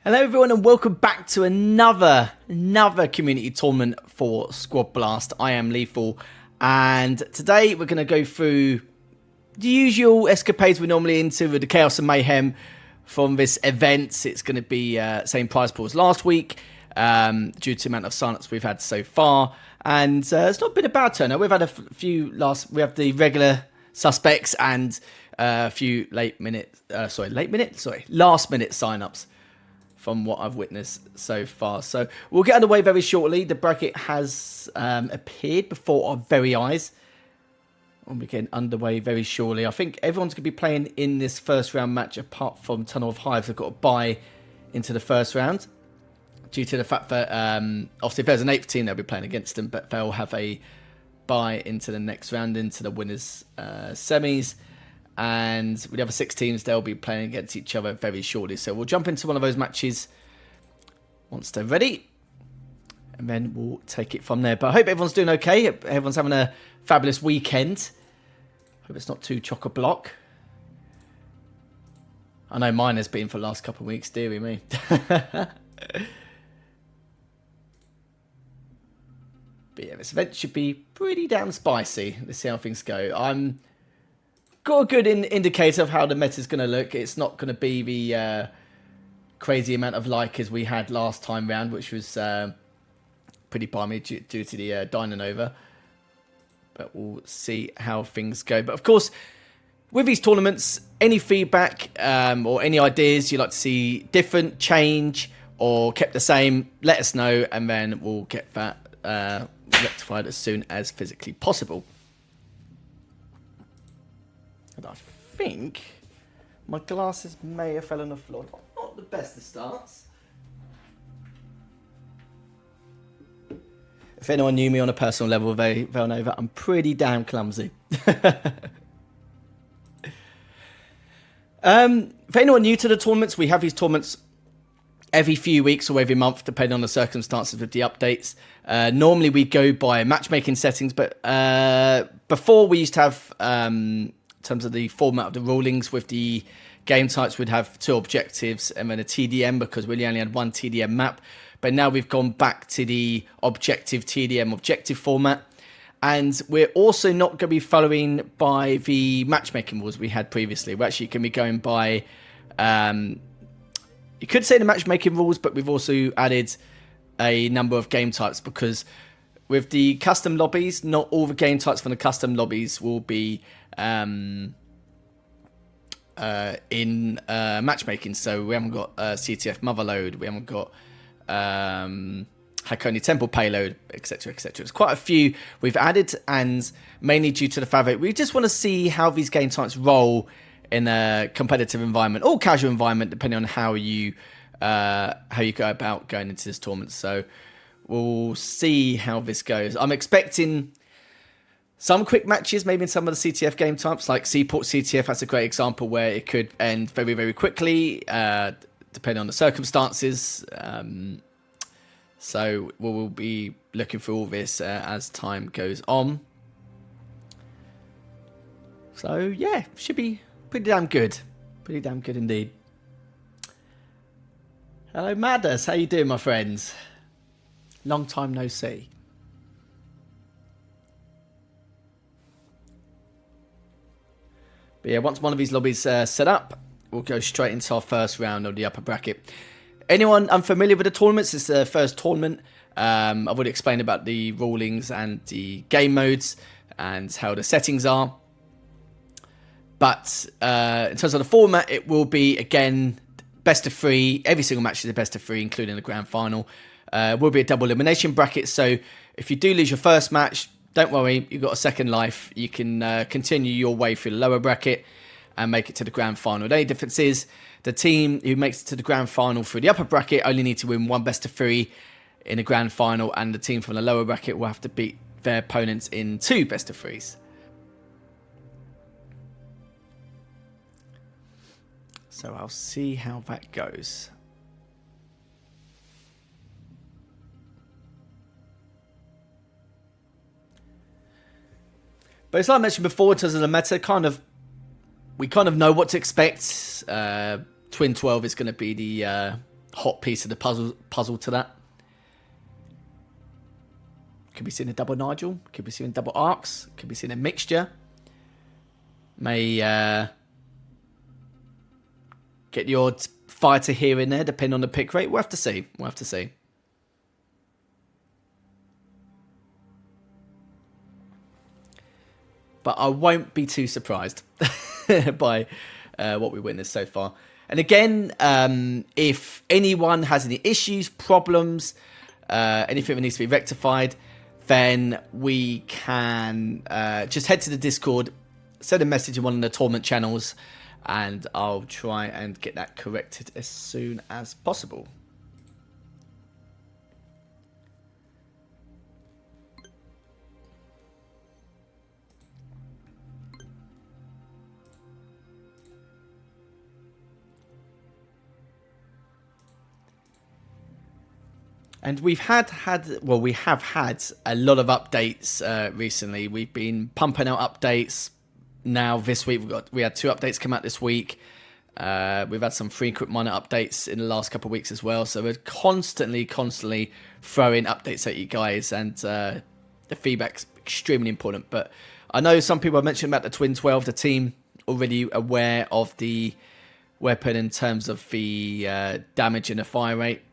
Hello everyone and welcome back to another community tournament for SquadBlast. I am Lethal and today we're going to go through the usual escapades we're normally into with the chaos and mayhem from this event. It's going to be same prize pool as last week due to the amount of signups we've had so far, and it's not been a bad turnout. We've had a few we have the regular suspects and a few last minute signups from what I've witnessed so far. So we'll get underway very shortly. The bracket has appeared before our very eyes. We'll be getting underway very shortly. I think everyone's going to be playing in this first round match apart from Tunnel of Hives. They've got to buy into the first round due to the fact that obviously if there's an 8th team they'll be playing against them, but they'll have a buy into the next round, into the winners semis. And with the other 6 teams, they'll be playing against each other very shortly. So we'll jump into one of those matches once they're ready, and then we'll take it from there. But I hope everyone's doing okay. Everyone's having a fabulous weekend. Hope it's not too chock-a-block. I know mine has been for the last couple of weeks, dearie me. But yeah, this event should be pretty damn spicy. Let's see how things go. I'm got a good indicator of how the meta is going to look. It's not going to be the crazy amount of likers we had last time round, which was pretty balmy due to the Dino Nova. But we'll see how things go. But of course, with these tournaments, any feedback or any ideas you'd like to see different, change, or kept the same, let us know, and then we'll get that rectified as soon as physically possible. And I think my glasses may have fell on the floor. Not the best of starts. If anyone knew me on a personal level, they'll know that I'm pretty damn clumsy. For anyone new to the tournaments, we have these tournaments every few weeks or every month, depending on the circumstances with the updates. Normally we go by matchmaking settings, but before we used to have... in terms of the format of the rulings with the game types, we'd have 2 objectives and then a TDM because we only had 1 TDM map. But now we've gone back to the objective TDM objective format. And we're also not going to be following by the matchmaking rules we had previously. We're actually going to be going by, you could say the matchmaking rules, but we've also added a number of game types because with the custom lobbies, not all the game types from the custom lobbies will be in matchmaking. So we haven't got CTF Motherload, we haven't got Hakone Temple Payload, etc, etc. There's quite a few we've added, and mainly due to the fact that we just want to see how these game types roll in a competitive environment or casual environment, depending on how you go about going into this tournament. So we'll see how this goes. I'm expecting some quick matches, maybe in some of the CTF game types, like Seaport CTF. That's a great example where it could end very, very quickly, depending on the circumstances. So we'll be looking for all this as time goes on. So yeah, should be pretty damn good. Pretty damn good indeed. Hello, Madness. How you doing, my friends? Long time no see. But yeah, once one of these lobbies set up, we'll go straight into our first round of the upper bracket. Anyone unfamiliar with the tournaments, it's the first tournament. I've already explained about the rulings and the game modes and how the settings are. But in terms of the format, it will be, again, best of 3. Every single match is a best of 3, including the grand final. Will be a double elimination bracket, so if you do lose your first match, don't worry, you've got a second life. You can continue your way through the lower bracket and make it to the grand final. The only difference is the team who makes it to the grand final through the upper bracket only need to win 1 best of 3 in the grand final, and the team from the lower bracket will have to beat their opponents in 2 best of 3s. So I'll see how that goes. But as I mentioned before, in terms of the meta, we kind of know what to expect. Twin 12 is going to be the hot piece of the puzzle to that. Could be seeing a double Nigel. Could be seeing double arcs. Could be seeing a mixture. May get the odd fighter here and there, depending on the pick rate. We'll have to see. We'll have to see. But I won't be too surprised by what we witnessed so far. And again, if anyone has any issues, problems, anything that needs to be rectified, then we can just head to the Discord, send a message in one of the tournament channels, and I'll try and get that corrected as soon as possible. And we have had a lot of updates recently. We've been pumping out updates. Now this week we had 2 updates come out this week. We've had some frequent minor updates in the last couple of weeks as well. So we're constantly throwing updates at you guys, and the feedback's extremely important. But I know some people have mentioned about the Twin 12, the team already aware of the weapon in terms of the damage and the fire rate.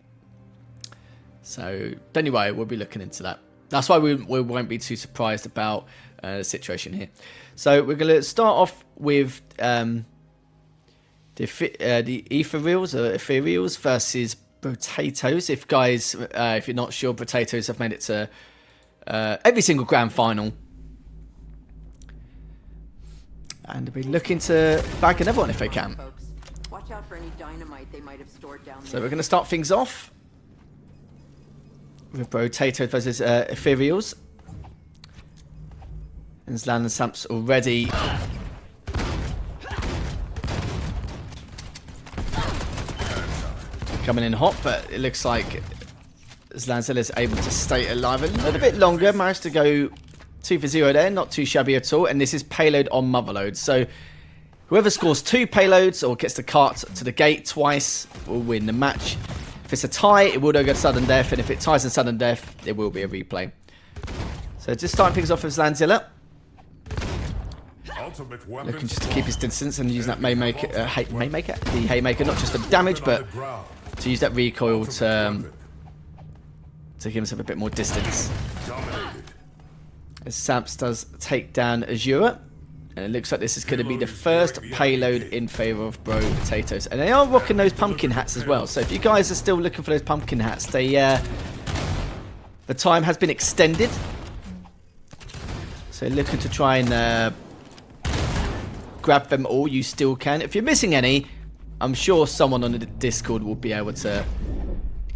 So anyway, we'll be looking into that. That's why we won't be too surprised about the situation here. So we're going to start off with the Ethereals versus Potatoes. If you're not sure, Potatoes have made it to every single grand final. And they'll be looking to bag another one if they can. Watch out for any dynamite they might have stored down there. So we're going to start things off with Potatoes versus Ethereals. And Zlan and Samps already coming in hot, but it looks like Zlanzilla is able to stay alive a little bit longer. Managed to go 2 for 0 there, not too shabby at all. And this is payload on motherload. So whoever scores 2 payloads or gets the cart to the gate twice will win the match. If it's a tie, it will go to sudden death, and if it ties in sudden death, it will be a replay. So just starting things off with Zlanzilla. Looking just to keep his distance and using that the Haymaker, not just for damage, but to use that recoil to give himself a bit more distance. As Samps does take down Azura. And it looks like this is going to be the first payload in favour of Bro Potatoes. And they are rocking those pumpkin hats as well. So if you guys are still looking for those pumpkin hats, the time has been extended. So looking to try and grab them all, you still can. If you're missing any, I'm sure someone on the Discord will be able to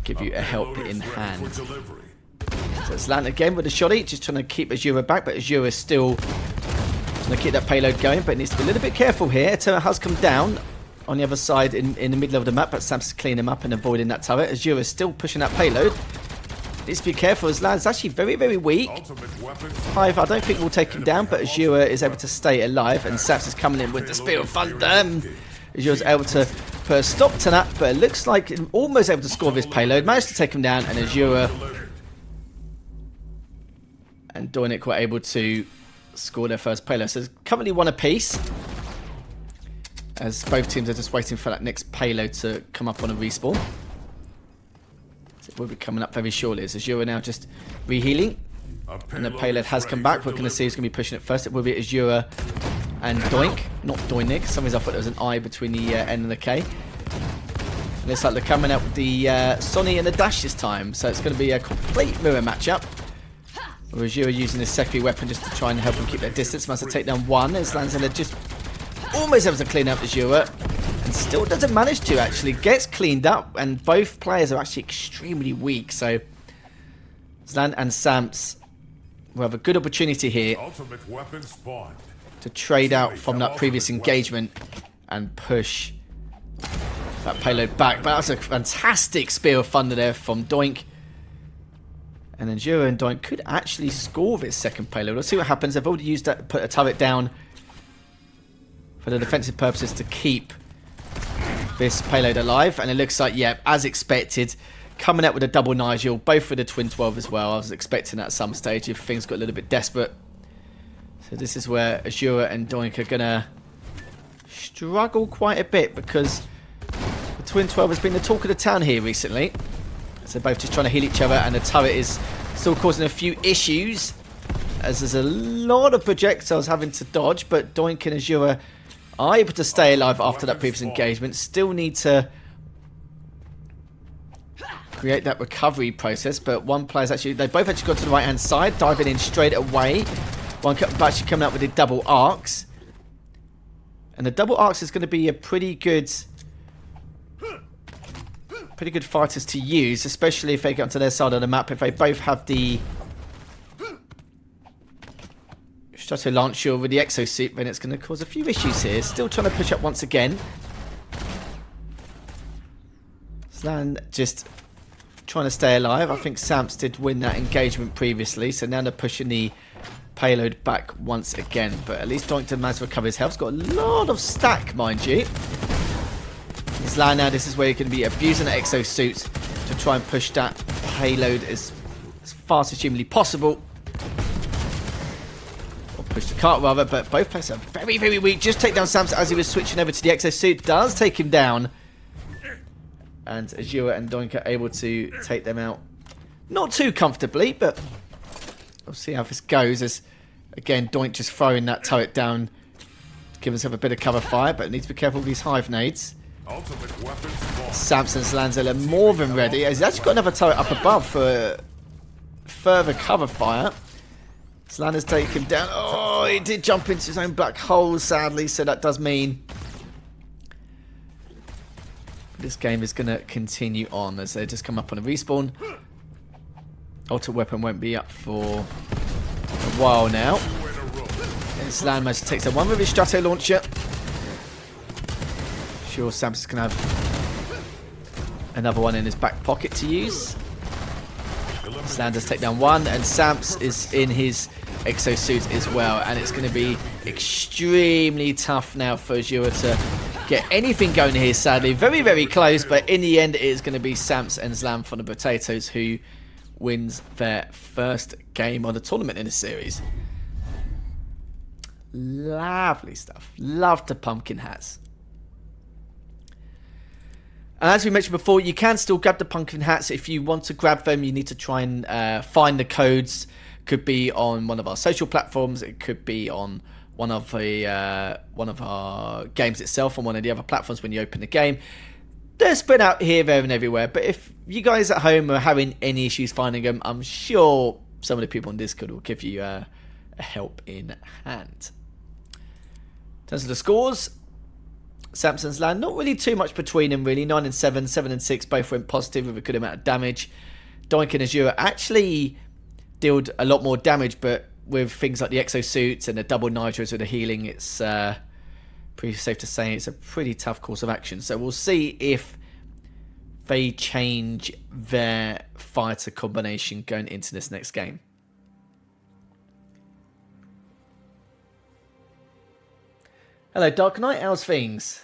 give you a help in hand. So it's Zlan again with a shoddy, just trying to keep Azura back, but Azura is still going to keep that payload going, but it needs to be a little bit careful here. Turret has come down on the other side in the middle of the map, but Sam's cleaning him up and avoiding that turret. Azura is still pushing that payload. Needs to be careful as Zlan's actually very weak. Hive, I don't think will take him down, but Azura is able to stay alive, and Saps is coming in with the Spear of Thunder. Azura's able to put a stop to that, but it looks like almost able to score this payload. Managed to take him down, and Azura and Doinik were able to score their first payload. So it's currently 1 apiece, as both teams are just waiting for that next payload to come up on a respawn. So it will be coming up very shortly. As Azura now just rehealing, and the payload has come back. We're going to see who's going to be pushing it first. It will be Azura and Doink, not Doinik. For some reason I thought there was an I between the N and the K. It looks like they're coming out with the Sonny and the Dash this time, so it's going to be a complete mirror matchup. Azura using his secondary weapon just to try and help him keep their distance. Must have taken down 1 as Lanzilla just almost able to clean up Azura, and still doesn't manage to actually. Gets cleaned up, and both players are actually extremely weak. So Zlan and Samps will have a good opportunity here to trade out from that previous engagement and push that payload back. But that's a fantastic Spear of Thunder there from Doink. And then Azura and Doink could actually score this second payload. We'll see what happens. They've already used that, put a turret down for the defensive purposes to keep this payload alive. And it looks like, yeah, as expected, coming out with a double Nigel, both with a twin 12 as well. I was expecting that at some stage if things got a little bit desperate. So this is where Azure and Doink are going to struggle quite a bit, because the twin 12 has been the talk of the town here recently. So they're both just trying to heal each other, and the turret is still causing a few issues, as there's a lot of projectiles having to dodge, but Doink and Azure are able to stay alive after that previous engagement. Still need to create that recovery process, but one player's actually, they both actually got to the right hand side, diving in straight away. One actually coming up with the double arcs, and the double arcs is going to be a pretty good fighters to use, especially if they get onto their side of the map. If they both have the Strato Launcher with the exosuit, then it's going to cause a few issues here. Still trying to push up once again. Slan just trying to stay alive. I think Samps did win that engagement previously, so now they're pushing the payload back once again. But at least Doink managed to recover his health. He's got a lot of stack, mind you. Slan now, this is where you can be abusing the exosuit to try and push that payload as fast as humanly possible. Or push the cart rather, but both players are very, very weak. Just take down Samps as he was switching over to the exosuit. Does take him down. And Azure and Doink are able to take them out. Not too comfortably, but we'll see how this goes. As again, Doink just throwing that turret down to give himself a bit of cover fire, but needs to be careful with these hive nades. Samson's Lanzel are more than ready. He's actually got another turret up above for further cover fire. Slander's taken him down. Oh, he did jump into his own black hole, sadly, so that does mean this game is going to continue on as they just come up on a respawn. Ultimate weapon won't be up for a while now. And Slan managed to take that one with his Strato Launcher. Sure, Samps is going to have another one in his back pocket to use. Slan does take down one, and Samps is in his exosuit as well, and it's going to be extremely tough now for Azure to get anything going here, sadly. Very, very close, but in the end it is going to be Samps and Slam from the Potatoes who wins their first game of the tournament in the series. Lovely stuff. Love the pumpkin hats. And as we mentioned before, you can still grab the pumpkin hats. If you want to grab them, you need to try and find the codes. Could be on one of our social platforms. It could be on one of our games itself, on one of the other platforms when you open the game. They're spread out here, there, and everywhere. But if you guys at home are having any issues finding them, I'm sure some of the people on Discord will give you a help in hand. In terms of the scores, Samson's Land, not really too much between them, really. 9 and 7, 7 and 6, both went positive with a good amount of damage. Doink and Azure actually dealt a lot more damage, but with things like the exosuits and the double nitros with the healing, it's pretty safe to say it's a pretty tough course of action. So we'll see if they change their fighter combination going into this next game. Hello, Dark Knight. How's things?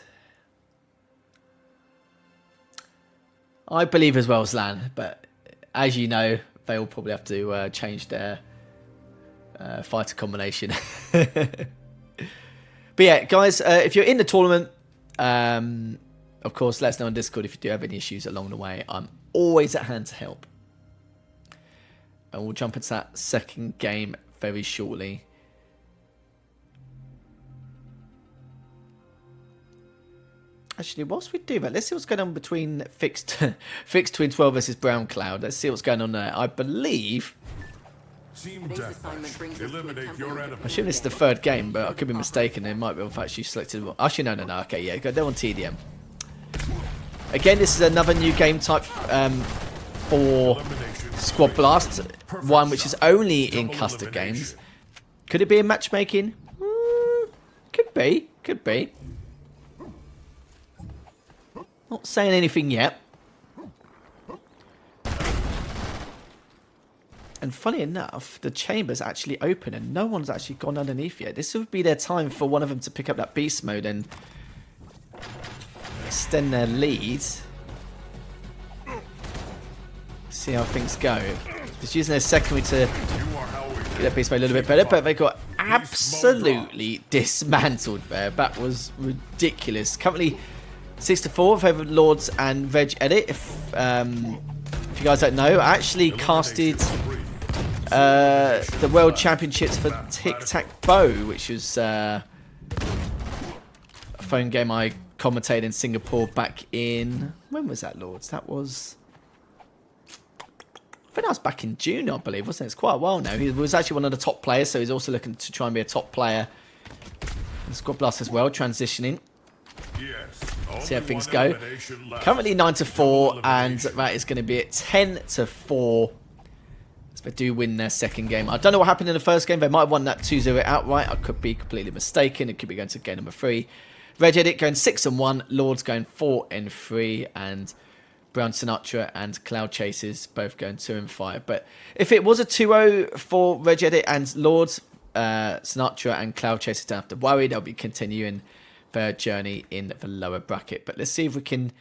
I believe as well, Slan, but as you know, they will probably have to change their fighter combination. But yeah, guys, if you're in the tournament, of course, let us know on Discord if you do have any issues along the way. I'm always at hand to help. And we'll jump into that second game very shortly. Actually, whilst we do that, let's see what's going on between Fixed Twin 12 versus Brown Cloud. Let's see what's going on there. I believe... I assume this is the third game, but I could be mistaken. It might be if actually selected. Actually, no. Okay, yeah, they're on TDM. Again, this is another new game type for SquadBlast, one which is only in custom games. Could it be in matchmaking? Could be. Not saying anything yet. And funny enough, the chamber's actually open and no one's actually gone underneath yet. This would be their time for one of them to pick up that beast mode and extend their lead. See how things go. Just using their secondary to get their piece made a little bit better, but they got absolutely dismantled there. That was ridiculous. Currently 6-4 in favour of Lords and Reg Edit. If you guys don't know, I actually casted the World Championships for Tic-Tac-Bow, which was a phone game I commentated in Singapore back in... When was that, Lords? That was... I think that was back in June, I believe, wasn't it? It's quite a while now. He was actually one of the top players, so he's also looking to try and be a top player. And SquadBlast as well, transitioning. See how things go. Currently 9-4, and that is going to be at 10-4. So they do win their second game. I don't know what happened in the first game. They might have won that 2-0 outright. I could be completely mistaken. It could be going to game number 3. Reg Edit going 6-1. Lords going 4-3. And Brown Sinatra and Cloud Chasers both going 2-5. But if it was a 2-0 for Reg Edit and Lords, Sinatra and Cloud Chasers don't have to worry. They'll be continuing their journey in the lower bracket. But let's see if we can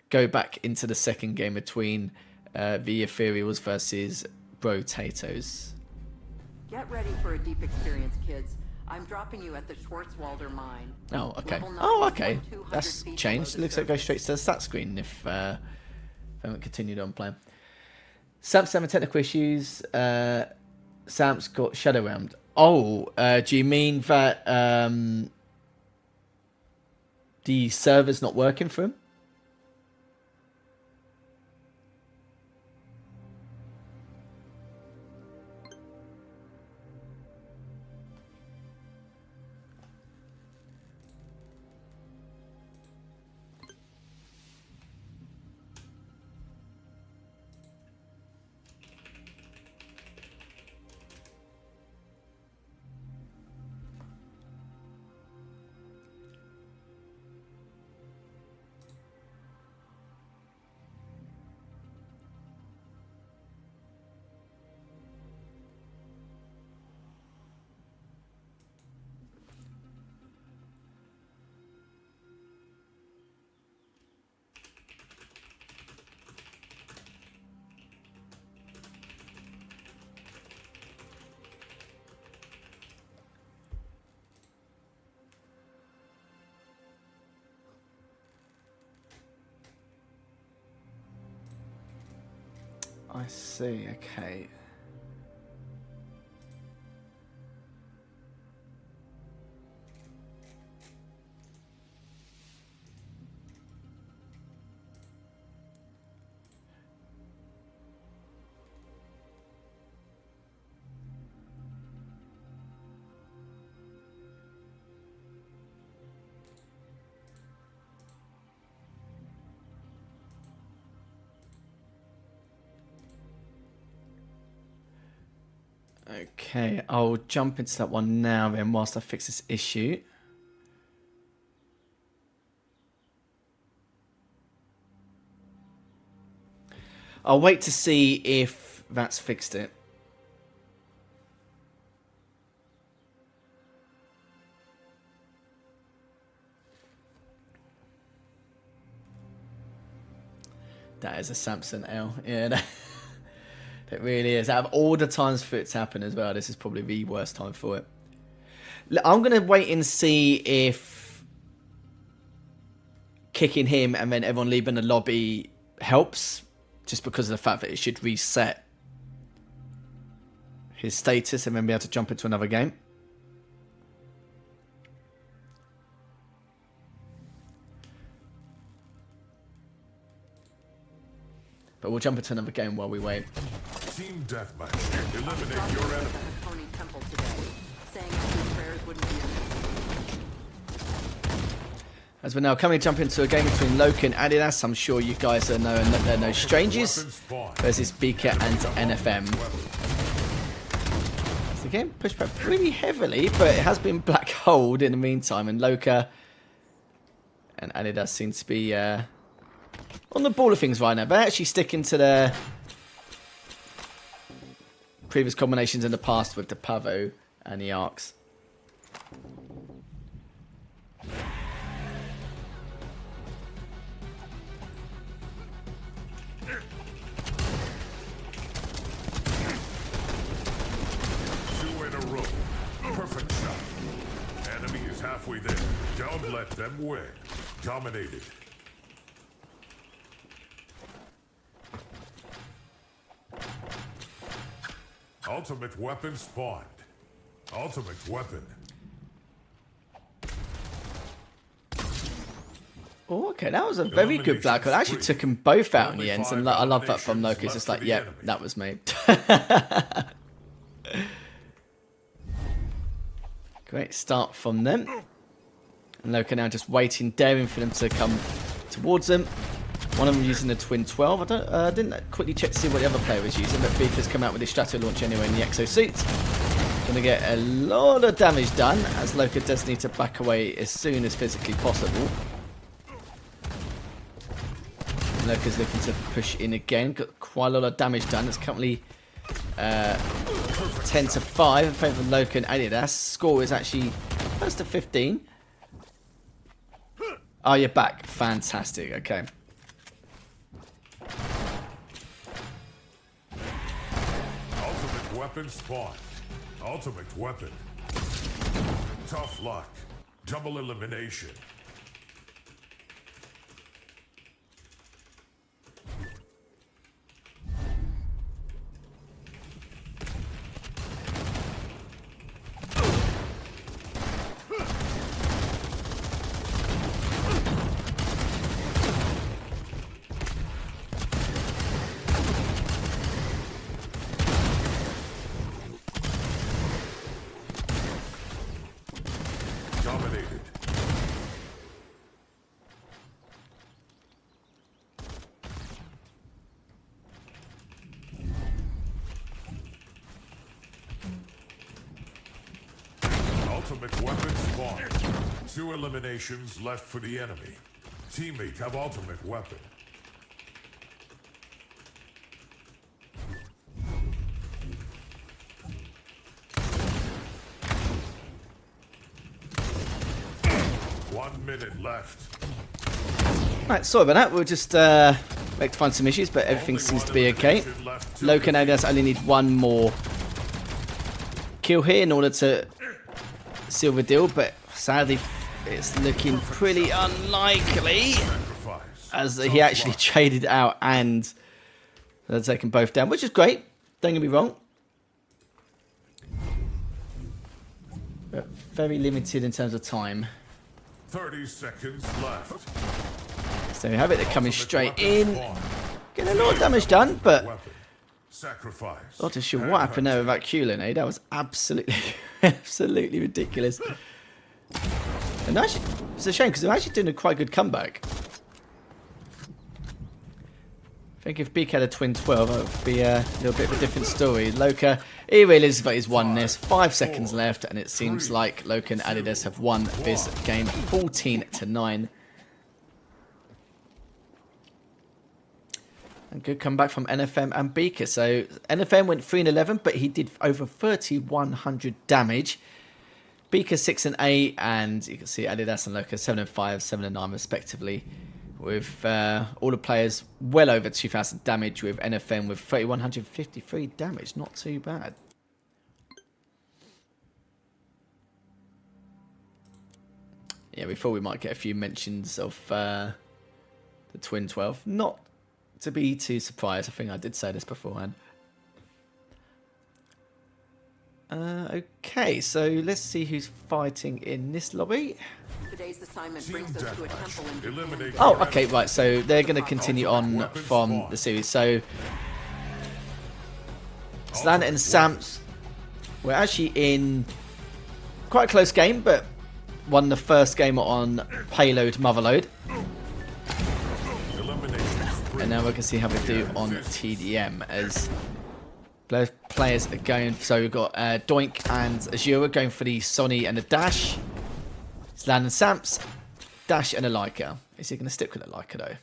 go back into the second game between the Ethereals versus Brotatoes. Get ready for a deep experience, kids. I'm dropping you at the Schwarzwalder mine. Oh, okay. Level 9 Oh, is okay. 200 That's feet changed. below Looks the like it goes straight to the stat screen if I haven't continued on playing. Samp's having technical issues. Samp's got Shadow Round. Oh, do you mean that the server's not working for him? I see, okay. Okay, I'll jump into that one now then whilst I fix this issue. I'll wait to see if that's fixed it. That is a Samson L. Yeah, it really is. Out of all the times for it to happen as well, this is probably the worst time for it. I'm going to wait and see if kicking him and then everyone leaving the lobby helps, just because of the fact that it should reset his status and then be able to jump into another game. But we'll jump into another game while we wait. Team deathmatch. Eliminate your enemy. Coney Temple today, saying a few prayers wouldn't be enough. As we're now coming to jump into a game between Loki and Adidas, I'm sure you guys are knowing that they're no strangers. Versus Beaker and NFM. So the game pushed back pretty heavily, but it has been black holed in the meantime, and Loka and Adidas seem to be on the ball of things right now. They're actually sticking to their previous combinations in the past with the Pavo and the Arcs. halfway there. Don't let them win. Dominated. Ultimate weapon spawned. Ultimate weapon. Oh, okay, that was a very good black hole. I actually took them both out in the end, and I love that from Loki. It's just like, yep, that was me. Great start from them. And Loki now just waiting, daring for them to come towards them. One of them using the Twin 12. I didn't quickly check to see what the other player was using, but Beaker's come out with his strato launch anyway in the exosuit. Going to get a lot of damage done, as Loki does need to back away as soon as physically possible. Loki's looking to push in again. Got quite a lot of damage done. It's currently 10 to 5 in favour of Loki and Adidas. Score is actually close to 15. Oh, you're back. Fantastic. Okay. Ultimate weapon spawned. Ultimate weapon. Tough luck. Double elimination. Dominated. Ultimate weapon spawned. 2 eliminations left for the enemy. Teammate have ultimate weapon. One minute left. Right, sorry about that. We'll just rectify some issues, but everything seems to be okay. Loki now does only need one more kill here in order to seal the deal, but sadly it's looking pretty unlikely, as he actually traded out and they're taking both down, which is great. Don't get me wrong. But very limited in terms of time. 30 seconds left. So we have it, they're coming straight in. Getting a lot of damage done, but not too sure what happened there with that Q-Lin, eh? That was absolutely, absolutely ridiculous. And actually, it's a shame because they're actually doing a quite good comeback. I think if Beak had a Twin 12, it would be a little bit of a different story. Loka, he realizes that he's won this. 5 seconds left, and it seems like Loka and Adidas have won this game 14-9. And good comeback from NFM and Beaker. So NFM went 3-11, but he did over 3,100 damage. Beaker 6-8, and you can see Adidas and Loka 7-5, 7-9 respectively. With all the players well over 2,000 damage, with NFM with 3,153 damage. Not too bad. Yeah, we thought we might get a few mentions of the Twin 12. Not to be too surprised. I think I did say this beforehand. Okay, so let's see who's fighting in this lobby. Today's assignment brings us to a temple in Japan. Oh, okay, right. So they're going to continue on from the series. So Slan and Samps were actually in quite a close game, but won the first game on Payload Motherload. And now we can see how we do on TDM as both players are going. So we've got Doink and Azura going for the Sonny and the Dash. Slan and Samps, Dash and a Leica. Is he going to stick with a Leica though?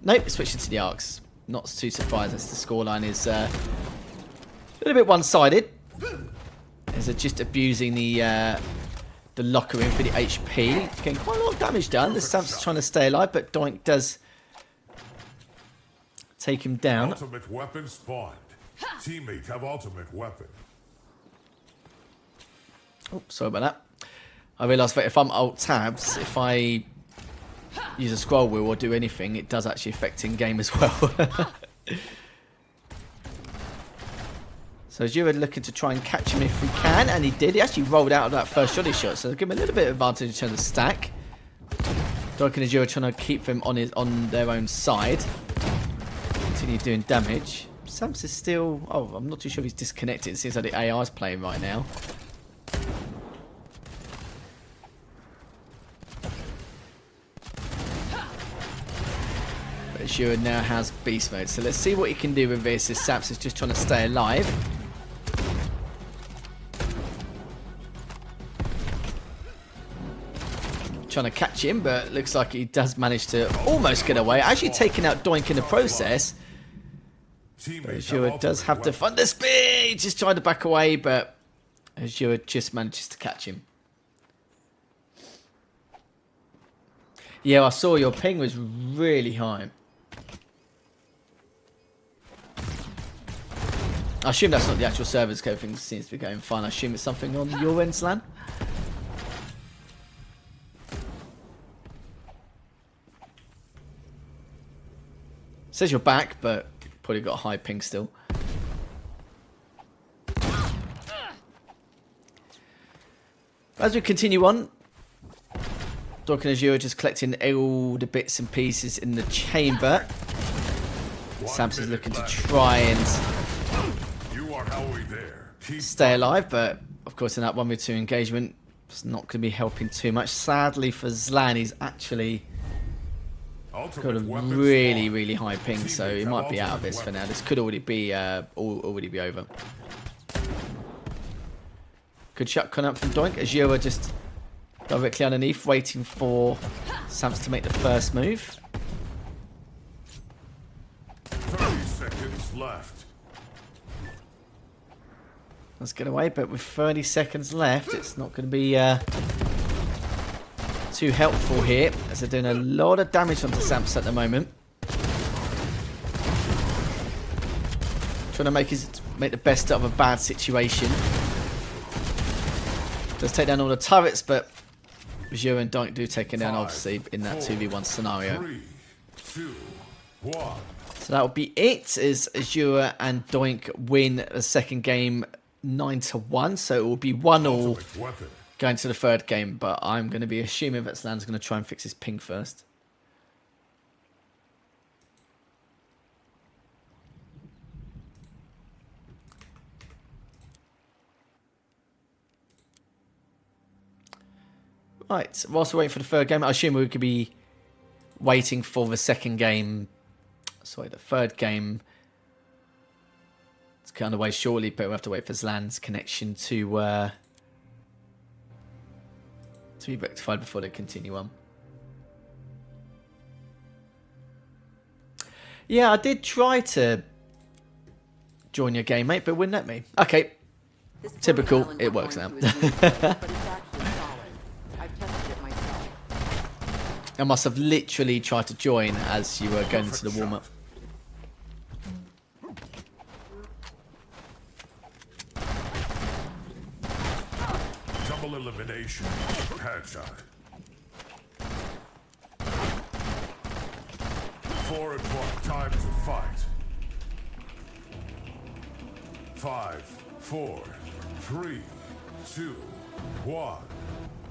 Nope, switching to the Arcs. Not too surprised as the scoreline is a little bit one-sided. As they're just abusing the locker in for the HP. Getting quite a lot of damage done. The Samps is trying to stay alive, but Doink does take him down. Ultimate weapon spawned. Teammate have ultimate weapon. Oh, sorry about that. I realised that if I'm alt tabs, if I use a scroll wheel or do anything, it does actually affect in game as well. So Zura looking to try and catch him if we can, and he did. He actually rolled out of that first shot he shot, so give him a little bit of advantage in terms of stack. Doink and Zura trying to keep them on their own side. Continue doing damage. Sams is still... Oh, I'm not too sure if he's disconnected. It seems like the AI is playing right now. But Zura now has beast mode, so let's see what he can do with this. Sams is just trying to stay alive. Trying to catch him, but looks like he does manage to almost get away. Actually taking out Doink in the process. Azure does have the thunder speed. Just trying to back away, but Azure just manages to catch him. Yeah, I saw your ping was really high. I assume that's not the actual servers code. Everything seems to be going fine. I assume it's something on your end, Slan. Says you're back, but probably got a high ping still. As we continue on, Doink and Azure just collecting all the bits and pieces in the chamber. Samson's looking to try and stay alive, but of course in that 1v2 engagement, it's not going to be helping too much. Sadly for Zlan, he's actually got a really high ping, so he might be out of this for now. This could already be over. Good shot coming up from Doink. Azure just directly underneath, waiting for Sams to make the first move. 30 seconds left. Let's get away, but with 30 seconds left, it's not going to be too helpful here, as they're doing a lot of damage onto Sams at the moment. Trying to make the best out of a bad situation. Does take down all the turrets, but Azure and Doink do take it down, obviously, in that 2v1 scenario. 3, 2, 1. So that will be it, as Azure and Doink win the second game 9-1. So it will be 1-1 going to the third game, but I'm going to be assuming that Slan's going to try and fix his ping first. Right, whilst we're waiting for the third game, I assume we could be waiting for the second game. Sorry, the third game. It's kind of way shortly, but we'll have to wait for Zlan's connection to be rectified before they continue on. Yeah, I did try to join your game, mate, but wouldn't let me. Okay, typical. It works now. I must have literally tried to join as you were going into the warm-up. Double elimination. Headshot. 4 and 1. Time to fight. 5, 4, 3, 2, 1.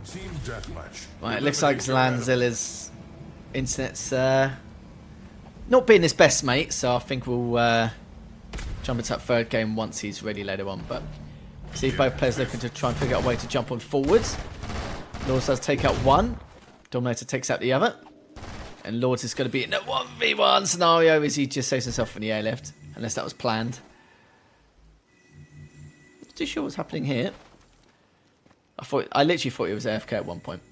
Team deathmatch. Right, it looks like Zlanzilla's internet's not being his best, mate, so I think we'll jump into that third game once he's ready later on. But see both players looking to try and figure out a way to jump on forwards. Lords does take out one. Dominator takes out the other. And Lords is going to be in a 1v1 scenario as he just saves himself from the air left, unless that was planned. Not too sure what's happening here. I literally thought he was AFK at one point.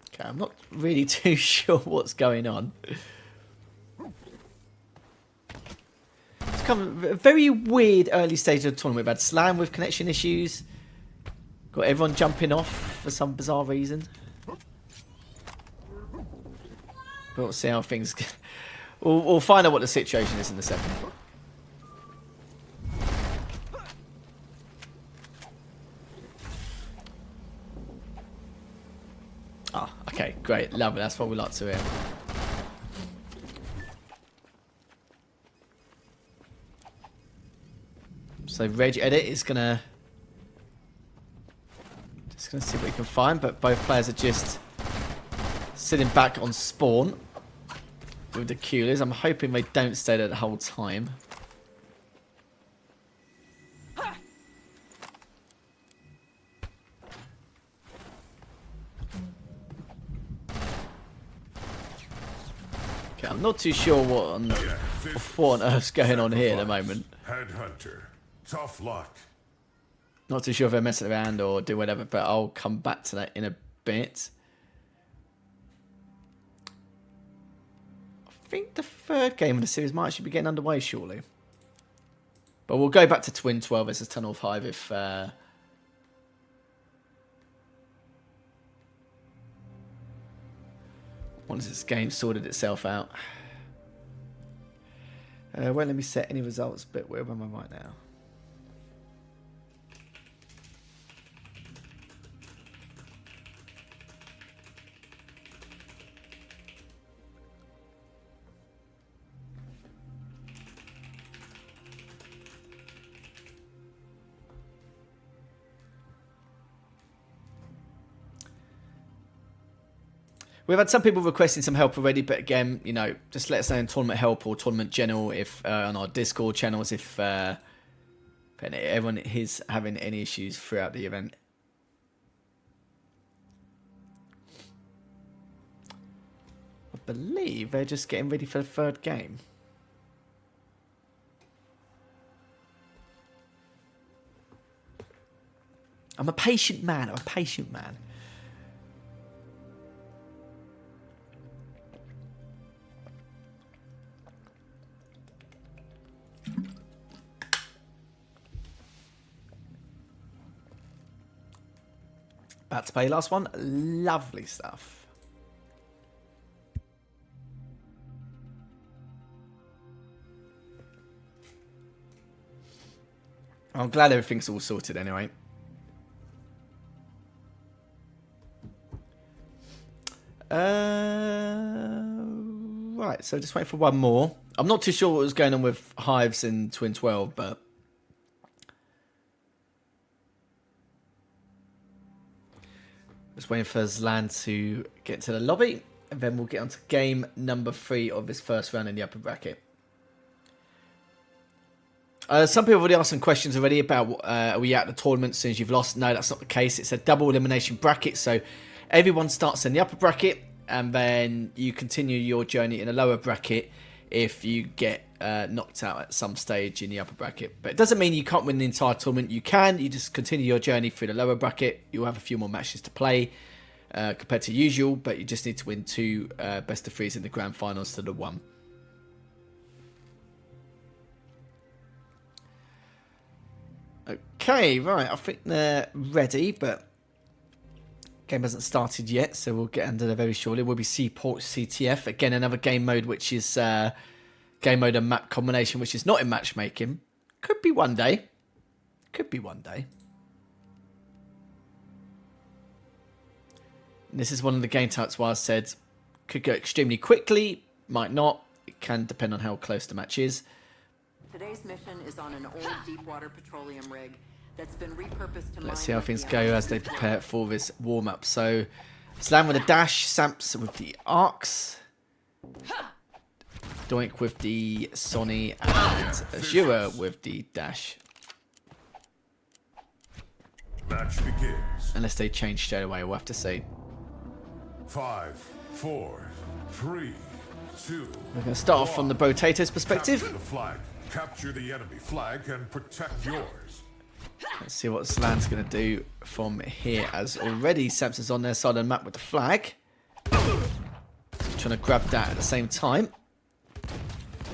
Okay, I'm not really too sure what's going on. It's come a very weird early stage of the tournament. We've had Slam with connection issues. Got everyone jumping off for some bizarre reason. We'll see how things... We'll find out what the situation is in a second. Ah, okay, great. Lovely. That's what we like to hear. So Reg Edit is gonna see what we can find, but both players are just sitting back on spawn with the coolers. I'm hoping they don't stay there the whole time. Okay, I'm not too sure what on earth's going on here at the moment. Headhunter. Tough luck. Not too sure if they're messing around or do whatever, but I'll come back to that in a bit. I think the third game of the series might actually be getting underway shortly. But we'll go back to Twin 12 versus Tunnel 5 if... once this game sorted itself out. Won't let me set any results, but where am I right now? We've had some people requesting some help already, but again, you know, just let us know in tournament help or tournament general if on our Discord channels if everyone is having any issues throughout the event. I believe they're just getting ready for the third game. I'm a patient man. I'm a patient man. About to play last one. Lovely stuff. I'm glad everything's all sorted anyway. Right, so just wait for one more. I'm not too sure what was going on with Hives in Twin 12, but... just waiting for Zlan to get to the lobby, and then we'll get on to game number 3 of this first round in the upper bracket. Some people have already asked some questions already about are we out of the tournament as soon as you've lost? No, that's not the case. It's a double elimination bracket, so everyone starts in the upper bracket, and then you continue your journey in the lower bracket if you get knocked out at some stage in the upper bracket. But it doesn't mean you can't win the entire tournament. You can. You just continue your journey through the lower bracket. You'll have a few more matches to play compared to usual, but you just need to win 2 best of 3s in the grand finals to the 1. Okay, right. I think they're ready, but game hasn't started yet, so we'll get under there very shortly. We'll be Seaport CTF. Again, another game mode, which is game mode and map combination, which is not in matchmaking. Could be one day. Could be one day. And this is one of the game types where I said could go extremely quickly, might not. It can depend on how close the match is. Today's mission is on an old deepwater petroleum rig that's been repurposed to Let's see how things go as they prepare for this warm-up. So, Slam with a dash, Samps with the arcs, Doink with the Sonny, and Azura with the dash. Match begins. Unless they change straight away, we'll have to see. 5, 4, 3, 2. We're going to start off from the Potatoes perspective. Capture the flag. Capture the enemy flag and protect yours. Let's see what Slan's going to do from here, as already Samps is on their side of the map with the flag. Trying to grab that at the same time.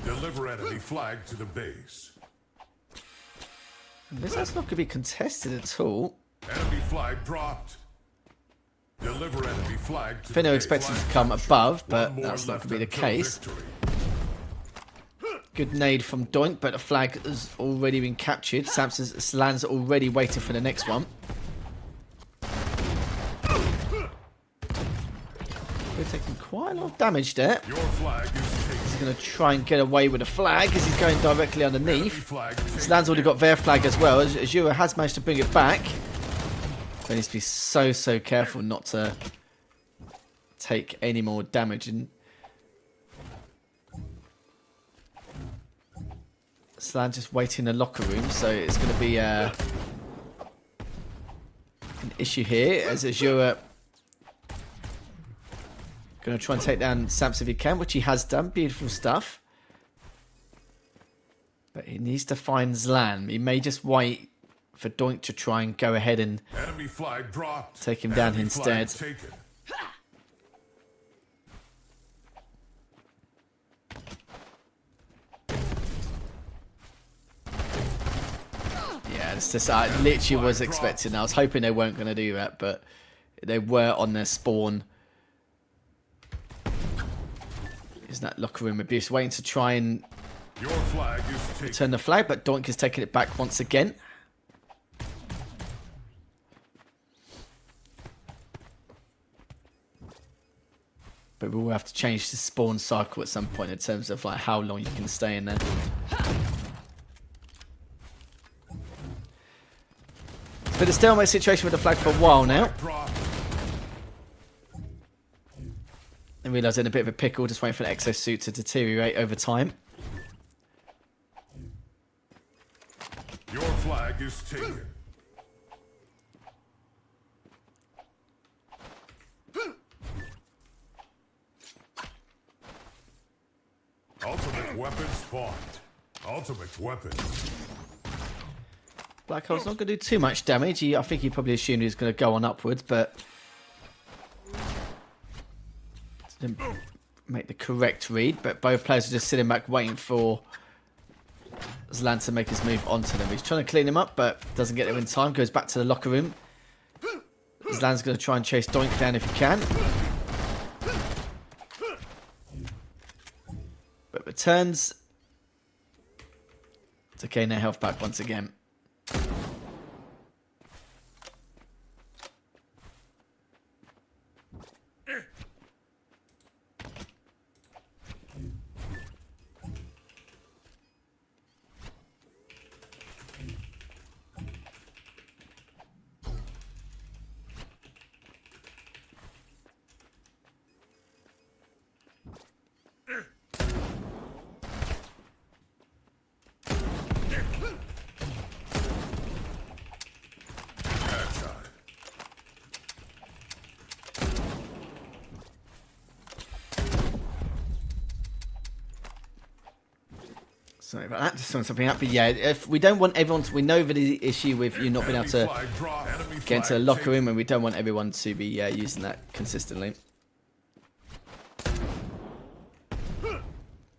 Deliver enemy flag to the base. And this is not going to be contested at all. Enemy flag dropped. Deliver enemy flag to I think they're the expecting base. to come above, but One more that's not left going to be the until case. victory. Good nade from Doink, but the flag has already been captured. Slan's already waiting for the next one. We're taking quite a lot of damage there. Your flag is taken. He's going to try and get away with the flag as he's going directly Enemy underneath. flag taken. Slan's already got their flag as well. Azura has managed to bring it back. But needs to be so careful not to take any more damage. And Slan just waiting in the locker room, so it's going to be an issue here as Azura going to try and take down Samps if he can, which he has done. Beautiful stuff. But he needs to find Zlan. He may just wait for Doink to try and go ahead and Enemy flag dropped. take him down Enemy flag instead. taken. Yeah, it's just, I literally was expecting. I was hoping they weren't going to do that, but they were on their spawn. Isn't that locker room abuse? Waiting to try and Your flag is taken. turn the flag, but Doink is taking it back once again. But we will have to change the spawn cycle at some point in terms of like how long you can stay in there. It's been a stalemate situation with the flag for a while now. Dropped. I realise in a bit of a pickle, just waiting for the exosuit to deteriorate over time. Your flag is taken. Ultimate weapon spawned. Ultimate weapon. Black Hole's not going to do too much damage. I think he probably assumed he was going to go on upwards, but didn't make the correct read. But both players are just sitting back waiting for Zlan to make his move onto them. He's trying to clean him up, but doesn't get there in time. Goes back to the locker room. Zlan's going to try and chase Doink down if he can. But returns to gain their health back once again. Sorry about that, just throwing something up. But yeah, if we don't want everyone to, we know the issue with you not being able to Flag dropped. Enemy get into the flag locker taken. room, and we don't want everyone to be using that consistently. But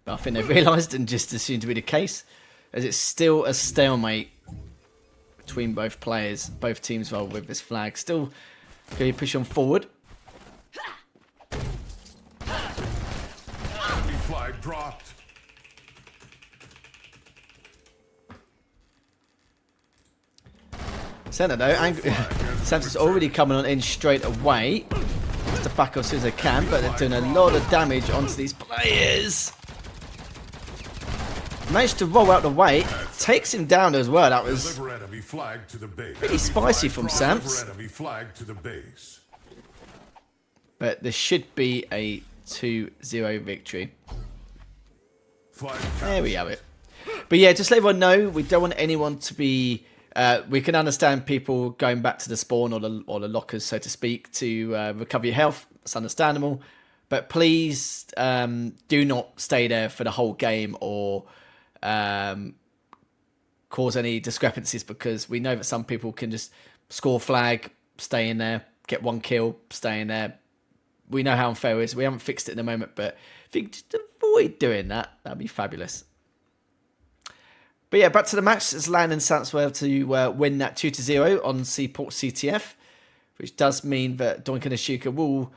I think they've realised and just assumed to be the case, as it's still a stalemate between both players, both teams roll with this flag. Still going to push on forward. Enemy flag dropped. Centre though, Samson's already coming on in straight away. Just to back off as soon as they can, but they're doing a lot of damage onto these players. Managed to roll out the way, takes him down as well. That was Deliver enemy flag to the base. pretty Enemy spicy flag from dropped. Samps. Deliver enemy flag to the base. But there should be a 2-0 victory. Flag There we captured. have it. But yeah, just let everyone know, we don't want anyone to be... we can understand people going back to the spawn or the lockers, so to speak, to recover your health. It's understandable. But please do not stay there for the whole game or cause any discrepancies, because we know that some people can just score flag, stay in there, get one kill, stay in there. We know how unfair it is. We haven't fixed it in the moment, but if you could just avoid doing that, that'd be fabulous. But yeah, back to the match. Zlan and Sans were able to win that 2-0 on Seaport CTF. which does mean that Doink and Ashuka will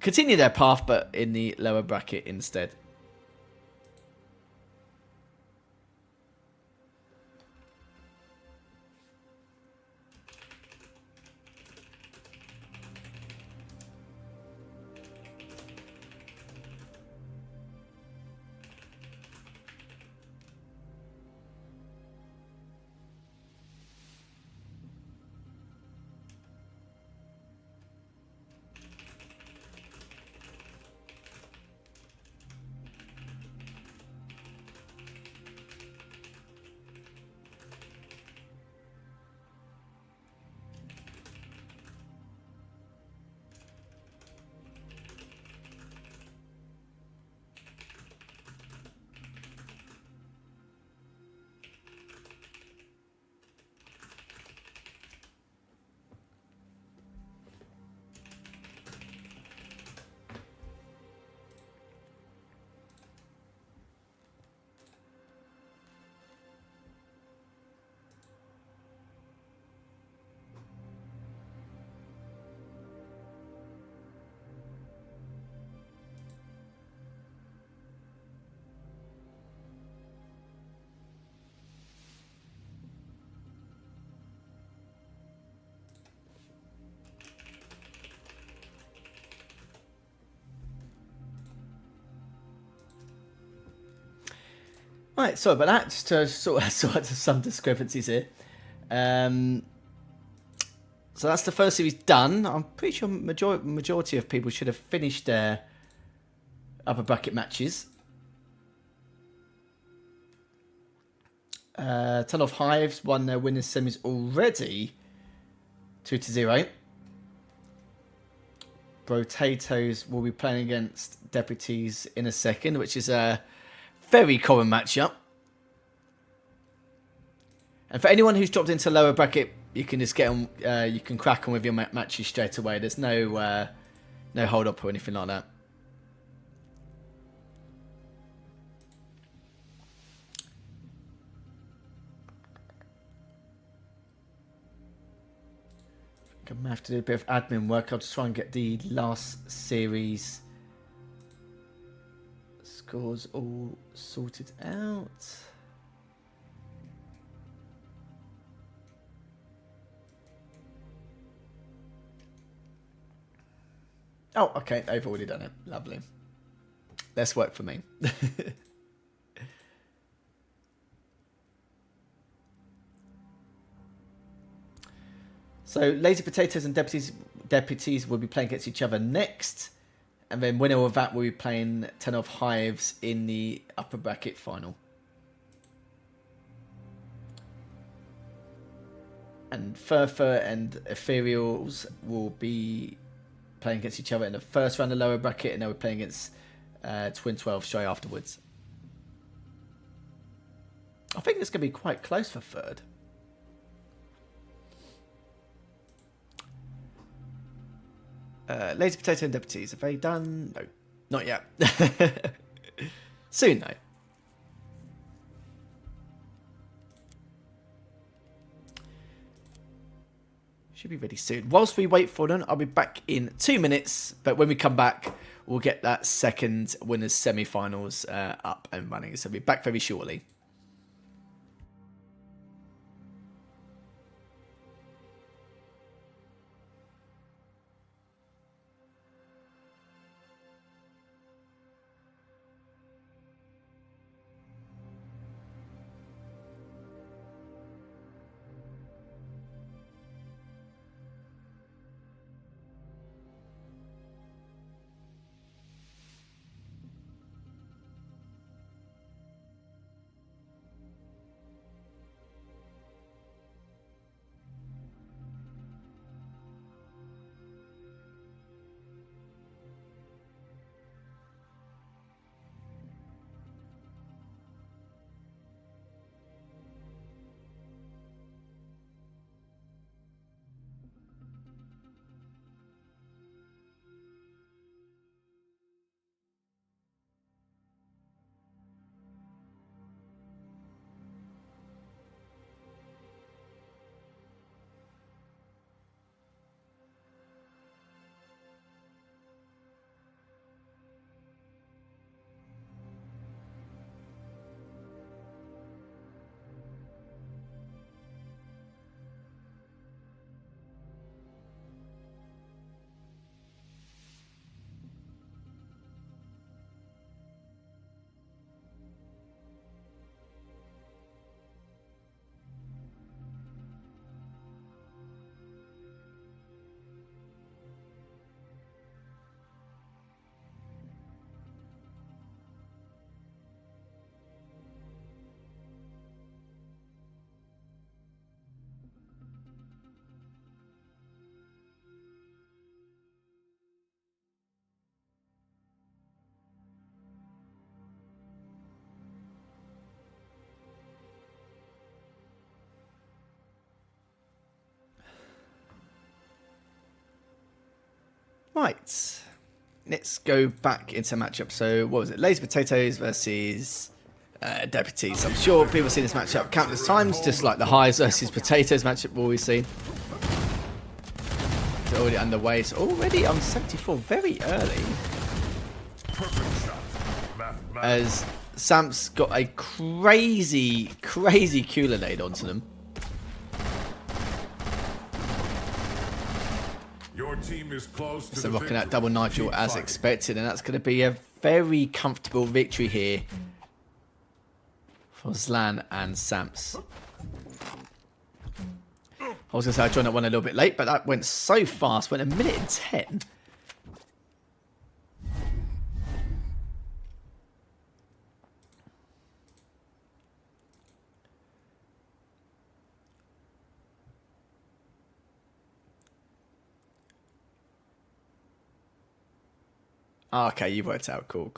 continue their path, but in the lower bracket instead. Right, sorry about that. Just to sort out some discrepancies here. So that's the first series done. I'm pretty sure majority of people should have finished their upper bracket matches. Ton of Hives won their winners semis already, 2-0. Potatoes will be playing against Deputies in a second, which is a very common matchup. And for anyone who's dropped into lower bracket, you can just get on. You can crack on with your matches straight away. There's no hold up or anything like that. I'm gonna have to do a bit of admin work. I'll just try and get the last series scores all sorted out. Oh, okay, they've already done it. Lovely. Less work for me. So, Lazy Potatoes and Deputies will be playing against each other next. And then winner of that will be playing 10 of Hives in the upper bracket final. And Furfur and Ethereals will be playing against each other in the first round of lower bracket, and they were playing against Twin 12 straight afterwards. I think it's going to be quite close for third. Lazy Potato and Deputies, have they done? No, not yet. Soon, though. Should be ready soon. Whilst we wait for them, I'll be back in 2 minutes. But when we come back, we'll get that second winners semi-finals up and running. So we'll be back very shortly. Right. Let's go back into matchup. So, what was it? Lazy Potatoes versus Deputies. I'm sure people have seen this matchup countless times, just like the Highs versus Potatoes matchup we've always seen. It's already underway. It's already on 74 very early. As Sam's got a crazy cooler laid onto them. Your team is close to So the rocking out victory. double Nigel Keep as fighting. expected, and that's going to be a very comfortable victory here for Zlan and Sams. I was going to say I joined that one a little bit late, but that went so fast. Went 1 minute and 10. Oh, okay, you worked out. Cool.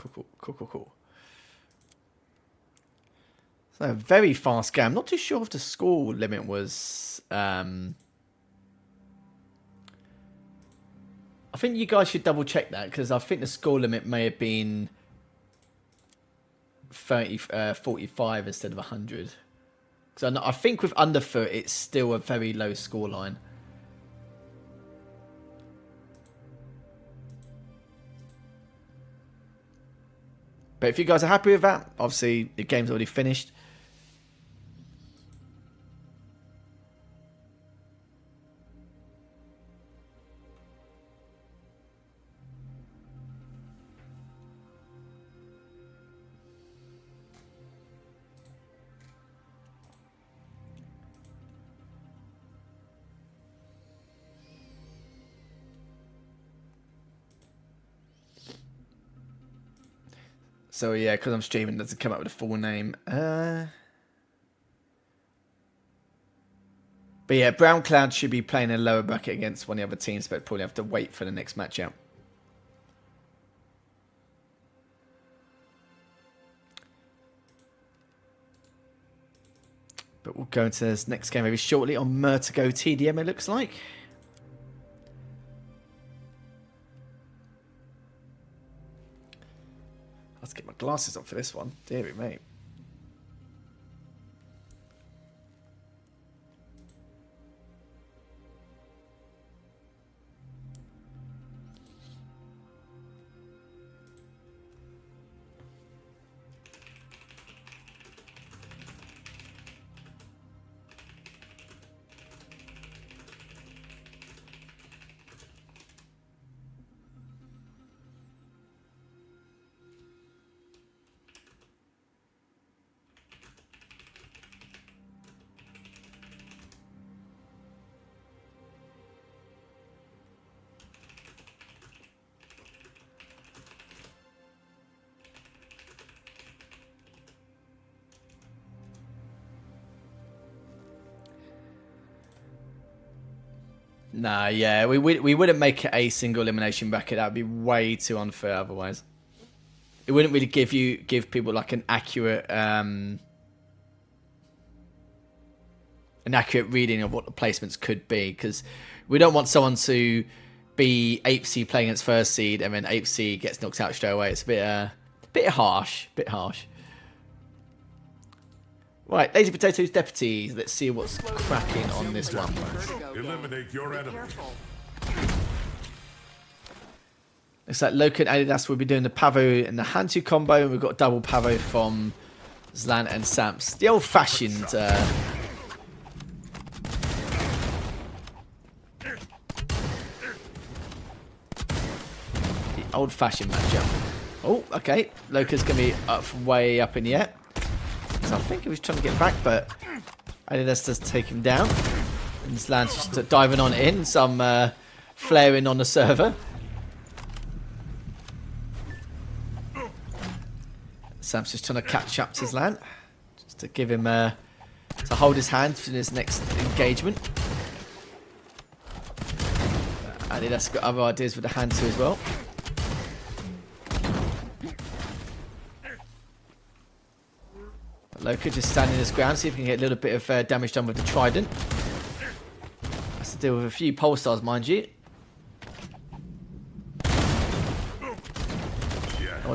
So, a very fast game. I'm not too sure if the score limit was... I think you guys should double check that, because I think the score limit may have been 45 instead of 100. Because I think with Underfoot, it's still a very low score line. But if you guys are happy with that, obviously the game's already finished. So yeah, because I'm streaming, it doesn't come up with a full name. But yeah, Brown Cloud should be playing a lower bracket against one of the other teams, but probably have to wait for the next match out. But we'll go into this next game very shortly on Mertigo TDM, it looks like. Let's get my glasses on for this one. Dear me. Nah, yeah, we wouldn't make it a single elimination bracket. That would be way too unfair otherwise. It wouldn't really give people like an accurate reading of what the placements could be, because we don't want someone to be 8th seed playing against 1st seed and then 8th seed gets knocked out straight away. It's a bit harsh. Right, Lazy Potatoes Deputies. Let's see what's cracking on this one. Eliminate your Be enemy. careful. Looks like Loki and Adidas will be doing the Pavo and the Hantu combo, and we've got double Pavo from Zlan and Sams. The old-fashioned... the old-fashioned matchup. Oh, okay. Loki's going to be way up in the air. So I think he was trying to get back, but Adidas does take him down. And Zlan's just diving on in, some flaring on the server. Sam's just trying to catch up to Zlan, just to give him to hold his hand for his next engagement. Adidas got other ideas with the hand too as well. Loka just standing his ground, see if he can get a little bit of damage done with the trident. Has to deal with a few pole stars, mind you.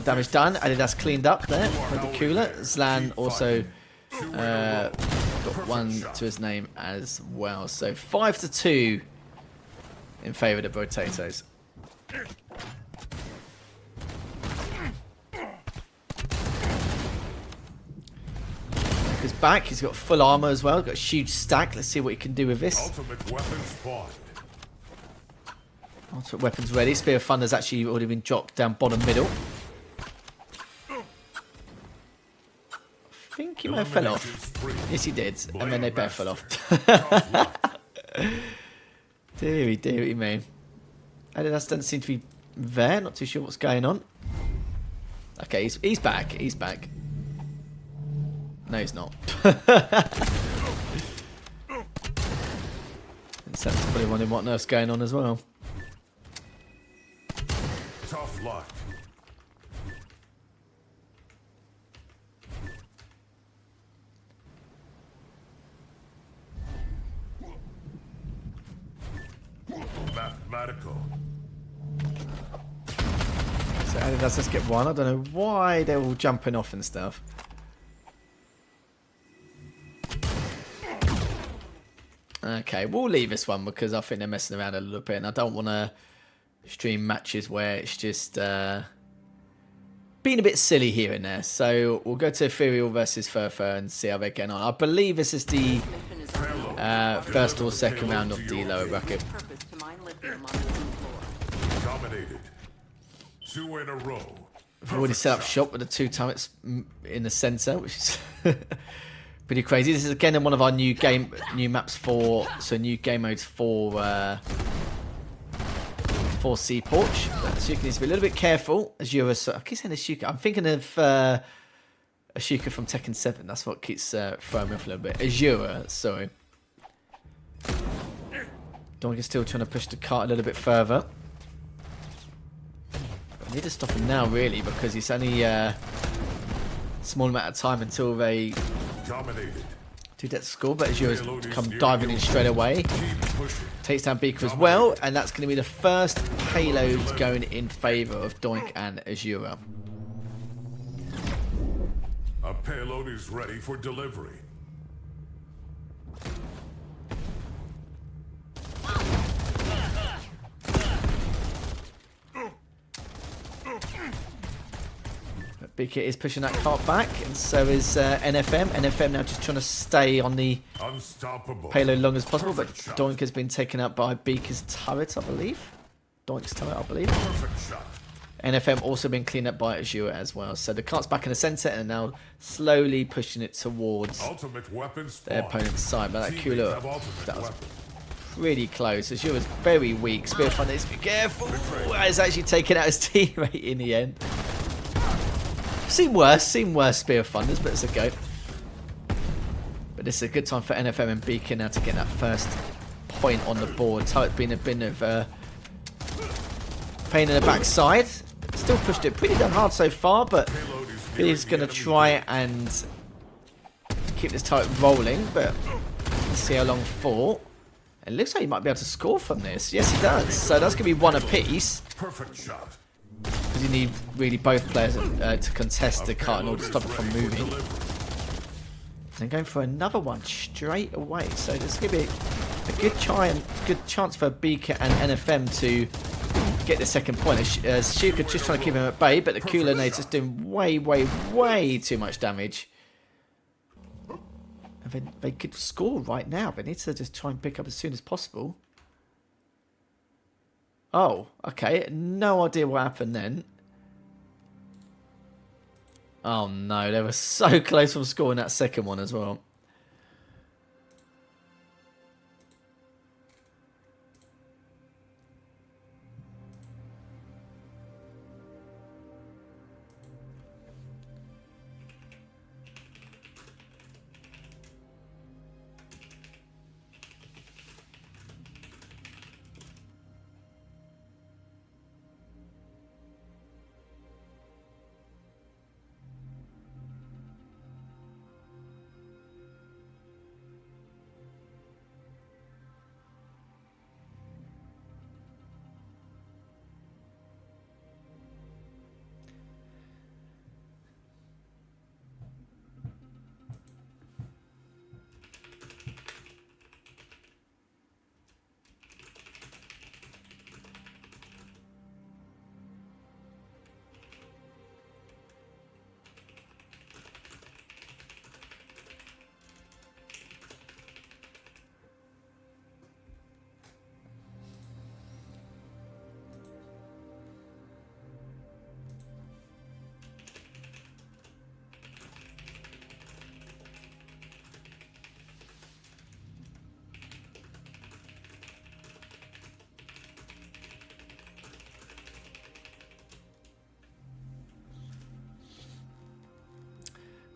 damage done. Adidas cleaned up there for the cooler. Zlan also got one to his name as well. So 5-2 in favour of the Potatoes. He's back. He's got full armor as well. Got a huge stack. Let's see what he can do with this. Ultimate weapon spawned. Ultimate weapons ready. Spear of Thunder's actually already been dropped down bottom middle. I think he may have fell off. Yes, he did. And then they both fell off. Deary, deary me. Adidas doesn't seem to be there. Not too sure what's going on. Okay, he's back. He's back. No, he's not. Sam's probably wondering what on earth's going on as well. Tough luck. Mathematical. So Adidas just get one. I don't know why they're all jumping off and stuff. Okay, we'll leave this one because I think they're messing around a little bit, and I don't want to stream matches where it's just being a bit silly here and there. So we'll go to Ethereal versus Furfur and see how they're getting on. I believe this is the first or second round of the lower bracket. Dominated. 2 in a row. We've already set up shop with the 2 turrets in the centre, which is pretty crazy. This is again one of our new maps for new game modes for Sea Porch. So you needs to be a little bit careful as you're I keep saying Ashuka. I'm thinking of Ashuka from Tekken 7. That's what keeps throwing me off a little bit. Azura, sorry. Doink is still trying to push the cart a little bit further. I need to stop him now, really, because it's only a small amount of time until they do that score. But Azura's come diving in straight away. Takes down Beaker as well, and that's going to be the first payload going in favour of Doink and Azura. A payload is ready for delivery. Beaker is pushing that cart back, and so is NFM. NFM now just trying to stay on the payload long as possible, but Doink has been taken out by Beaker's turret, I believe. Doink's turret, I believe. NFM also been cleaned up by Azure as well. So the cart's back in the centre and now slowly pushing it towards their opponent's side. But that cooler, that was really close. Azure was very weak. Spear of Thunder, be careful. It's actually taken out his teammate in the end. Seen worse Spear of Thunders, but it's a go. But this is a good time for NFM and Beacon now to get that first point on the board. Turret being a bit of pain in the backside. Still pushed it pretty damn hard so far, but he's going to try and keep this turret rolling. But let's see how long for. It looks like he might be able to score from this. Yes, he does. So that's going to be one apiece. Perfect shot. Because you need really both players to contest the cart in order to stop it from moving. And going for another one straight away. So there's going to be a good chance for Beaker and NFM to get the second point. Shuka just trying to keep him at bay, but the cooler nade's just doing way too much damage. And they could score right now. They need to just try and pick up as soon as possible. Oh, okay. No idea what happened then. Oh no, they were so close from scoring that second one as well.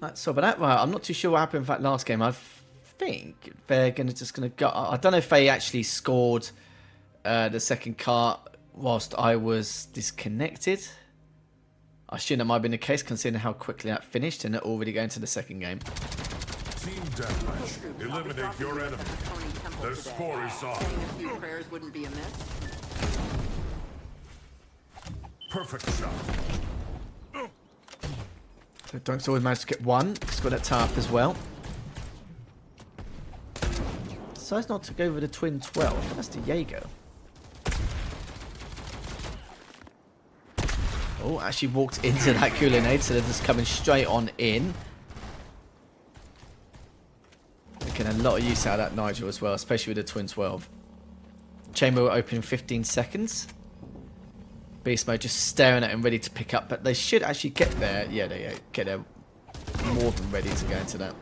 That's all. But that, well, I'm not too sure what happened in that last game. I think they're just going to go. I don't know if they actually scored the second car whilst I was disconnected. I assume that might have been the case considering how quickly that finished and already going to the second game. Team deathmatch. Eliminate your enemy. Their score is on. Saying a few prayers wouldn't be amiss. Perfect shot. So Donk's always managed to get one. He's got that top as well. Decides not to go with the twin 12. That's Diego. Oh, actually walked into that grenade, so they're just coming straight on in. Making a lot of use out of that Nigel as well, especially with the twin 12. Chamber will open in 15 seconds. Beast mode just staring at him, ready to pick up, but they should actually get there. Yeah, they get there more than ready to go into that.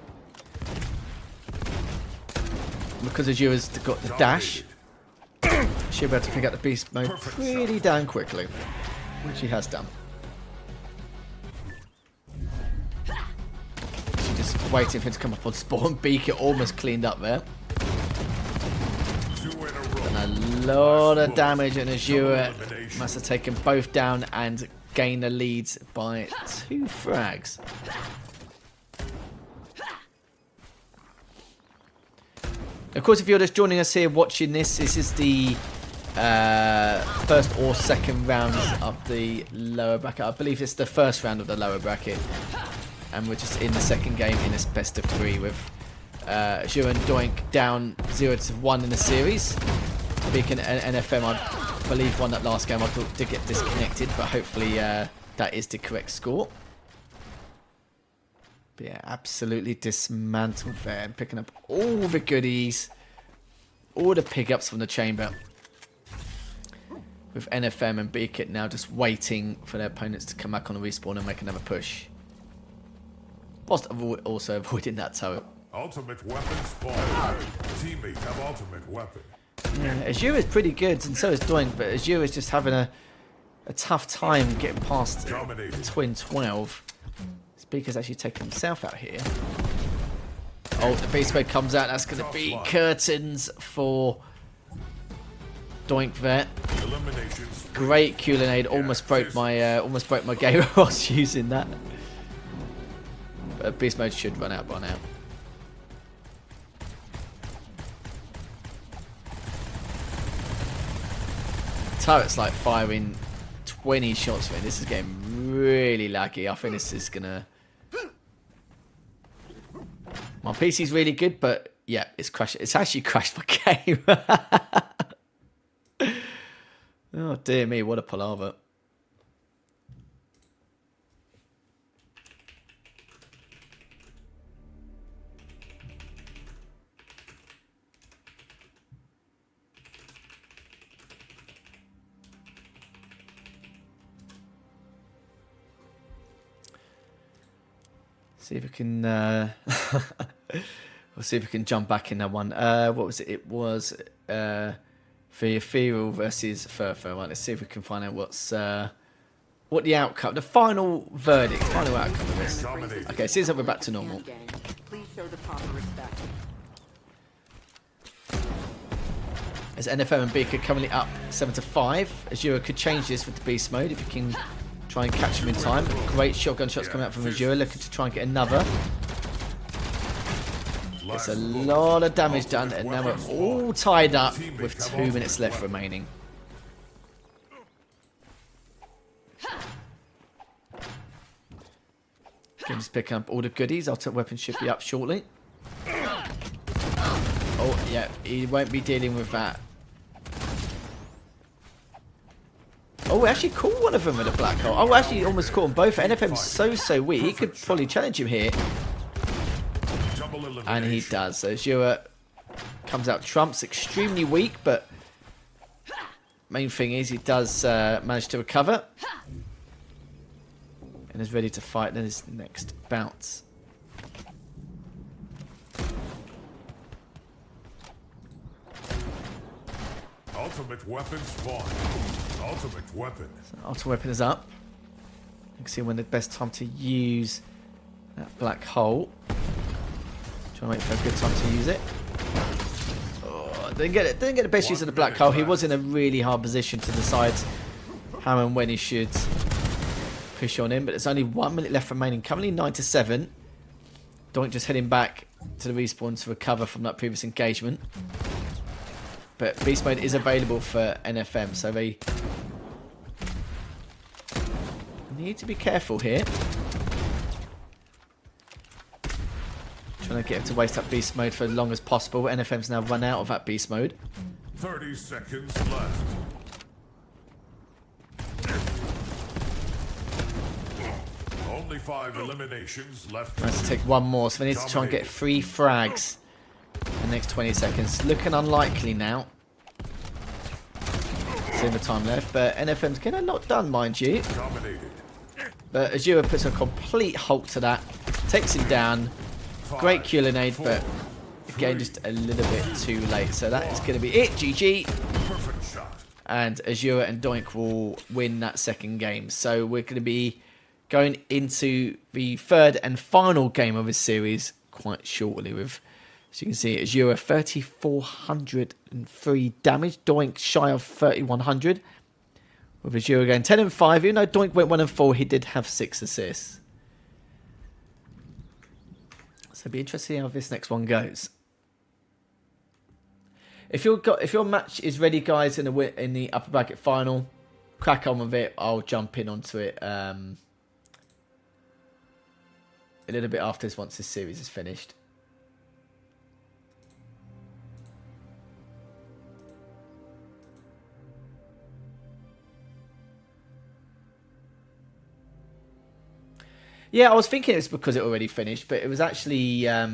Because Azura's got the dash, she'll be able to pick up the beast mode pretty damn quickly, which he has done. She's just waiting for him to come up on spawn. Beaker almost cleaned up there. And a lot of damage, and Azura must have taken both down and gained the lead by 2 frags. Of course, if you're just joining us here watching this, this is the first or second round of the lower bracket. I believe it's the first round of the lower bracket. And we're just in the second game in this best of 3 with Azura and Doink down 0-1 in the series. Beacon and NFM, I believe, won that last game. I thought did get disconnected, but hopefully that is the correct score. But yeah, absolutely dismantled there and picking up all the goodies, all the pickups from the chamber. With NFM and Beacon now just waiting for their opponents to come back on the respawn and make another push. Whilst also avoiding that turret. Ultimate weapon spawn. Teammate have ultimate weapon. Yeah, Azura is pretty good, and so is Doink, but Azura is just having a tough time getting past the twin 12. Speaker's actually taking himself out here. Oh, the beast mode comes out. That's going to be curtains for Doink there. Great Q-Linade. Almost broke my game whilst using that. But beast mode should run out by now. Turret's like firing 20 shots for me. This is getting really laggy. I think this is gonna. My PC's really good, but yeah, it's crashed. It's actually crashed my game. Oh dear me, what a palaver. See if we can. We'll see if we can jump back in that one. What was it? It was the Ethereal versus Furfur. Right, let's see if we can find out what the outcome, the final verdict, final outcome of this. Okay, seems like we're back to normal. Please show the proper respect. As NFM and Beaker currently up 7-5. Azura could change this with the beast mode if you can try and catch him in time. Great shotgun shots coming out from Azura, looking to try and get another. It's a lot of damage done, and now we're all tied up with 2 minutes left remaining. Game's picking up all the goodies. Ultimate weapon should be up shortly. Oh, yeah, he won't be dealing with that. Oh, we actually caught one of them with a black hole. Oh, actually almost caught them both. NFM's so weak. He could probably challenge him here. And he does. So Azura comes out trumps. Extremely weak, but main thing is he does manage to recover. And is ready to fight in his next bounce. Ultimate weapon spawn. Ultimate weapon. So ultimate weapon is up. You can see when the best time to use That black hole. Trying to wait for a good time to use it. Oh, didn't get the best use of the black hole. He was in a really hard position to decide how and when he should push on him. But there's only 1 minute left remaining. Currently 9-7. Doink just heading back to the respawn to recover from that previous engagement. But beast mode is available for NFM, so they need to be careful here. Trying to get him to waste up beast mode for as long as possible. NFM's now run out of that beast mode. 30 seconds left. Only 5 eliminations left. Nice to take one more, so they need to try and get 3 frags in the next 20 seconds. Looking unlikely now. Seeing the time left, but NFM's getting a lot done, mind you. Dominated. But Azura puts a complete halt to that. Takes him down. Great Q-Linade, but again, just a little bit too late. So that is going to be it. GG. Perfect shot. And Azura and Doink will win that second game. So we're going to be going into the third and final game of this series quite shortly. With, as you can see, Azura 3,403 damage. Doink shy of 3,100. With Azura going 10-5. Even though Doink went 1-4, he did have 6 assists. So it'll be interesting how this next one goes. If your match is ready, guys, in the upper bracket final, crack on with it. I'll jump in onto it a little bit after this, once this series is finished. Yeah, I was thinking it was because it already finished, but it was actually... I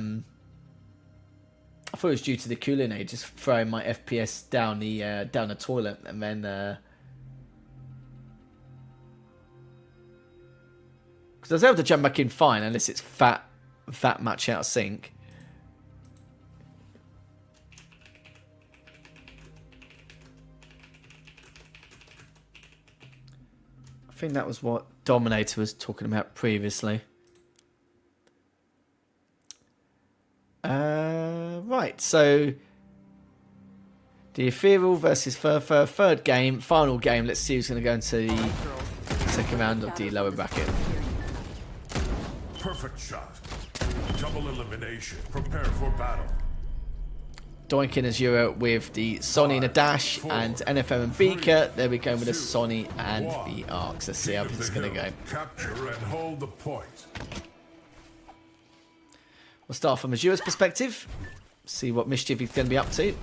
thought it was due to the Q-Linade, just throwing my FPS down the toilet, and then... Because I was able to jump back in fine, unless it's that much out of sync. I think that was what Dominator was talking about previously. Right, so the Ethereal versus third game, final game. Let's see who's going to go into the second round of the lower bracket. Perfect shot. Double elimination. Prepare for battle. Doink and Azura with the Sonny and a dash, and NFM and Beaker. There we go with the Sonny and the Arcs. Let's see how this is going to go. Capture and hold the point. We'll start from Azura's perspective. See what mischief he's going to be up to.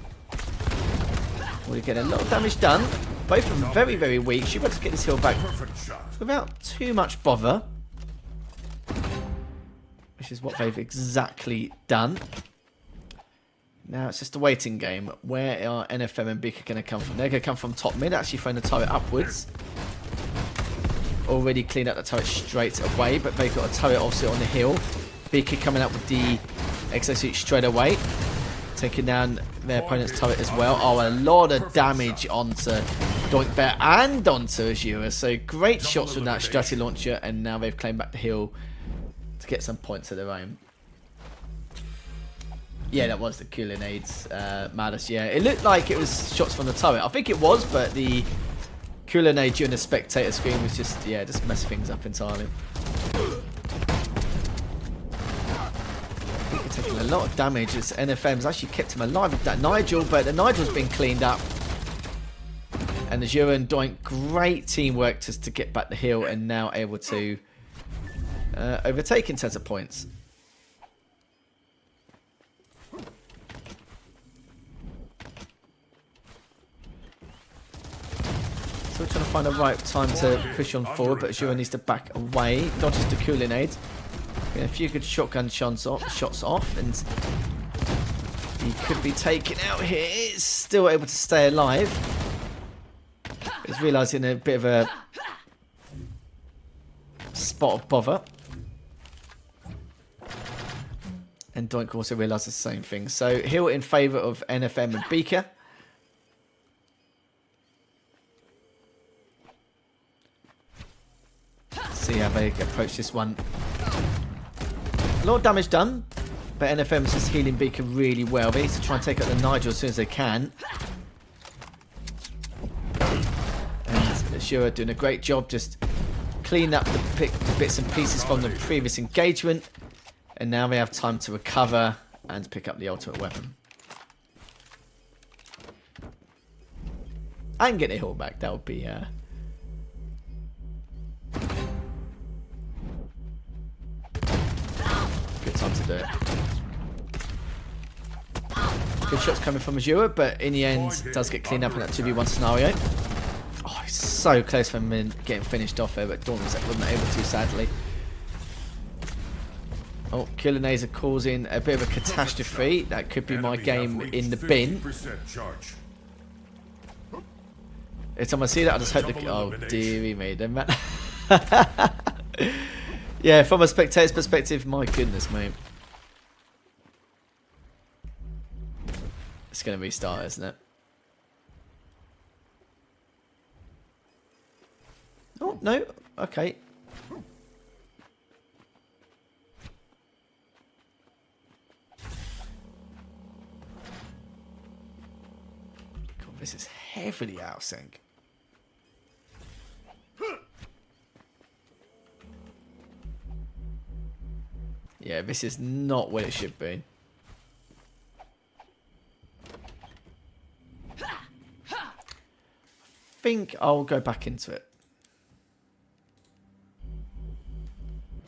We're getting a lot of damage done. Both of them very, very weak. She's about to get this heal back without too much bother. Which is what they've exactly done. Now it's just a waiting game. Where are NFM and Beaker going to come from? They're going to come from top mid, actually throwing the turret upwards. Already cleaned up the turret straight away, but they've got a turret obviously on the hill. Beaker coming up with the exosuit straight away. Taking down their opponent's turret as well. Oh, a lot of damage onto Doink there and onto Azura. So great shots from that strategy launcher, and now they've claimed back the hill to get some points of their own. Yeah, that was the Q-Linades, Malice. Yeah, it looked like it was shots from the turret. I think it was, but the Q-Linade during the spectator screen was just, yeah, just messed things up entirely. Taking a lot of damage as NFM's actually kept him alive with that Nigel, but the Nigel's been cleaned up. And Azura and Doink, great teamwork just to get back the hill, and now able to overtake in terms of points. So we're trying to find the right time to push on forward, but Azura needs to back away. Dodges the Q-Linade. A few good shotgun shots off, and he could be taken out here. He's still able to stay alive. He's realising a bit of a spot of bother. And Doink also realised the same thing. So heal in favour of NFM and Beaker. See how they approach this one. A lot of damage done, but NFM's just healing Beaker really well. They need to try and take out the Nigel as soon as they can. And Azure doing a great job just cleaning up the bits and pieces from the previous engagement. And now they have time to recover and pick up the ultimate weapon. And get a heal back. That would be... good time to do it. Good shots coming from Azure, but in the end, does get cleaned up in that 2v1 scenario. Oh, he's so close from getting finished off there, but Dawn wasn't able to, sadly. Oh, Killer Laser causing a bit of a catastrophe. That could be my game in the bin. Every time I see that, I just hope the... Oh, dearie me. Yeah, from a spectator's perspective, my goodness, mate. It's going to restart, isn't it? Oh, no. Okay. God, this is heavily out of sync. Yeah, this is not what it should be. I think I'll go back into it.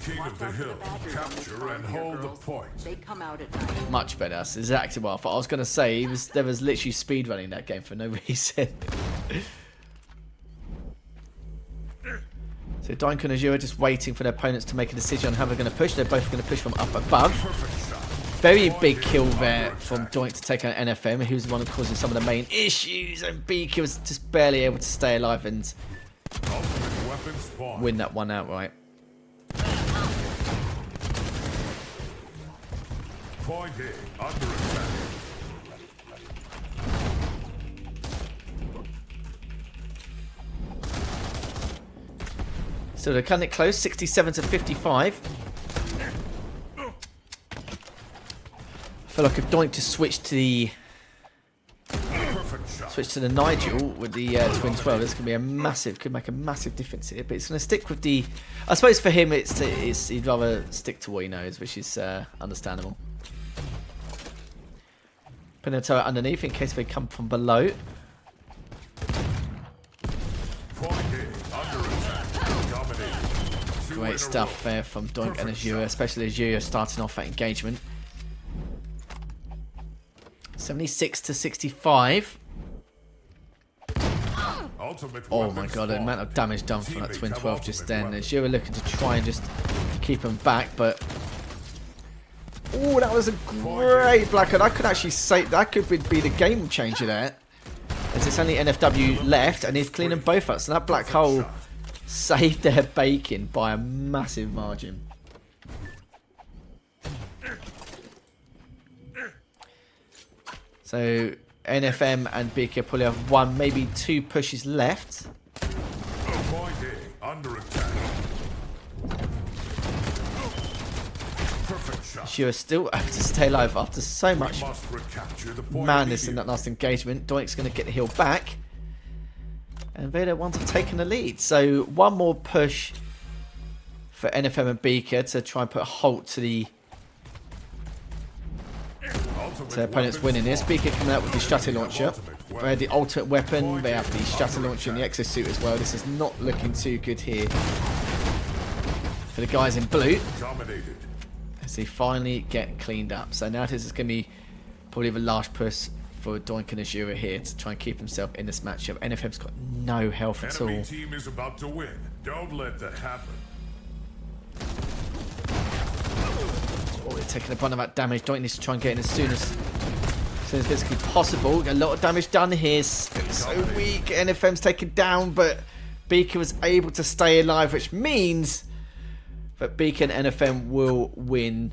King of the Hill, capture and hold the point. They come out at night. Much better. That's exactly what I thought. I was going to say, there was literally speedrunning that game for no reason. So Doink and Azure are just waiting for their opponents to make a decision on how they're going to push. They're both going to push from up above. Very big kill there from Doink to take out NFM, who's the one causing some of the main issues. And BQ was just barely able to stay alive and win that one outright. Point A, under attack. So they're cutting it close, 67 to 55. I feel like if Doink just switched to the Nigel with the twin 12, this could be a massive, could make a massive difference here. But it's going to stick with the. I suppose for him, it's he'd rather stick to what he knows, which is understandable. Putting a turret underneath in case they come from below. Great stuff there from Doink and Azure, especially Azure starting off that engagement. 76 to 65. Oh my god, the amount of damage done from that twin 12 just then. Azure looking to try and just keep them back, but... Oh, that was a great Blackheart. I could actually say that could be the game changer there. As it's only NFW left, and he's cleaning both up. So that black hole saved their bacon by a massive margin. So NFM and BK probably have one, maybe two pushes left. Under attack. She was still able to stay alive after so much madness in that last engagement. Doink's going to get the heal back. And they're the ones have taken the lead. So one more push for NFM and Beaker to try and put a halt to the opponents winning this. Beaker coming out with the Strata Launcher. They had the ultimate weapon. They have the Strata Launcher and the Exosuit as well. This is not looking too good here for the guys in blue. As they finally get cleaned up. So now this is going to be probably the last push for Doink and Azure here to try and keep himself in this matchup. NFM's got no health at all. Team is about to win. Don't let that happen. Oh, they're taking a brunt of that damage. Doink needs to try and get in as soon as physically possible. A lot of damage done here. So weak. NFM's taken down, but Beaker was able to stay alive, which means that Beaker and NFM will win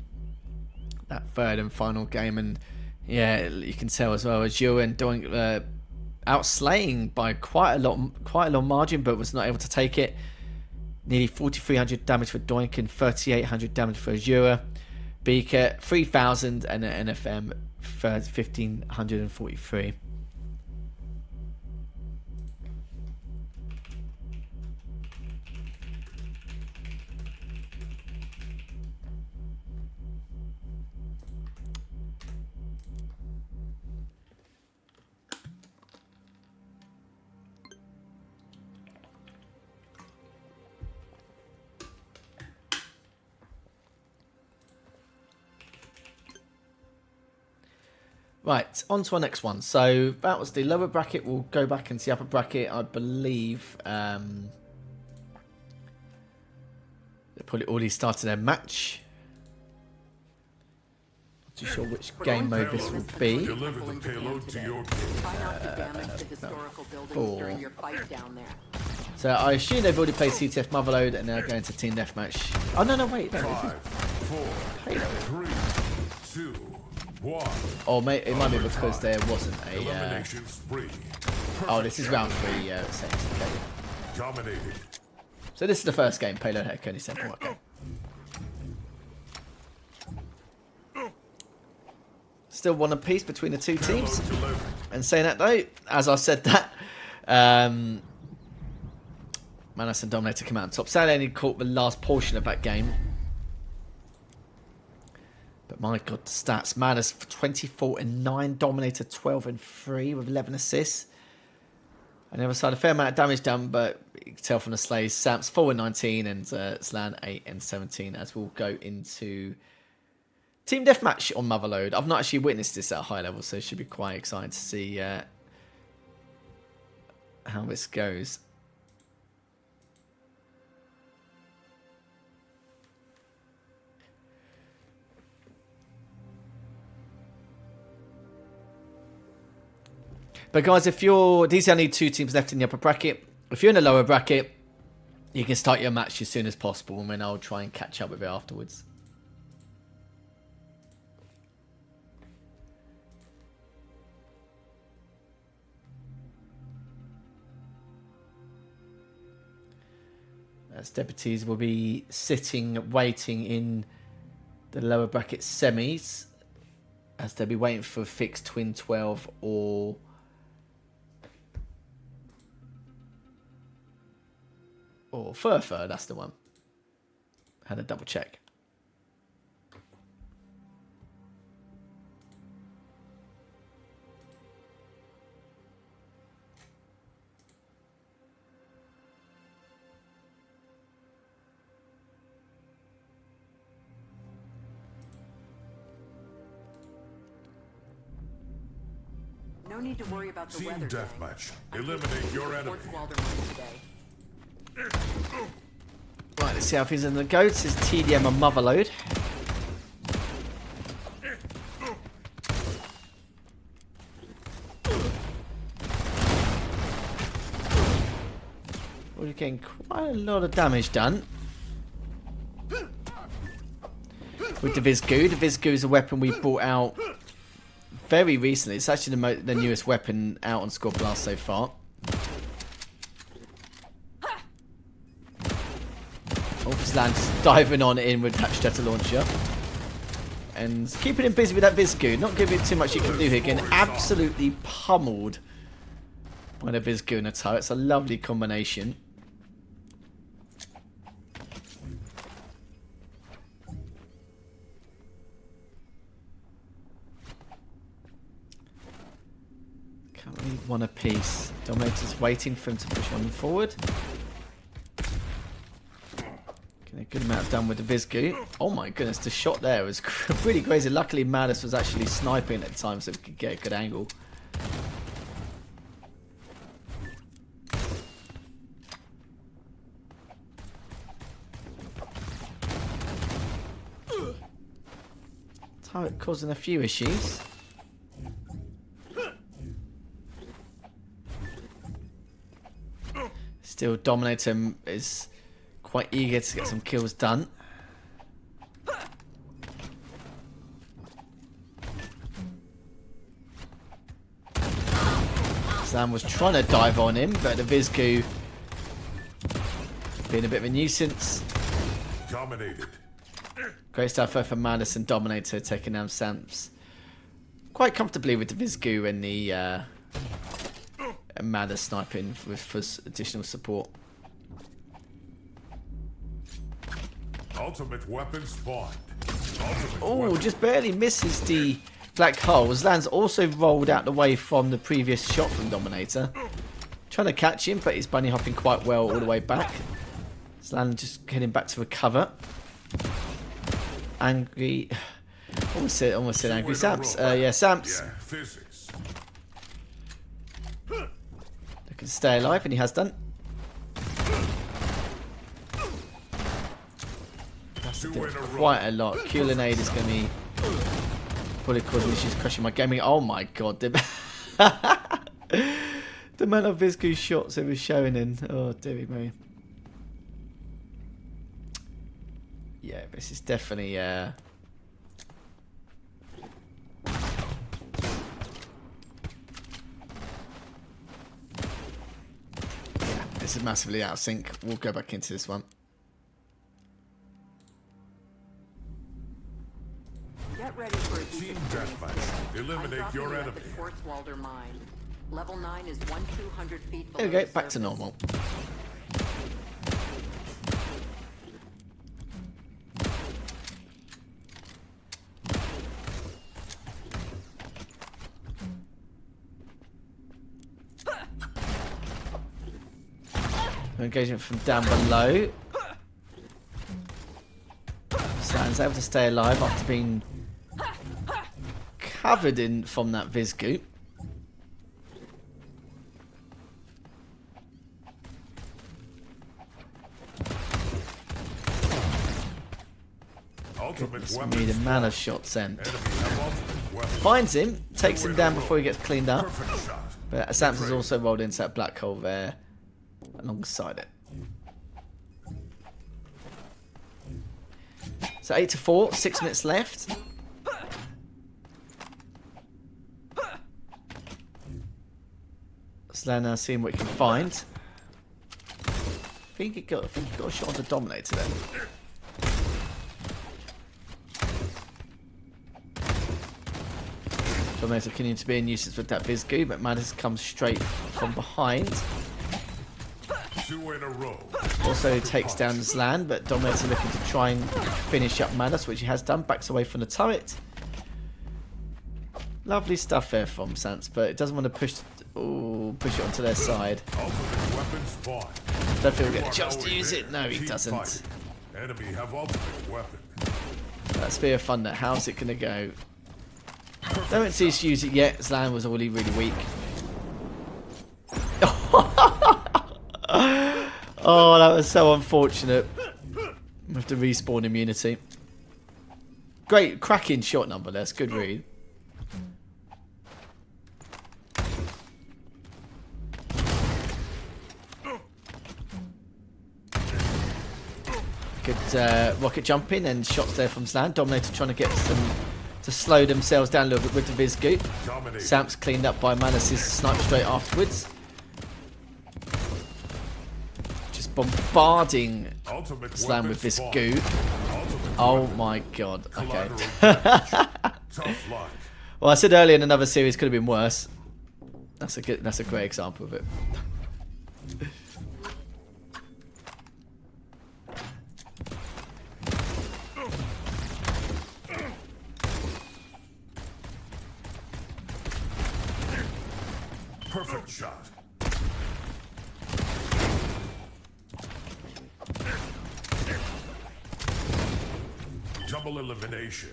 that third and final game. And yeah, you can tell as well as Azure and Doink outslaying by quite a long margin, but was not able to take it. Nearly 4,300 damage for Doink and 3,800 damage for Azure. Beaker 3000 and an NFM 1543. Right, on to our next one. So that was the lower bracket. We'll go back into the upper bracket. I believe they probably already started their match. Not too sure which game mode this will be. Deliver the payload to your gate. Try not to damage the historical buildings during your fight down there. So I assume they've already played CTF Motherload and they're going to Team Deathmatch. Oh, no, wait. No, 5, 4, 3, 2, 1. or it might be because there wasn't a... Elimination spree. oh, this is round 3 settings. Okay. Dominated. So this is the first game, Payload Head Coney Simple. Okay. Still one apiece between the two teams. And saying that though, as I said that, Manus and Dominator come out on top. Sadly, only caught the last portion of that game. But my god, the stats. Manus 24 and 9, Dominator 12 and 3 with 11 assists. On the other side, a fair amount of damage done, but you can tell from the slays. Samps 4 and 19 and Slan 8 and 17 as we'll go into Team Deathmatch on Motherload. I've not actually witnessed this at a high level, so it should be quite exciting to see how this goes. But guys, if you're... these are only 2 teams left in the upper bracket. If you're in the lower bracket, you can start your match as soon as possible, and then I'll try and catch up with it afterwards. As deputies will be sitting, waiting in the lower bracket semis, as they'll be waiting for fixed Twin 12 or Furfur, that's the one. Had a double check. No need to worry about the Team weather. Deathmatch. Eliminate your enemy. Right, let's see how things are going to go. This is TDM and Motherload. We're getting quite a lot of damage done with the Vizgoo. The Vizgoo is a weapon we brought out very recently. It's actually the newest weapon out on SquadBlast so far. Lands diving on in with that Strata launcher and keeping him busy with that Vizgoo. Not giving it too much you can do here. Getting absolutely pummeled by the Vizgoo and a turret. It's a lovely combination. Can't leave one apiece. Dominator's waiting for him to push one forward. A good amount done with the Vizgoo. Oh my goodness, the shot there was pretty crazy. Luckily, Madis was actually sniping at the time, so we could get a good angle. Turret causing a few issues. Still, Dominator is quite eager to get some kills done. Sam was trying to dive on him, but the Vizgoo being a bit of a nuisance. Dominated. Great stuff for Madison Dominator taking down Samps quite comfortably with the Vizgu and the Madder sniping for additional support. Ultimate weapon spawned. Oh, just barely misses the black hole. Zlan's also rolled out the way from the previous shot from Dominator. Trying to catch him, but he's bunny hopping quite well all the way back. Zlan just heading back to recover. Angry. Almost said angry Samps. Yeah, Samps. Yeah, physics. Looking to stay alive, and he has done. Quite a lot. Q-Linade is going to be probably causing issues, crushing my gaming. Oh my god. The amount of Vizgu shots it was showing in. Oh, dearie me. Yeah, this is definitely... Yeah, this is massively out of sync. We'll go back into this one. Get ready for a Team deep experience, deathmatch. kids. I'm Eliminate dropping your you at enemy. the Schwarzwalder mine. Level 9 is 1,200 feet below There we go, the back to surface. normal. Engagement from down below. Slan's able to stay alive after being covered in from that Vizgu. Ultimate It's weapon me the spawned. man of shots sent. Enemy have ultimate weapon. Finds him, takes him down before he gets cleaned up. Perfect shot. But Samson's also rolled into that black hole there alongside it. So 8-4, 6 minutes left. Slan now seeing what he can find. I think he got a shot on the Dominator then. Dominator continuing to be in nuisance with that Vizgu, but Madis comes straight from behind. 2 in a row. Also takes down Zlan, but Dominator looking to try and finish up Madis, which he has done. Backs away from the turret. Lovely stuff there from Sans, but it doesn't want to push it onto their side. Ultimate weapon spawned. Don't think we'll You get a are chance to nowhere use it. near. No, he Keep doesn't. fighting. Enemy have ultimate weapon. That Spear of Thunder, how's it going to go? Don't see us use it yet. Zlan was already really weak. Oh, that was so unfortunate. With the respawn immunity. Great, cracking shot number. That's good read. Good rocket jumping and shots there from Zlan. Dominator trying to get some to slow themselves down a little bit with the Vizgu. Dominate. Samps cleaned up by Manus' snipe straight afterwards. Just bombarding Ultimate Zlan weapon with this spawned. goo. Ultimate Oh weapon. my god. Okay. Collateral damage. Tough luck. Well, I said earlier in another series could have been worse. That's a great example of it. Perfect shot. Double elimination.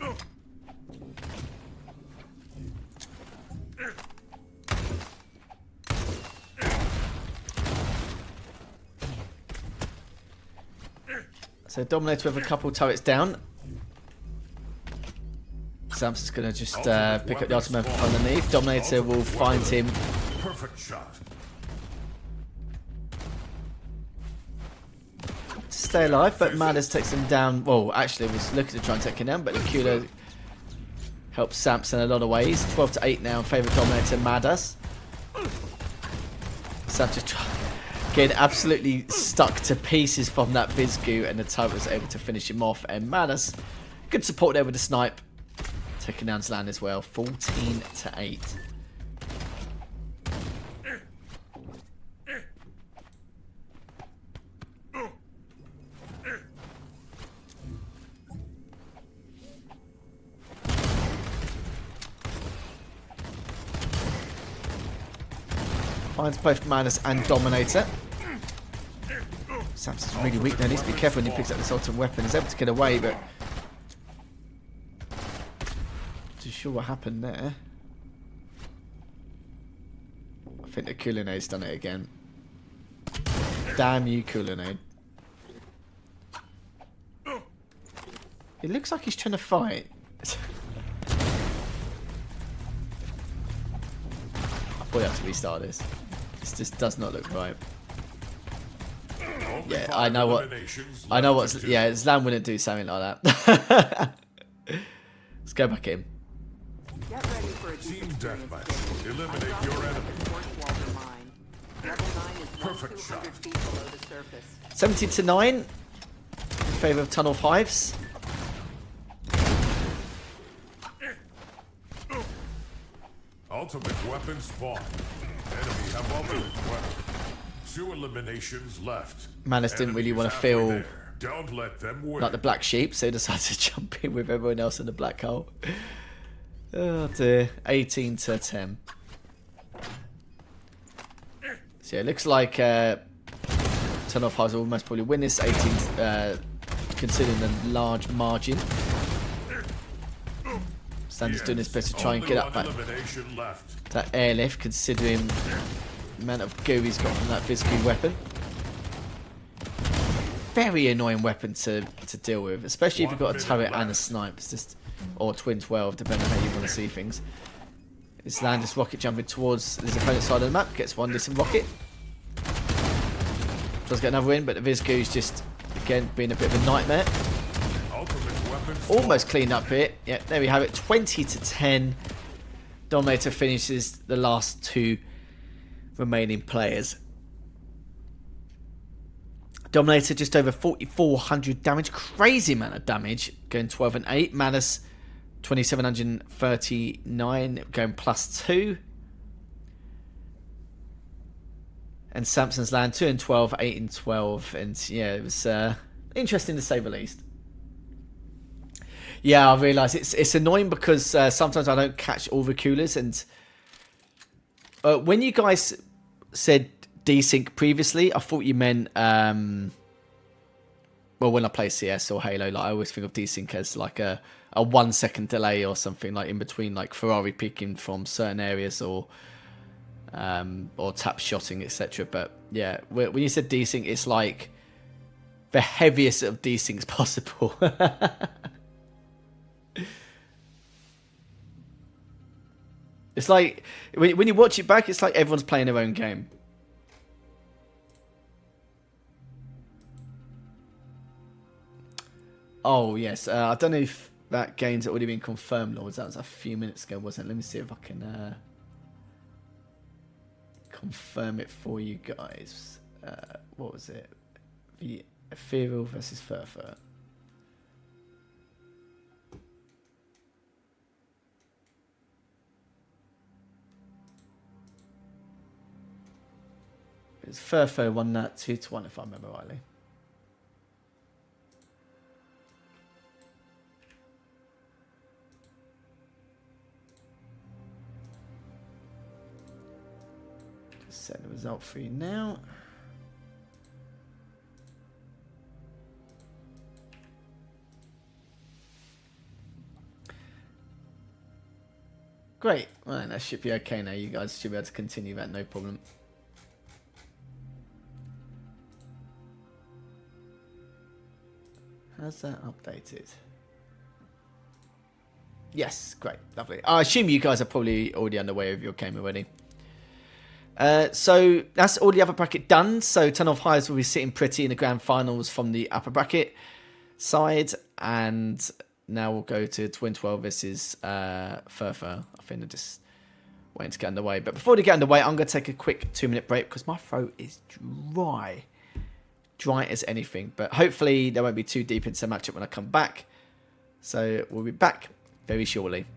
So Dominator with a couple turrets down. Samps is going to just pick up the ultimate from underneath. Dominator will find him. Perfect shot. Stay alive, but Madness takes him down. Well, actually, was looking to try and take him down, but the Kula helps Samps in a lot of ways. 12-8 now in favour of Dominator Madness. Samps just getting absolutely stuck to pieces from that Vizgu, and the turret was able to finish him off. And Madness Good support there with the snipe. Taking down Zlan as well. 14-8. Finds both Manus and Dominator. Samson's really weak there. Needs to be careful when he picks up this ultimate weapon. He's able to get away, but... Not too sure what happened there. I think the Kulinade's done it again. Damn you, Kulinade. It looks like he's trying to fight. I probably have to restart this. This just does not look right. Yeah, I know what. Yeah, Zlan wouldn't do something like that. Let's go back in. Get ready for a Team deep experience, deathmatch. kids. Eliminate I'm your dropping you at enemy. the Schwarzwalder mine. Level 9 is Perfect 200 shot. feet below the surface. 70-9 in favour of Tunnel 5s. Ultimate weapon spawn. Enemy have ultimate weapon. 2 eliminations left. Manus didn't really Enemies want to halfway feel there. Don't let them win. like the black sheep, so he decided to jump in with everyone else in the black hole. Oh dear. 18-10. So yeah, it looks like Tunnel 5s will almost probably win this 18, considering the large margin. Stan's doing his best to try and get up that airlift, considering the amount of goo he's got from that Vizsgoo weapon. Very annoying weapon to deal with, especially if you've got a turret and a snipe. It's just, or twin 12, depending on how you want to see things. This Landis rocket jumping towards his opponent's side of the map, gets one decent rocket. Does get another win, but the Vizsgoo's just, again, being a bit of a nightmare. Almost cleaned up here. Yeah, there we have it. 20-10. Dominator finishes the last 2 remaining players. Dominator just over 4,400 damage. Crazy amount of damage. Going 12-8. Manus 2,739. Going +2. And Samson's Land 2-12, 8-12. And yeah, it was interesting to say the least. Yeah, I realise it's annoying because sometimes I don't catch all the coolers. And when you guys said desync previously, I thought you meant well, when I play CS or Halo, like I always think of desync as like a 1 second delay or something, like in between, like Ferrari peeking from certain areas or tap shotting, etc. But yeah, when you said desync, it's like the heaviest of desyncs possible. It's like when you watch it back, it's like everyone's playing their own game. Oh yes, I don't know if that game's already been confirmed, Lords. That was a few minutes ago, wasn't it? Let me see if I can confirm it for you guys. What was it? The Ethereal versus Furfur. It's Furfur won that 2-1 if I remember rightly. Just set the result for you now. Great. Well, that should be okay now. You guys should be able to continue that, no problem. Has that updated? Yes, great, lovely. I assume you guys are probably already underway with your game already. So that's all the upper bracket done. So Tunnel 5s will be sitting pretty in the grand finals from the upper bracket side. And now we'll go to Twin 12 versus Furfur. I think they're just waiting to get underway. But before they get underway, I'm going to take a quick 2-minute break because my throat is dry. Dry as anything, but hopefully they won't be too deep into the matchup when I come back. So we'll be back very shortly.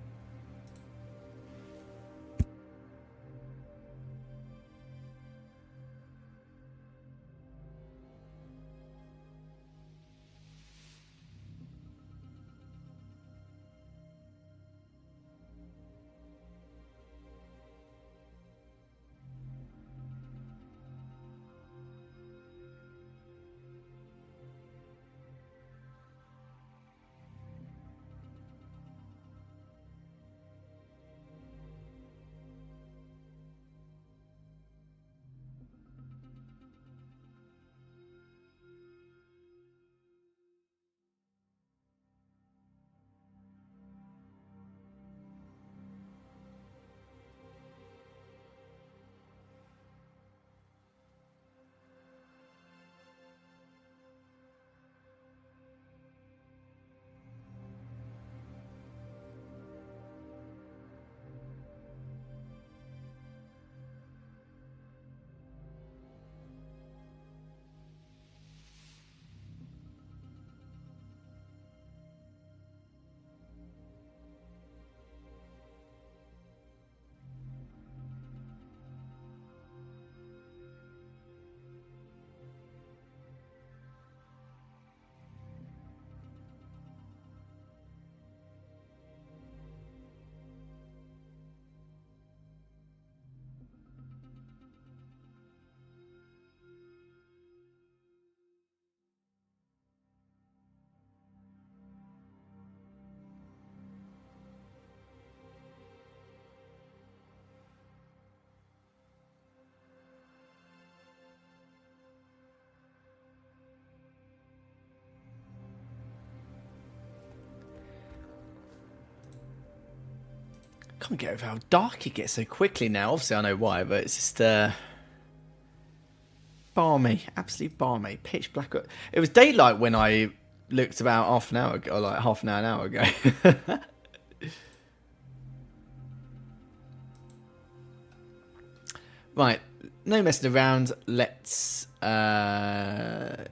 Can't get over how dark it gets so quickly now. Obviously, I know why, but it's just balmy, absolutely balmy, pitch black. It was daylight when I looked about half an hour ago, or like half an hour ago. Right, no messing around. Let's have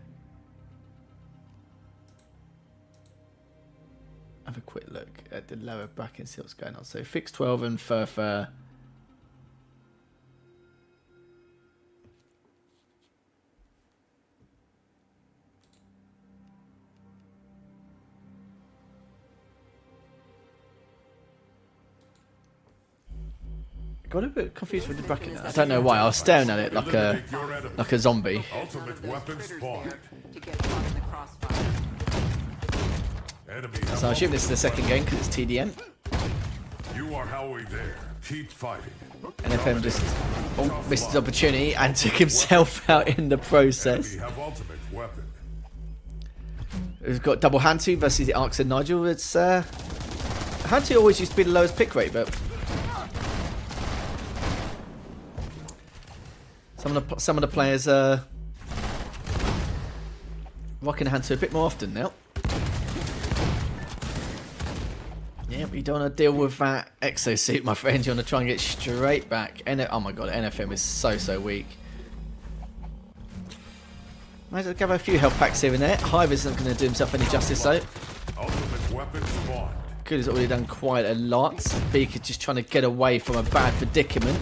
a quick look at the lower bracket and see what's going on. So fix 12 and further. Got a bit confused with the bracket now. I don't know why. I was staring at it like a zombie. Ultimate weapon spawned. To get caught in the crossfire. Enemy So I assume this is the second game because it's TDM. You are halfway there. Keep fighting. NFM just missed his opportunity and took himself out in the process. Enemy have ultimate weapon. We've got double Hantu versus the Arx and Nigel. It's Hantu always used to be the lowest pick rate, but some of the players are rocking Hantu a bit more often now. Yeah, but you don't want to deal with that exosuit, my friend. You want to try and get straight back. Oh my god, NFM is so weak. Might as well give her a few health packs here and there. Hive isn't going to do himself any justice though. Ultimate weapon spawned. Good has already done quite a lot. Beak is just trying to get away from a bad predicament.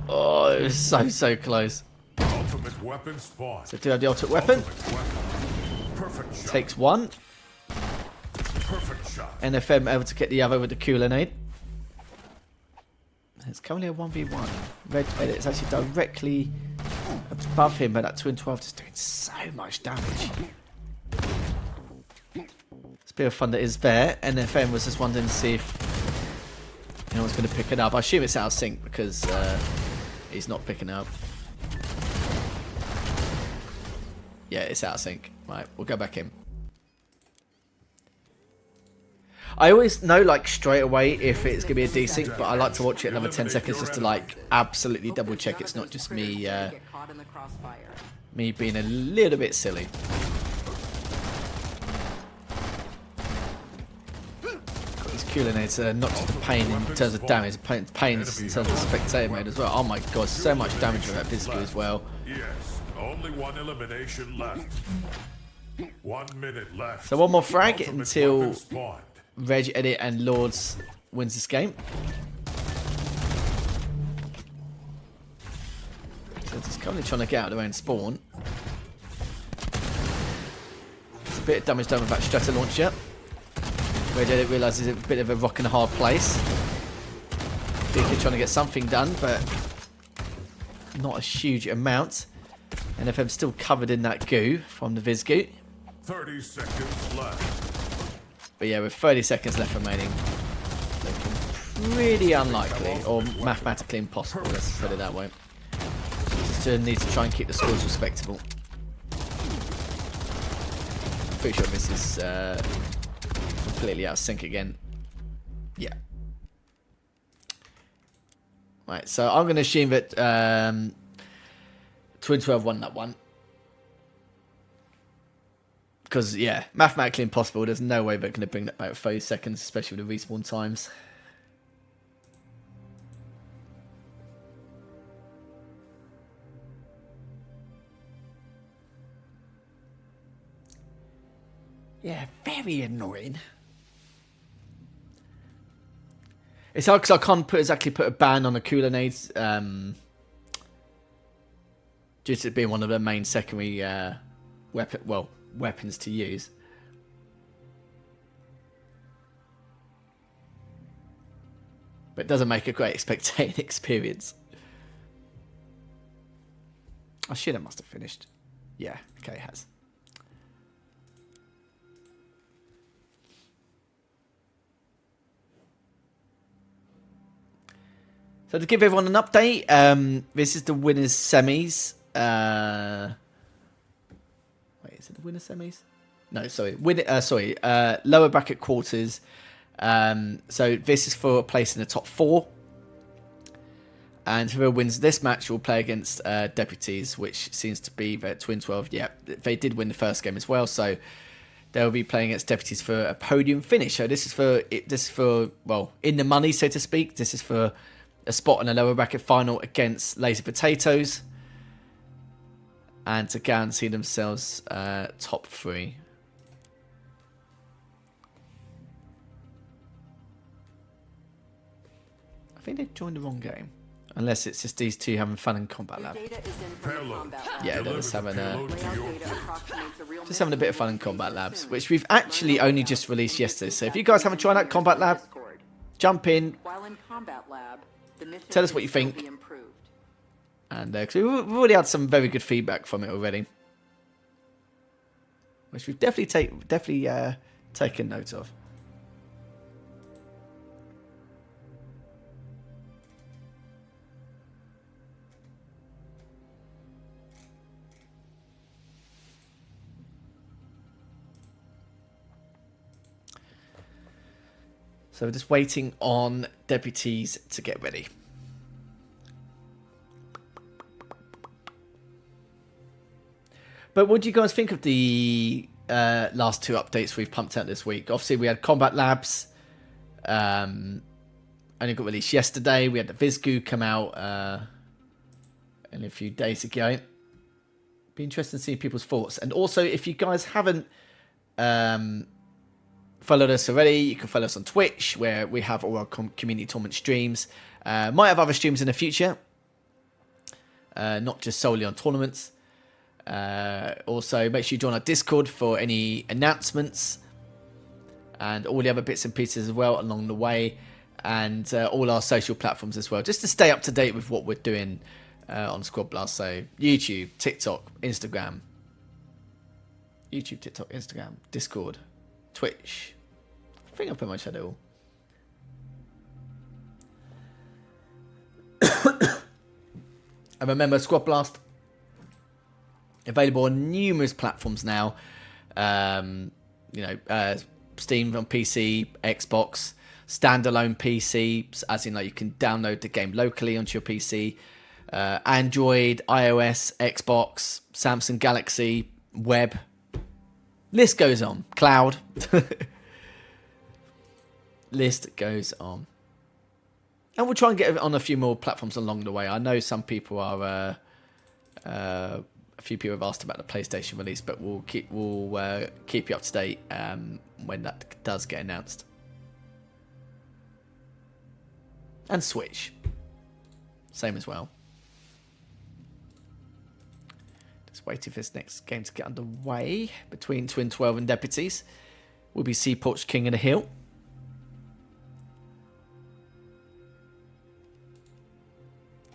Oh, it was so close. Ultimate weapon spawned. So do have the ultimate weapon. Perfect shot. Takes one. Perfect shot. NFM able to get the other with the cooler nade. It's currently a 1v1. Red Edit is actually directly above him, but that 2 and 12 just doing so much damage. Spear of Thunder is there. NFM was just wondering to see if anyone's going to pick it up. I assume it's out of sync because he's not picking it up. Yeah, it's out of sync. Right, we'll go back in. I always know like straight away if it's gonna be a desync, but I like to watch it another 10 seconds just to like absolutely double check it's not just me Get caught in the crossfire. me being a little bit silly. Got these cooler nades, not just a pain in terms of damage, pain in terms of spectator mode as well. Oh my god, so much damage with that physical as well. Yes, only one elimination left. 1 minute left. So one more frag Ultimate until weapon spawned. Reg, Edit, and Lords wins this game. So he's currently trying to get out of their own spawn. It's a bit of damage done with that Strata launcher. Reg, Edit realises it's a bit of a rock and a hard place. Deacon trying to get something done, but not a huge amount. NFM still covered in that goo from the Viz goo. 30 seconds left. But yeah, with 30 seconds left remaining, looking pretty unlikely, or mathematically impossible, let's put it that way. Just need to try and keep the scores respectable. Pretty sure this is completely out of sync again. Yeah. Right, so I'm going to assume that Twin 12 won that one. Because, yeah, mathematically impossible. There's no way they're going to bring that back 30 seconds, especially with the respawn times. Yeah, very annoying. It's hard because I can't exactly put a ban on the cooler nades. Due to it being one of the main secondary weapons to use. But it doesn't make a great spectating experience. Oh shit, it must have finished. Yeah, okay, it has. So to give everyone an update, this is the winners semis. Wait, is it the winner semis? No, sorry. Lower bracket quarters. So this is for a place in the top 4. And whoever wins this match will play against Deputies, which seems to be the Twin 12. Yeah, they did win the first game as well, so they'll be playing against Deputies for a podium finish. So this is for well, in the money, so to speak. This is for a spot in a lower bracket final against Lazy Potatoes. And to guarantee themselves top 3. I think they've joined the wrong game. Unless it's just these two having fun in Combat Lab. Yeah, they're just having a bit of fun in Combat Labs, which we've actually only just released yesterday. So if you guys haven't tried out Combat Lab, jump in, tell us what you think. And because we've already had some very good feedback from it already, which we've definitely taken note of. So we're just waiting on Deputies to get ready. But what do you guys think of the last 2 updates we've pumped out this week? Obviously, we had Combat Labs. Only got released yesterday. We had the Vizgoo come out only a few days ago. Be interesting to see people's thoughts. And also, if you guys haven't followed us already, you can follow us on Twitch, where we have all our community tournament streams. Might have other streams in the future. Not just solely on tournaments. Also, make sure you join our Discord for any announcements and all the other bits and pieces as well along the way, and all our social platforms as well, just to stay up to date with what we're doing on SquadBlast. So YouTube, TikTok, Instagram, Discord, Twitch. I think I pretty much had it all. And remember, SquadBlast available on numerous platforms now. Steam on PC, Xbox, standalone PC, as in like you can download the game locally onto your PC. Android, iOS, Xbox, Samsung Galaxy, web. List goes on. Cloud. List goes on. And we'll try and get it on a few more platforms along the way. I know some people are a few people have asked about the PlayStation release, but we'll keep you up to date when that does get announced. And Switch, same as well. Just waiting for this next game to get underway between Twin 12 and Deputies. Will be Seaport's King of the Hill.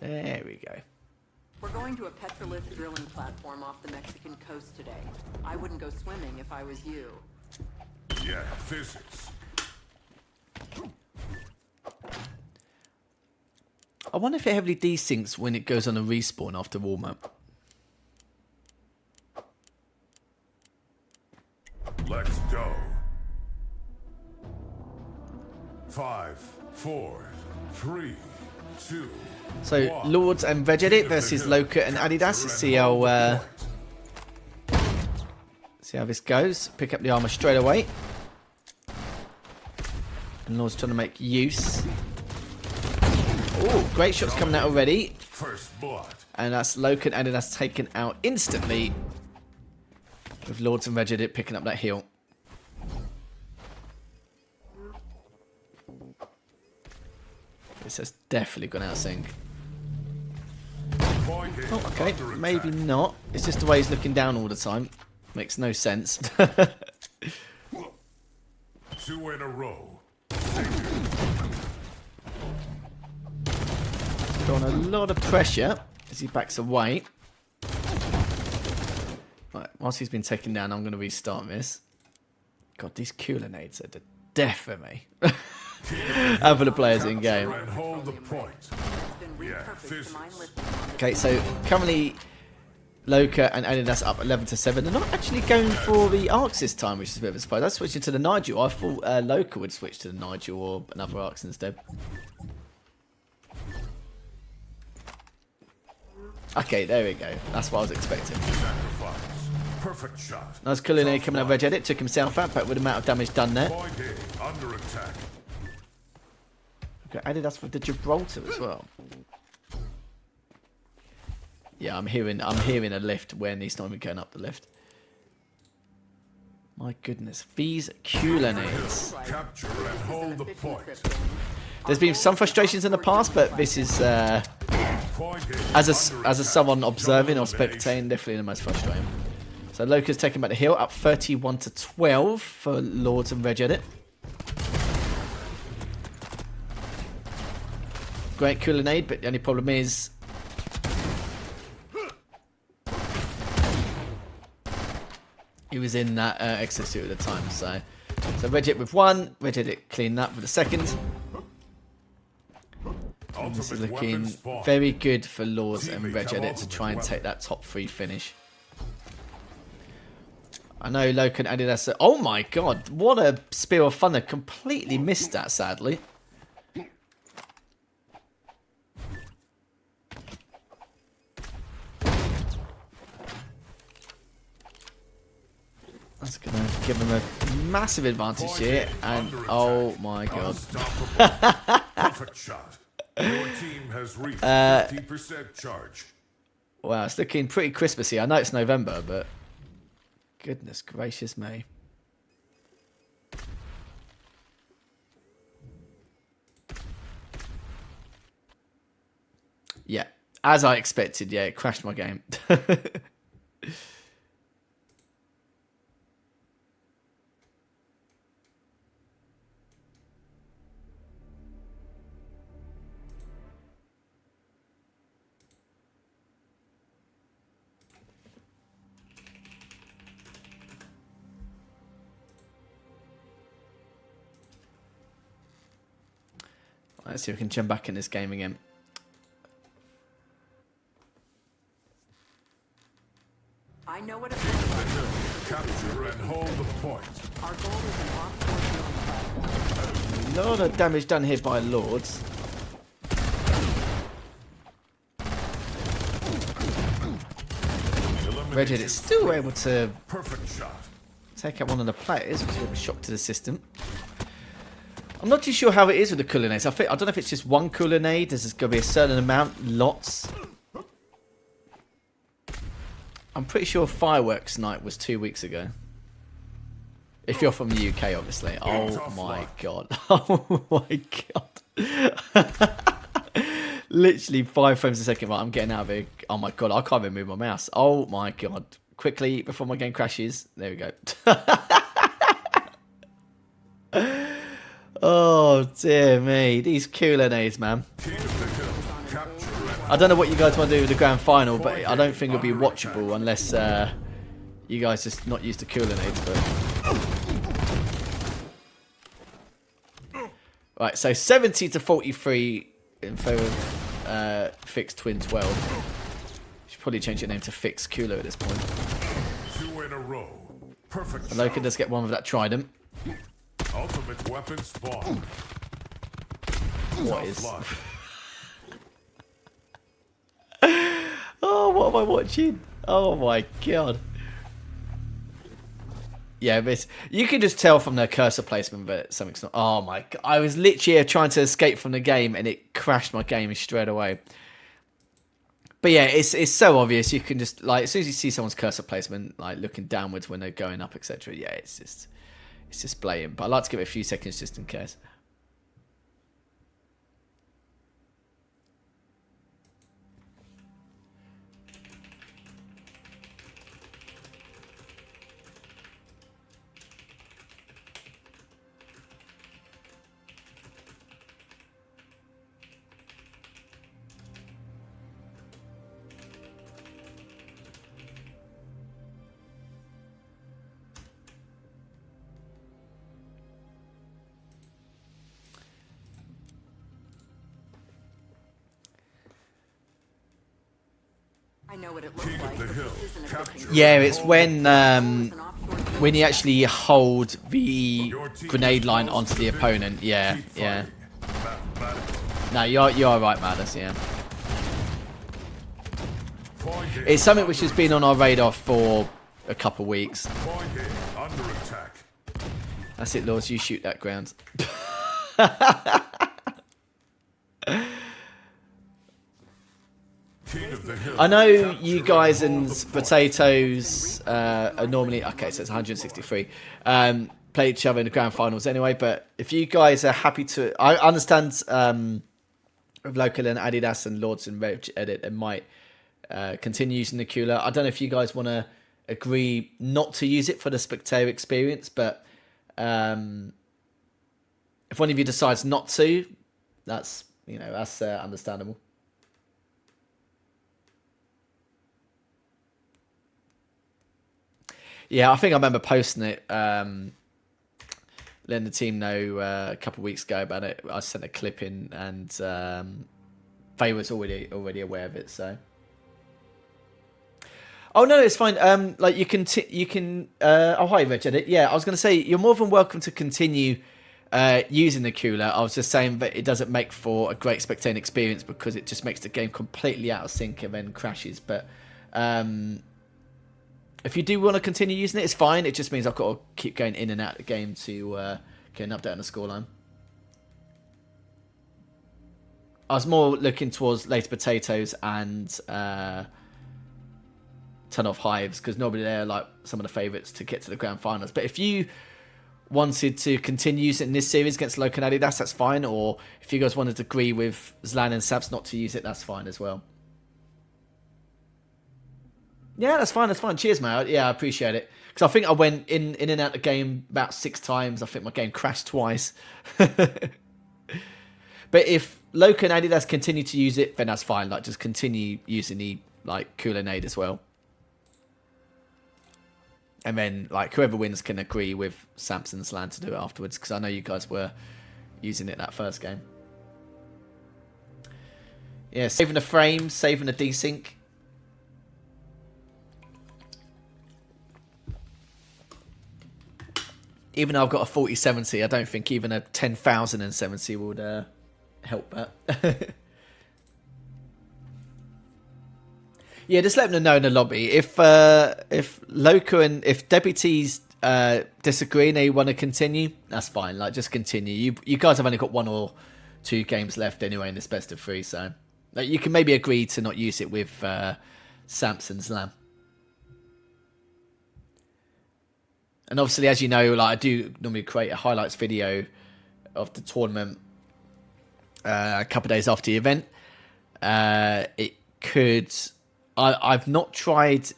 There we go. We're going to a petrolith drilling platform off the Mexican coast today. I wouldn't go swimming if I was you. Yeah, physics. I wonder if it heavily desyncs when it goes on a respawn after warm-up. Let's go. 5, 4, 3, 2. So, 1. Lords and Regedit versus Loka and Adidas. Let's see how this goes. Pick up the armor straight away. And Lord's trying to make use. Oh, great shots coming out already. First blood. And that's Loka and Adidas taken out instantly. With Lords and Regedit picking up that heal. This has definitely gone out of sync. Oh, okay, maybe not. It's just the way he's looking down all the time. Makes no sense. 2 in a row. Got a lot of pressure as he backs away. Right, whilst he's been taken down, I'm going to restart this. God, these cooler nades are the death of me. And for the players in game. And hold the point. It's been repurposed to mine lithium. Okay, so currently Loka and Adidas up 11-7. They're not actually going for the Arcs this time, which is a bit of a surprise. I'm switching to the Nigel. I thought Loka would switch to the Nigel or another Arcs instead. Okay, there we go. That's what I was expecting. Sacrifice. Perfect shot. Nice Cullinan coming out of Regedit. Took himself out, but with the amount of damage done there. Point A, under attack. Okay, Adidas with the Gibraltar as well. Yeah, I'm hearing a lift when he's not even going up the lift. My goodness, these Cullinans. Capture and hold the point. There's been some frustrations in the past, but this is Point A, as under a someone attack. observing or Double spectating, definitely the most frustrating. So Loka's taking back the hill, up 31-12 for Lords and Regedit. Great Cullinade, but the only problem is he was in that exosuit at the time. So Regedit with one, Regedit cleaned up with the second. And this is Ultimate looking weapon spawn. very good for Lords and Teammates have Regedit to try and ultimate take that top 3 finish. I know Loka and Adidas. Oh my god, what a Spear of Thunder. Completely missed that, sadly. That's going to give him a massive advantage Point here. A, And under oh attack. my god. Unstoppable. Perfect shot. Your team has reached 50% charge. Wow, it's looking pretty Christmassy. I know it's November, but goodness gracious me. Yeah, as I expected, yeah, it crashed my game. Let's see if we can jump back in this game again. I know what it looks like. Capture and hold the point. Our goal is an off-board drilling platform. A lot of damage done here by Lords. Regid is still able to Perfect shot. take out one of the players, which is a bit of a shock to the system. I'm not too sure how it is with the Cullinades. I don't know if it's just one Cullinade. There's going to be a certain amount, lots. I'm pretty sure Fireworks Night was 2 weeks ago. If you're from the UK, obviously. Oh my god. Oh my god. Literally 5 frames a second. Right, I'm getting out of it. Oh my god, I can't even move my mouse. Oh my god. Quickly, before my game crashes. There we go. Oh dear me. These Q&As, man. I don't know what you guys want to do with the grand final, but I don't think it'll be watchable unless you guys just not used to Q&As, but... Right, so 70 to 43 in favour of Fixed Twin 12. Should probably change your name to Fixed Cooler at this point. 2 in a row. Perfect. And Loki does get one with that trident. Ultimate weapon spawn. What is? Oh, what am I watching? Oh my god. Yeah, but you can just tell from their cursor placement that something's not... Oh my god. I was literally trying to escape from the game and it crashed my game straight away. But yeah, it's so obvious. You can just, like, as soon as you see someone's cursor placement, like looking downwards when they're going up, etc. Yeah, it's just blatant. But I like to give it a few seconds just in case. I know what it looks like, but this isn't a cooking Yeah, it's when you actually hold the grenade line onto the opponent. Yeah, yeah. No, you're right, Madness. Yeah. It's something which has been on our radar for a couple of weeks. Under attack. That's it, Lords. You shoot that ground. I know you guys and Potatoes are normally... Okay, so it's 163. Play each other in the grand finals anyway, but if you guys are happy to... I understand with Local and Adidas and Lords and Reg Edit, they might continue using the Cooler. I don't know if you guys want to agree not to use it for the spectator experience, but if one of you decides not to, that's, you know, that's understandable. Yeah, I think I remember posting it, letting the team know a couple of weeks ago about it. I sent a clip in, and Faye was already aware of it. So, oh no, it's fine. Like you can. Oh hi, Richard. Yeah, I was going to say you're more than welcome to continue using the Cooler. I was just saying that it doesn't make for a great spectating experience because it just makes the game completely out of sync and then crashes. But if you do want to continue using it, it's fine. It just means I've got to keep going in and out of the game to get an update on the scoreline. I was more looking towards Later Potatoes and Ton of Hives because normally they're like some of the favourites to get to the grand finals. But if you wanted to continue using it in this series against Local and Adidas, that's fine. Or if you guys wanted to agree with Zlan and Saps not to use it, that's fine as well. Yeah, that's fine. That's fine. Cheers, mate. Yeah, I appreciate it. Because I think I went in and out of the game about 6 times. I think my game crashed twice. But if Loca and Adidas continue to use it, then that's fine. Like, just continue using the Cooler Nade as well. And then whoever wins can agree with Samson's land to do it afterwards. Because I know you guys were using it that first game. Yeah, saving the frames, saving the desync. Even though I've got a 4070, I don't think even a 10,070 would help that. Yeah, just let them know in the lobby. If Loco and if deputies disagree and they want to continue, that's fine. Just continue. You guys have only got 1 or 2 games left anyway in this best of 3, so you can maybe agree to not use it with Samson's Lamb. And obviously, as you know, like I do normally create a highlights video of the tournament a couple of days after the event. It could... I've not tried...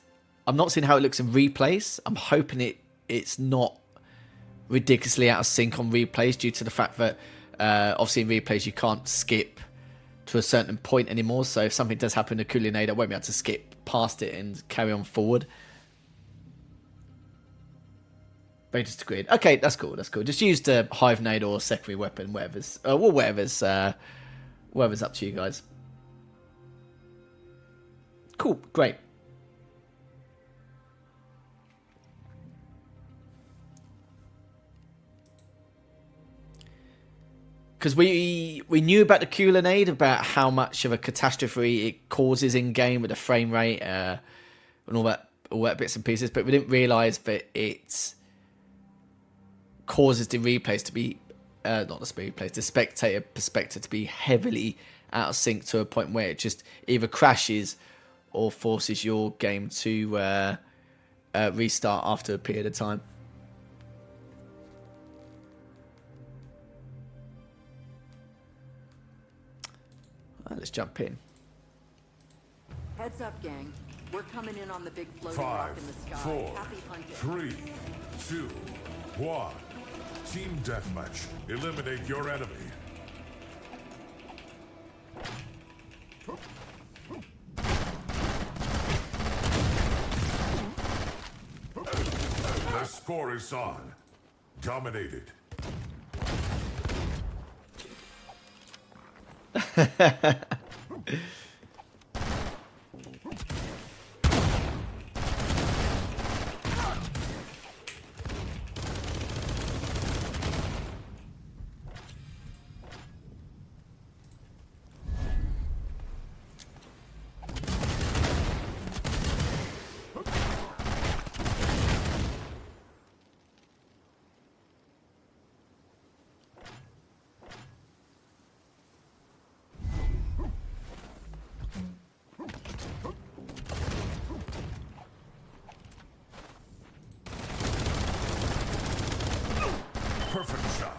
I've not seen how it looks in replays. I'm hoping it's not ridiculously out of sync on replays due to the fact that obviously in replays you can't skip to a certain point anymore. So if something does happen to Kulinade, I won't be able to skip past it and carry on forward. Raiders to grid. Okay, that's cool. That's cool. Just use the hive nade or secondary weapon, whatever's whatever's up to you guys. Cool. Great. Because we knew about the Kulinade, about how much of a catastrophe it causes in game with the frame rate and all that bits and pieces, but we didn't realise that it causes the replays to be not the replays, the spectator perspective to be heavily out of sync to a point where it just either crashes or forces your game to restart after a period of time. Right, let's jump in. Heads up, gang. We're coming in on the big floating rock 5, in the sky. 4, Happy hunting. 3, 2, 1. Team deathmatch. Eliminate your enemy. The score is on. Dominated. Perfect shot.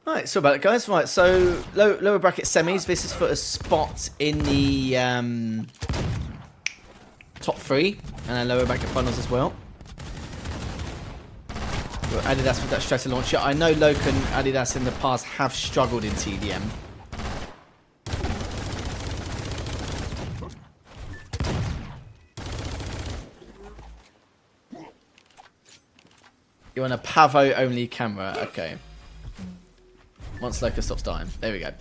Right, so about it, guys. Right, so lower bracket semis. This is for a spot in the top 3 and lower bracket finals as well. Got Adidas with that Strata launcher. I know Loke and Adidas in the past have struggled in TDM. You want a Pavo only camera? Okay. Once Loka stops dying. There we go.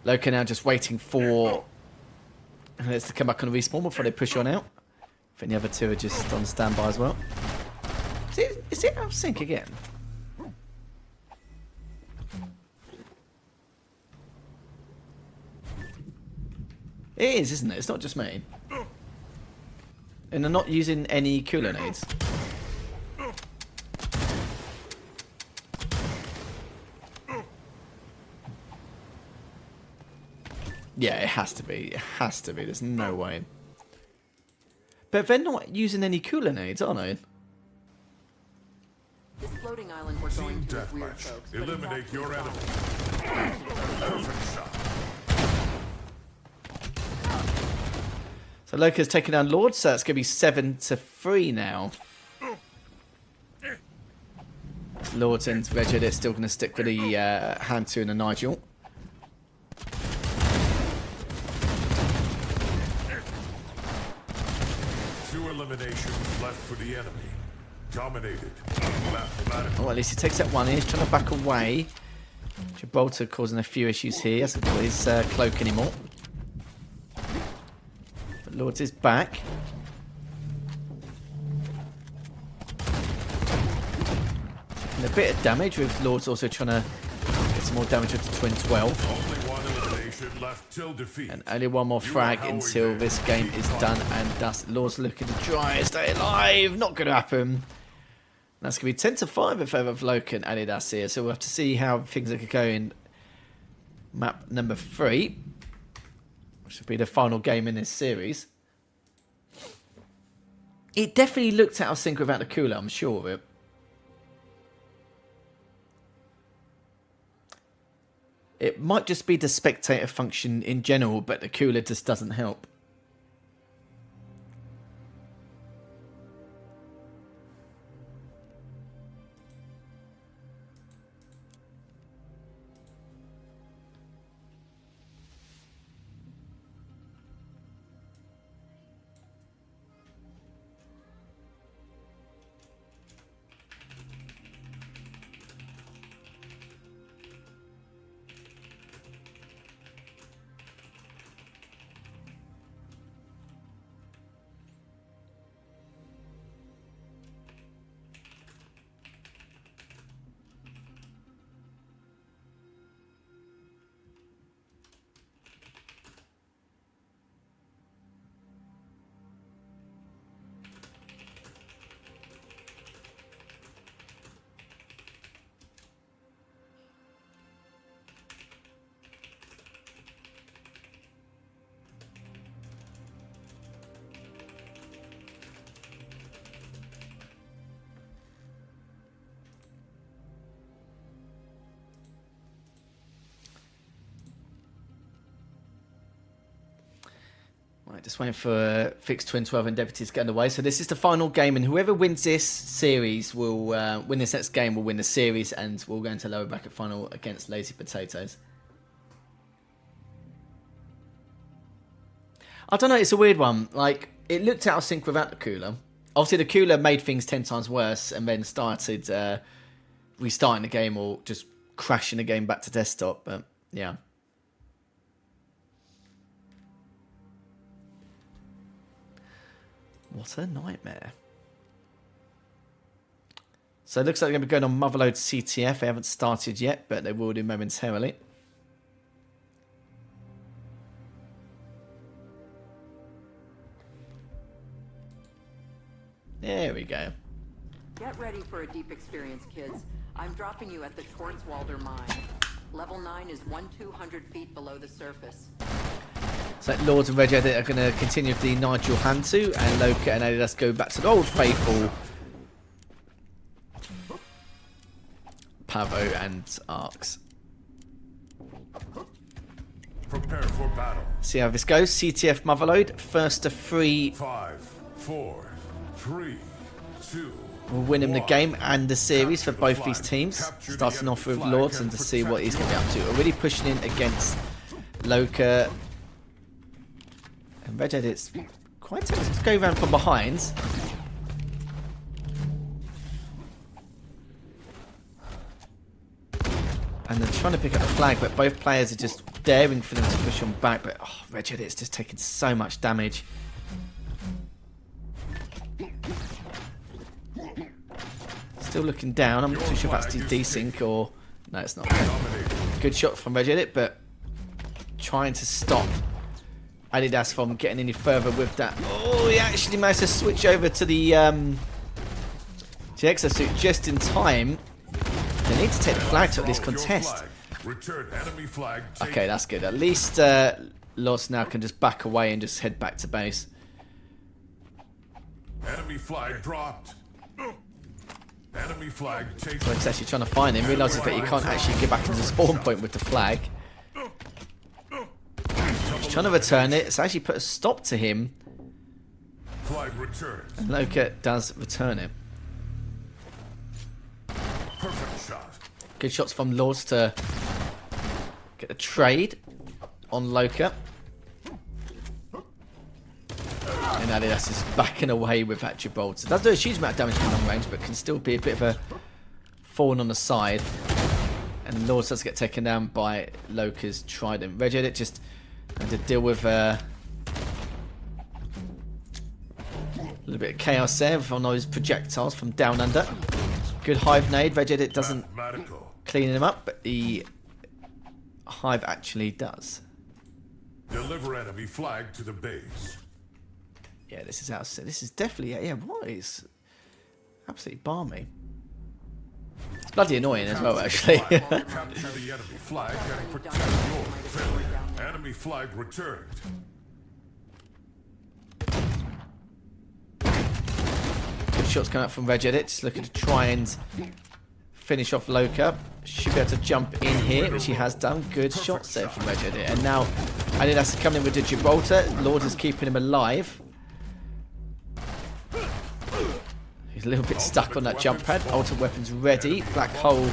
Loka now just waiting for us to come back on the respawn before they push on out. I think the other two are just on standby as well. Is it out of sync again? It is, isn't it? It's not just me. And they're not using any cooler nades. Yeah, it has to be. It has to be. There's no way. But they're not using any cooler nades, are they? This floating island we're Team going to is weird, deathmatch. folks. but it's Eliminate actually your fun. enemy. Perfect shot. So Loka's taking down Lord, so that's going to be 7-3 now. Lord and Regid are still going to stick with the hand 2 and the Nigel. Two eliminations left for the enemy. Dominated. Oh, at least he takes that one. He's trying to back away. Gibraltar causing a few issues here. He hasn't got his cloak anymore. But Lords is back. And a bit of damage with Lords also trying to get some more damage with the Twin 12. Only one elimination elimination left till defeat. And only one more You frag are how we until live. this game is done and dust. Lord's looking to try and stay alive. Not going to happen. That's going to be 10-5 in favour of Loken and Adidas here. So we'll have to see how things are going. Map number 3, which will be the final game in this series. It definitely looked out of sync without the cooler, I'm sure of it. It might just be the spectator function in general, but the cooler just doesn't help. Right, just waiting for Fixed Twin 12 and Deputies to get underway. So this is the final game, and whoever wins this series will win this next game will win the series, and we'll go into lower bracket final against Lazy Potatoes. I don't know, it's a weird one. Like, it looked out of sync without the cooler. Obviously, the cooler made things 10 times worse, and then started restarting the game or just crashing the game back to desktop. But yeah. What a nightmare. So it looks like they're going to be going on Motherload CTF. They haven't started yet, but they will do momentarily. There we go. Get ready for a deep experience, kids. I'm dropping you at the Schwarzwalder mine. Level 9 is 1,200 feet below the surface. So Lords and Red are going to continue with the Nigel Hantu, and Loka and Adidas go back to the old faithful Pavo and Arcs. Prepare for battle. See how this goes. CTF Motherload, first to 3. 5, 4, 3, 2. Will win him the 1. game and the series for Capture the both these flag. teams. Capture the Starting enemy off with flag Lords and and to see what he's going protect to be up to. Already pushing in against Loka. And Red Edit's quite tempted to go around from behind. And they're trying to pick up the flag, but both players are just daring for them to push on back. But Red Edit's just taking so much damage. Still looking down. I'm not too sure if that's desync or... No, it's not. Good shot from Red Edit, but trying to stop Adidas from getting any further with that. Oh, he actually managed to switch over to the exosuit just in time. They need to take the flag to this contest. Return enemy flag. Okay, that's good. At least Lost now can just back away and just head back to base. Enemy flag dropped. Enemy flag taken. So it's actually trying to find him. Realises that you can't actually get back into the spawn point with the flag. He's trying to return it. It's actually put a stop to him. Flag returns. And Loka does return it. Perfect shot. Good shots from Lords to get a trade on Loka. And Adidas is backing away with that Gibraltar. Does do a huge amount of damage from long range, but can still be a bit of a thorn on the side. And Lords does get taken down by Loka's trident. Red Edit just had to deal with a little bit of chaos there on those projectiles from down under. Good hive nade. Red Edit doesn't clean him up, but the hive actually does. Deliver enemy flag to the base. Yeah, this is out. This is definitely what is absolutely balmy. It's bloody annoying as well, actually. Capture the enemy flag and protect your failure. Enemy flag returned. Good shots coming out from Regedit. Just looking to try and finish off Loka. Should be able to jump in here, which he has done. Good shots there from Regedit. And now Adidas is coming in with the Gibraltar. Lord is keeping him alive. He's a little bit stuck on that jump pad. Ultimate weapons ready. Black hole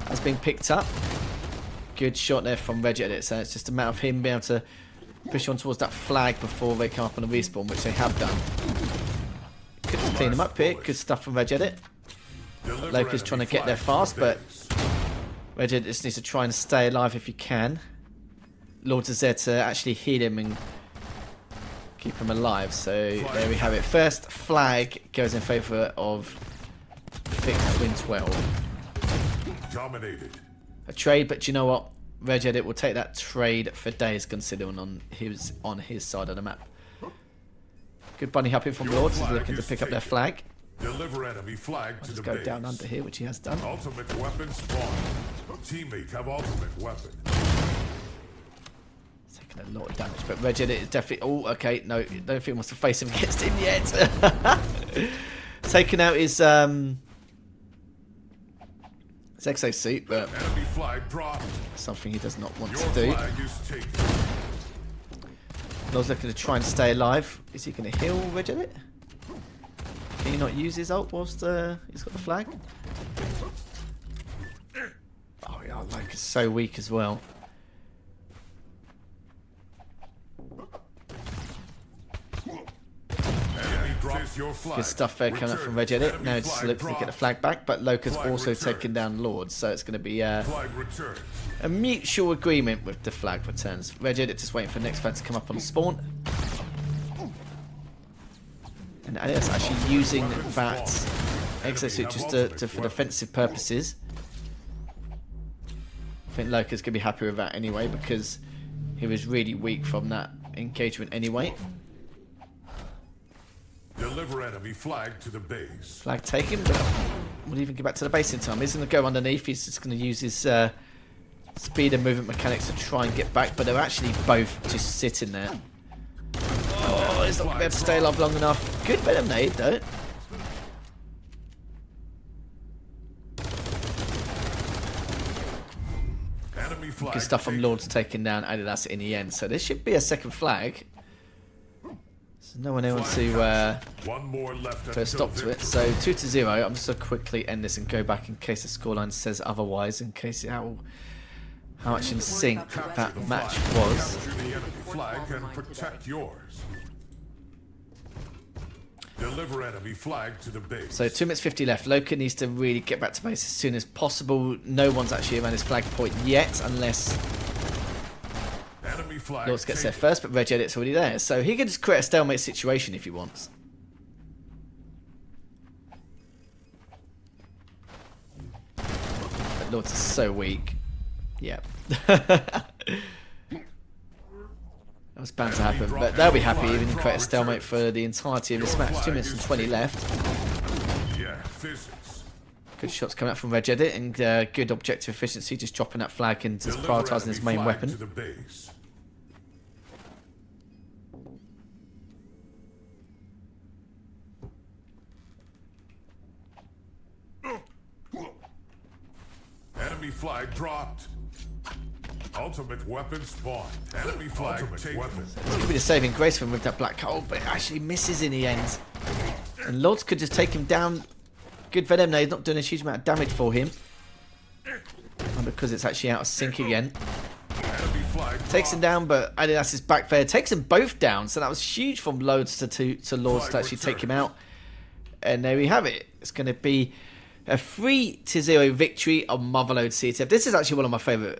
has been picked up. Good shot there from Regedit. So it's just a matter of him being able to push on towards that flag before they come up on the respawn, which they have done. Could just clean him up here. Good stuff from Regedit. Loka's trying to get there fast, but Regedit just needs to try and stay alive if you can. Lord is there to actually heal him and keep him alive. So there we have it. First flag goes in favour of Fixed Twin 12. Dominated. A trade, but do you know what? Regedit will take that trade for days, considering on his side of the map. Good bunny hopping from Lords. He's looking to pick up their flag. Deliver enemy flag to the Go base. down under here, which he has done. Ultimate weapon spawn. Teammate have ultimate weapon. Taking a lot of damage, but Regedit is definitely... Oh, okay. No, I don't think he wants to face him against him yet. Taking out his exosuit, but Enemy flag dropped. something he does not want Your to do. flag is taken. Lord's looking to try and stay alive. Is he going to heal Regedit? Can he not use his ult whilst he's got the flag? Oh, yeah, like it's so weak as well. Enemy drops your flag. Good stuff there coming up from Regedit. Now just looking to get the flag back, but Loka's also taking down Lords, so it's going to be Flag returned. a mutual agreement with the flag returns. Regedit just waiting for the next flag to come up on the spawn. And Alias actually using that exosuit just for defensive purposes. I think Loka's going to be happy with that anyway, because he was really weak from that engagement anyway. Deliver enemy flag to the base. Flag taken, but we'll even get back to the base in time. He's going to go underneath. He's just going to use his speed and movement mechanics to try and get back, but they're actually both just sitting there. Oh, he's not going to be able to stay alive long enough. Good venom nade, though. Enemy flag Good stuff from taken. Lords taking down Adidas in the end. So there should be a second flag. So no one else to One more left put a stop to it. So 2-0. I'm just going to quickly end this and go back in case the scoreline says otherwise, in case how much in sync that match was. Capture the enemy flag and protect yours. Deliver enemy flag to the base. So 2 minutes 50 left. Loka needs to really get back to base as soon as possible. No one's actually around his flag point yet, unless Enemy flag Lords gets there taken. first, but Regedit's already there. So he can just create a stalemate situation if he wants. But Lords is so weak. Yeah. That was bound to happen, but they'll be happy even create a stalemate for the entirety of this match. 2 minutes and 20 left. Yeah, physics. Good shots coming out from Regedit and good objective efficiency, just dropping that flag and just Deliver prioritising his enemy main flag to weapon. the base. Enemy flag dropped. Ultimate weapon spawned. Enemy flag taken. It's going to be the saving grace for him with that black hole, but it actually misses in the end. And Lords could just take him down. Good venom nade, not doing a huge amount of damage for him. And because it's actually out of sync again. Enemy flag Takes him down, but Adidas is back there. Takes them both down, so that was huge from Lords to Lords to actually take him out. And there we have it. It's going to be a 3-0 victory on Motherload CTF. This is actually one of my favourite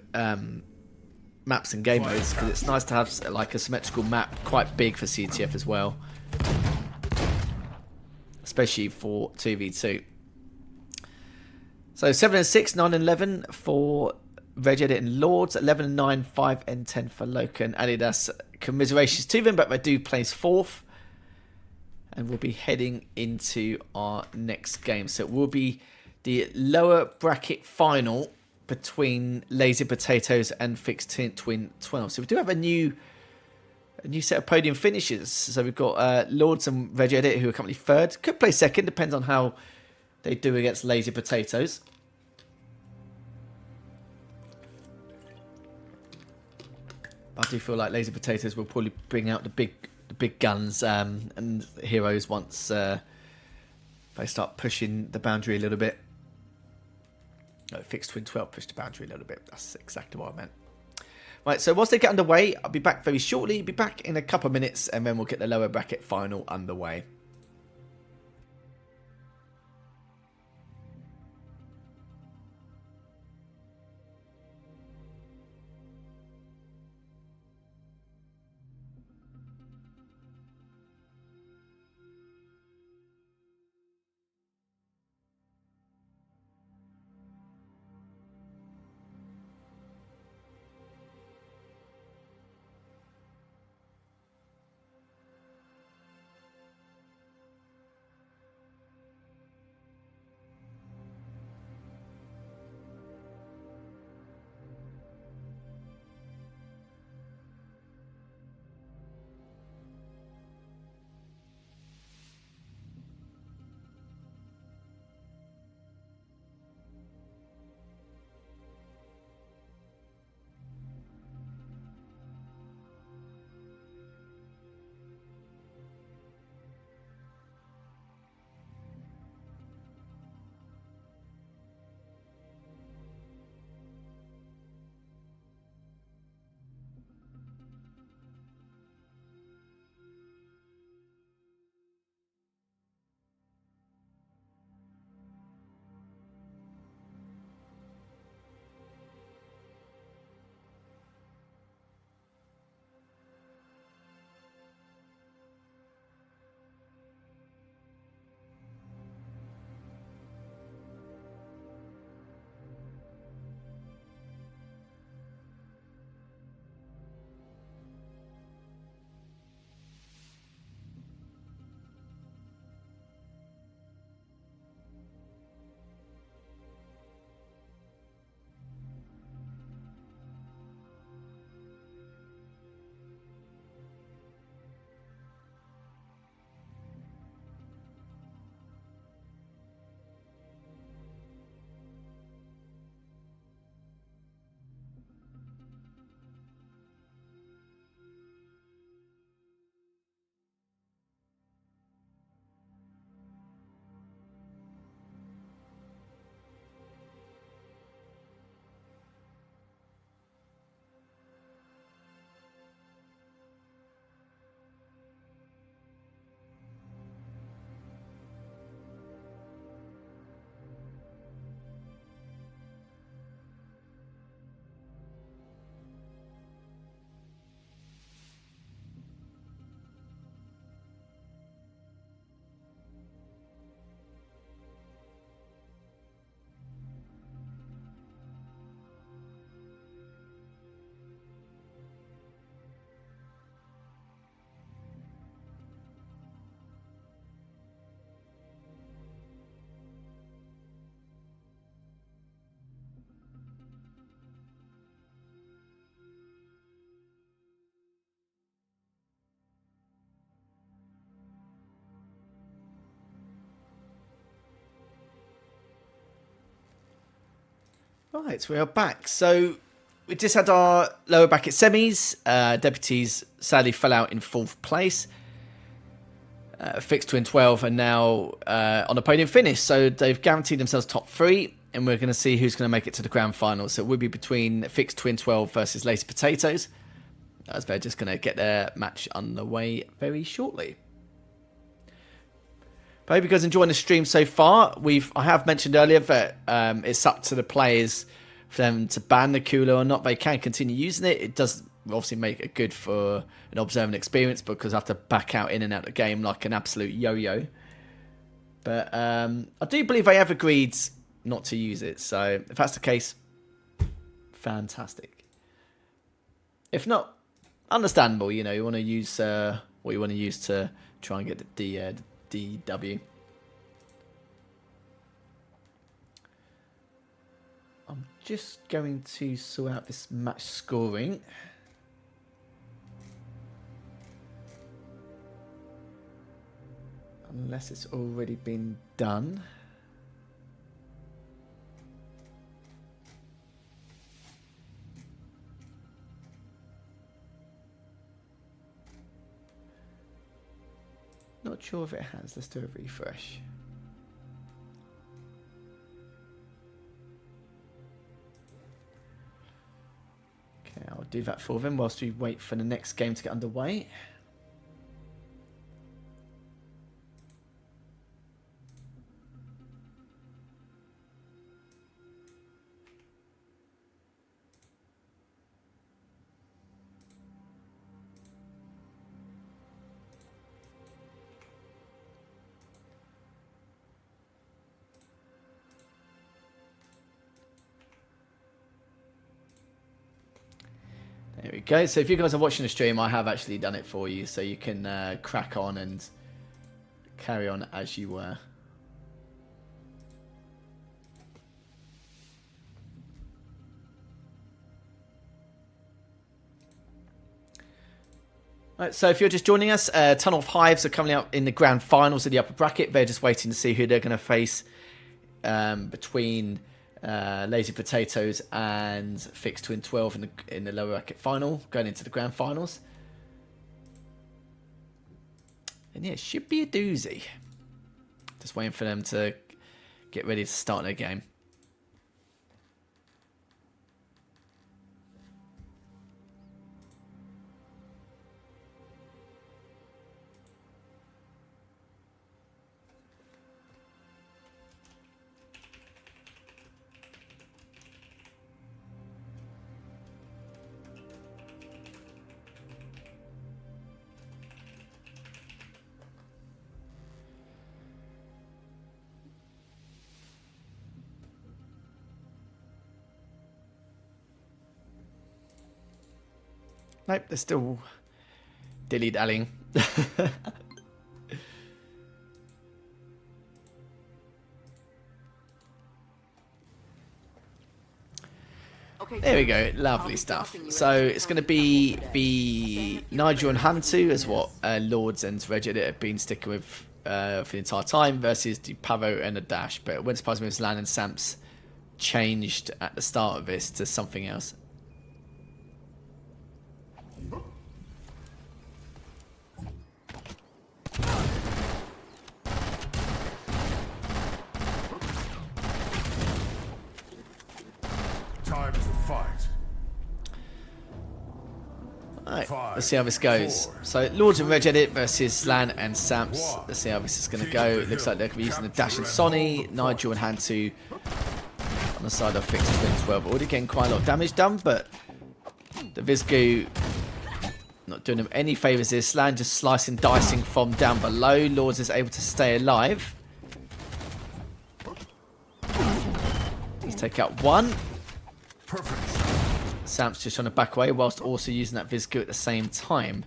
maps and game modes, because it's nice to have like a symmetrical map, quite big for CTF as well, especially for 2v2. So 7 and 6, 9 and 11 for Reg Edit and Lords, 11 and 9, 5 and 10 for Loken. Adidas, commiserations to them, but they do place 4th. And we'll be heading into our next game. So it will be the lower bracket final between Lazy Potatoes and Fixed Twin 12. So we do have a new set of podium finishes. So we've got Lords and Reg Edit, who are currently 3rd. Could play 2nd, depends on how they do against Lazy Potatoes. I do feel like Lazy Potatoes will probably bring out the big guns and heroes once they start pushing the boundary a little bit. No, Fixed Twin 12 push the boundary a little bit. That's exactly what I meant. Right, so whilst they get underway, I'll be back very shortly. Be back in a couple of minutes, and then we'll get the lower bracket final underway. Right, so we are back. So we just had our lower bracket semis. Deputies sadly fell out in 4th place. Fixed Twin 12 are now on a podium finish. So they've guaranteed themselves top 3. And we're going to see who's going to make it to the grand final. So it will be between Fixed Twin 12 versus Lazy Potatoes, as they're just going to get their match underway very shortly. But I hope you guys enjoying the stream so far. I have mentioned earlier that it's up to the players for them to ban the cooler or not. They can continue using it. It does obviously make it good for an observing experience, because I have to back out in and out of the game like an absolute yo-yo. But I do believe they have agreed not to use it. So if that's the case, fantastic. If not, understandable. You know, you want to use what you want to use to try and get the DW. I'm just going to sort out this match scoring. Unless it's already been done. Not sure if it has. Let's do a refresh. Okay, I'll do that for them whilst we wait for the next game to get underway. There we go. So if you guys are watching the stream, I have actually done it for you, so you can crack on and carry on as you were. Right, so if you're just joining us, Tunnel of Hives are coming out in the grand finals of the upper bracket. They're just waiting to see who they're going to face between Lazy Potatoes and Fixed Twin 12 in the lower bracket final, going into the grand finals. And yeah, it should be a doozy. Just waiting for them to get ready to start their game. Nope, they're still dilly-dallying. There we go, lovely stuff. So it's going to be the Nigel and Hantu as what Lords and Regid have been sticking with for the entire time versus the Pavo and the Dash. But it wouldn't surprise me if Lan and Samps changed at the start of this to something else. Time to fight. Alright, let's see how this goes. So, Lords and Reg Edit versus Lan and Samps. Let's see how this is going to go. It looks like they're going to be using the Dash and Sonny. Nigel and Hantu on the side of Fixed Twin 12. Already getting quite a lot of damage done, but the Vizgu not doing them any favours here. Lan just slicing, dicing from down below. Lords is able to stay alive. He's taken out one. Perfect. Samps just trying to back away whilst also using that Vizgu at the same time.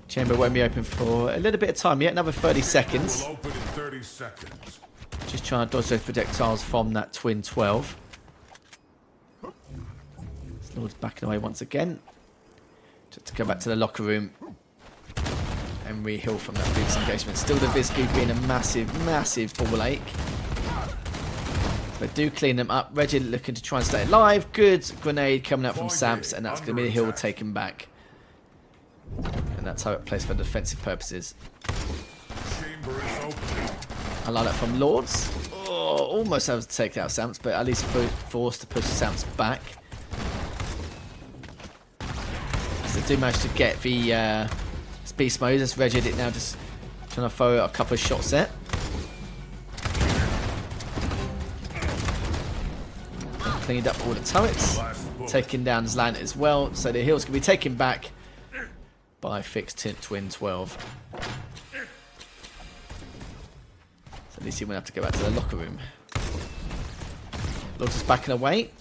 Chamber won't be open for a little bit of time yet, another 30 seconds. Will open in 30 seconds. Just trying to dodge those projectiles from that Twin 12. Lord's backing away once again. Just to go back to the locker room and re-heal from that previous engagement. Still the Vizgu being a massive, massive ball ache. They do clean them up. Reggie looking to try and stay alive. Good grenade coming out from Samps, and that's going to be the heal taken back. And that's how it plays for defensive purposes. Chamber is open. I like that from Lords. Oh, almost able to take out Samps, but at least forced to push Samps back. So they do manage to get the Beast Mode as Reggie did now, just trying to throw a couple of shots there. Cleaned up all the turrets, taking down Zlan as well, so the heals can be taken back by Fixed Twin 12. So at least he won't have to go back to the locker room. Lords is backing away.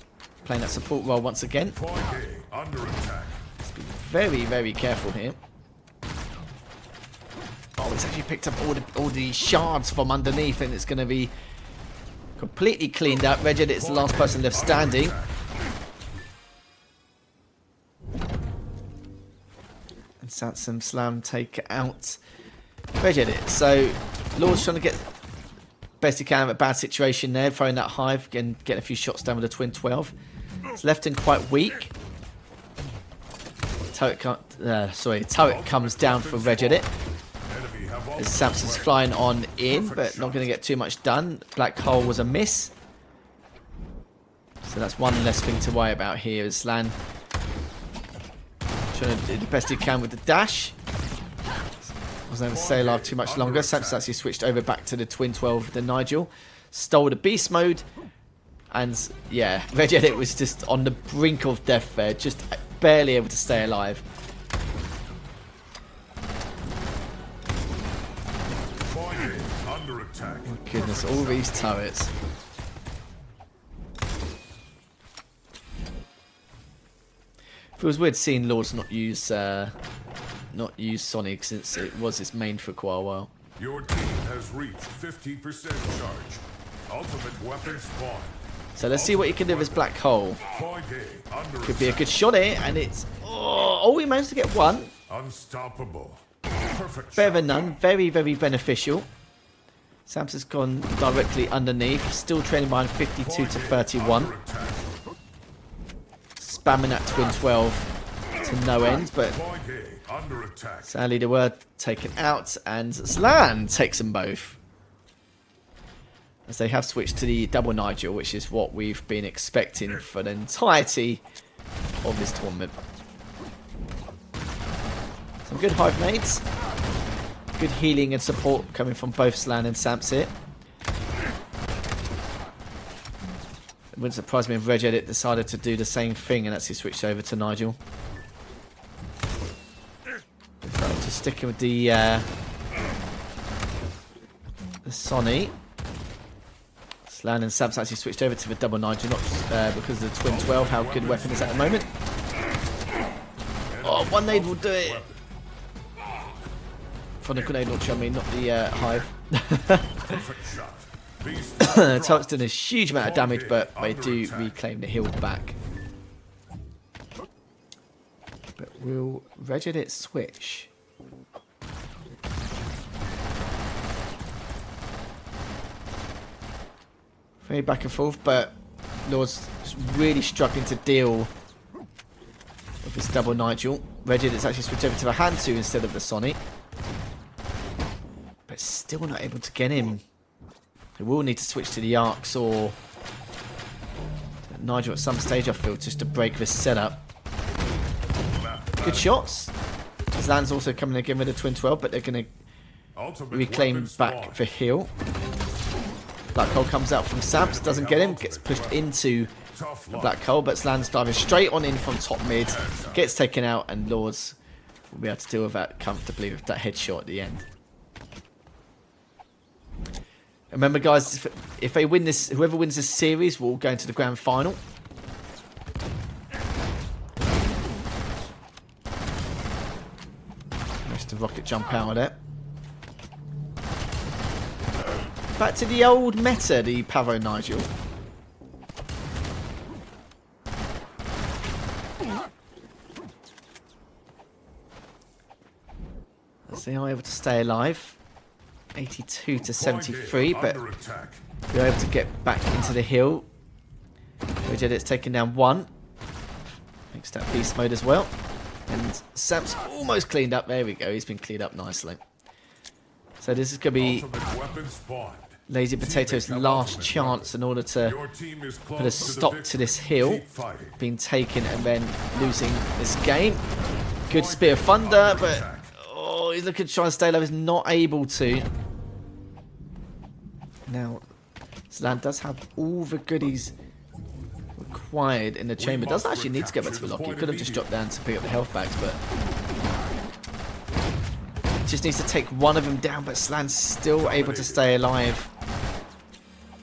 playing that support role once again. Point A under attack. Let's be very, very careful here. Oh, it's actually picked up all the shards from underneath, and it's going to be completely cleaned up. Regid, it's the last person left standing. And Sansom Slam take out Regid. So Lord's trying to get best he can of a bad situation there, throwing that hive and getting a few shots down with the twin 12. It's left him quite weak. Turret comes down for Regid. As Samson's flying on in, but not going to get too much done. Black hole was a miss. So that's one less thing to worry about here. As Slan trying to do the best he can with the dash. Wasn't able to stay alive too much longer. Samson's actually switched over back to the twin 12 with the Nigel. Stole the beast mode. And yeah, Regid was just on the brink of death there. Just barely able to stay alive. Oh goodness, all these turrets. Feels weird seeing Lords not use Sonic, since it was its main for quite a while. Your team has reached 50% charge. Ultimate weapon spawn. So let's see what you can do with this black hole. Point A under Could be a attack. good shot here, and it's oh, we managed to get one. Unstoppable. Perfect Better than shot. none. Very, very beneficial. Samson's gone directly underneath. Still trailing behind 52 to 31. Under attack. Spamming that twin 12 to no end, but Point A under attack. sadly they were taken out, and Slan takes them both. As they have switched to the double Nigel, which is what we've been expecting for the entirety of this tournament. Some good hive nades. Good healing and support coming from both Slan and Samps here. It wouldn't surprise me if Regedit decided to do the same thing and actually switched over to Nigel. Just sticking with the Sonny. Slan and Samps actually switched over to the double Nigel, not because of the twin 12, how good weapon is at the moment. Oh, one nade will do it. From the grenade launcher, I mean, not the hive. Perfect shot. Beast Turret's done a huge amount of damage, but they do reclaim the hill back. But will Regedit switch? Very back and forth, but Lord's really struggling to deal with his double Nigel. Regedit's actually switched over to the hand 2 instead of the Sonic. But still not able to get him. They will need to switch to the Arcs or Nigel at some stage, I feel, just to break this setup. Good shots. Slan's also coming again with a twin 12, but they're going to reclaim back the hill. Black hole comes out from Samps, doesn't get him, gets pushed into the black hole, but Slan's diving straight on in from top mid, gets taken out, and Lords will be able to deal with that comfortably with that headshot at the end. Remember, guys, if they win this, whoever wins this series will go into the grand final. Nice to rocket jump out of there. Back to the old meta, the Pavo Nigel. As they are able to stay alive. 82 to 73, but we're able to get back into the hill. Regedit's taken down one. Thanks to that beast mode as well. And Sam's almost cleaned up. There we go. He's been cleaned up nicely. So this is going to be Lazy Potato's last chance in order to put a stop to this hill being taken and then losing this game. Good Spear of Thunder, but oh, he's looking to try and stay low. He's not able to. Now, Slan does have all the goodies required in the chamber. Doesn't actually need to get back to the lock. He could have just dropped down to pick up the health bags, but just needs to take one of them down. But Slan's still able to stay alive.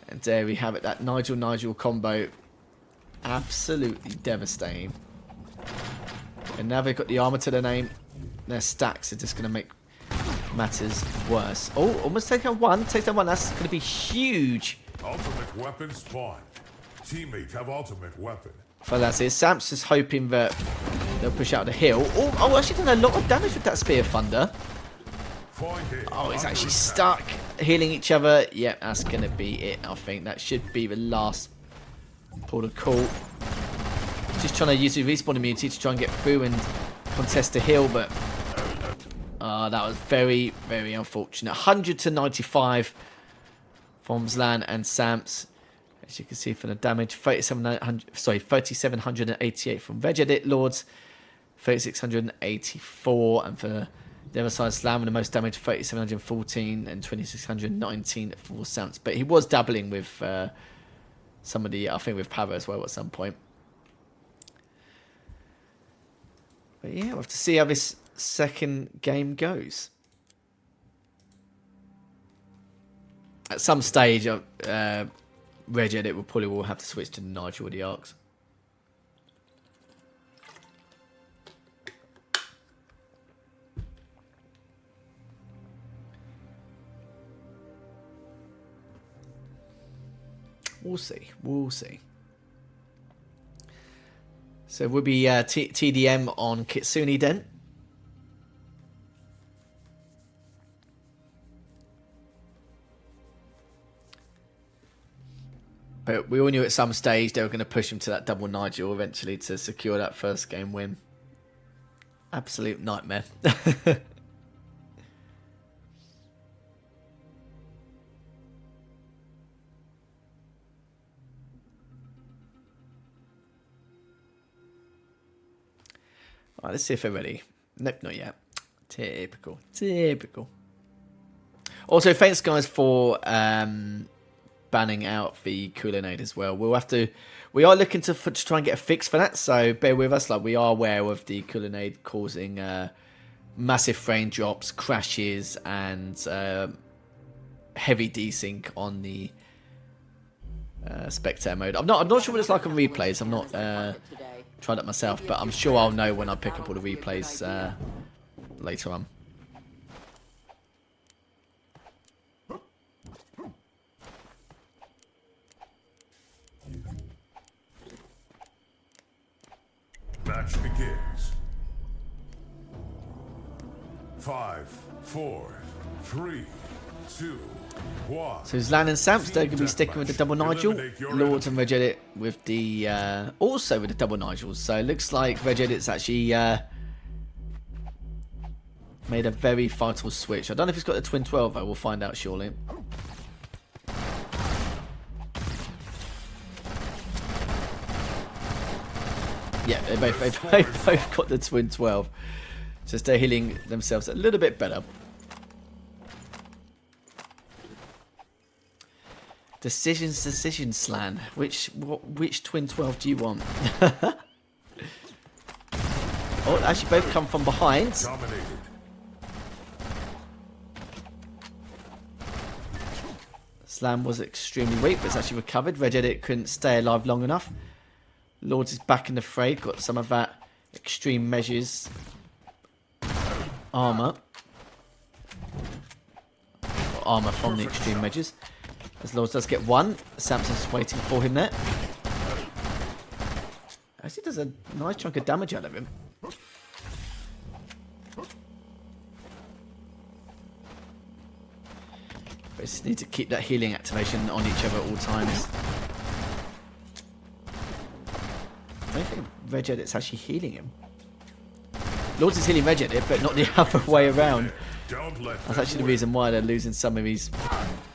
And there we have it, that Nigel combo absolutely devastating. And now they've got the armor to their name. Their stacks are just going to make matters worse. Oh, almost take down one. Take down one. That's going to be huge. Ultimate weapon spawn. Teammates have ultimate weapon. So that's it. Sam's just hoping that they'll push out the hill. Oh, actually done a lot of damage with that Spear of Thunder. Oh, it's actually stuck. Healing each other. Yeah, that's going to be it, I think. That should be the last port of call. Just trying to use the respawn immunity to try and get through and contest the hill, but that was very, very unfortunate. 100 to 95 from Zlan and Samps. As you can see from the damage, 3,788 from Regedit Lords, 3,684, and for the other side, Slam with the most damage, 3,714 and 2,619 for Samps. But he was dabbling with somebody, I think with Pava as well at some point. But yeah, we'll have to see how this second game goes. At some stage, Regedit will probably have to switch to Nigel with the arcs. We'll see. We'll see. So we'll be TDM on Kitsune then. But we all knew at some stage they were going to push him to that double Nigel eventually to secure that first game win. Absolute nightmare. Alright, let's see if they're ready. Nope, not yet. Typical. Typical. Also, thanks guys for banning out the Coolinade as well. We are looking to try and get a fix for that, so bear with us. Like, we are aware of the Coolinade causing massive frame drops, crashes, and heavy desync on the spectator mode. I'm not sure what it's like on replays. I'm not tried it myself, but I'm sure I'll know when I pick up all the replays later on. Match begins. 5, 4, 3, 2, 1. So Zlan and Samps, they're going to be sticking with the double Nigel. Lords and Regedit with the also with the double Nigels. So it looks like Regedit's actually made a very vital switch. I don't know if he's got the Twin 12 though. We'll find out shortly. Yeah, they both got the Twin 12. Just they're healing themselves a little bit better. Decisions, Slan. Which Twin 12 do you want? Oh, actually both come from behind. Dominated. Slam was extremely weak, but it's actually recovered. Regedit couldn't stay alive long enough. Lords is back in the fray. Got some of that extreme measures armor. Armor from the extreme measures. As Lords does get one. Samson's waiting for him there. Actually does a nice chunk of damage out of him. But just need to keep that healing activation on each other at all times. I don't think Regedit's actually healing him. Lords is healing Regedit, but not the other way around. That's actually the reason why they're losing a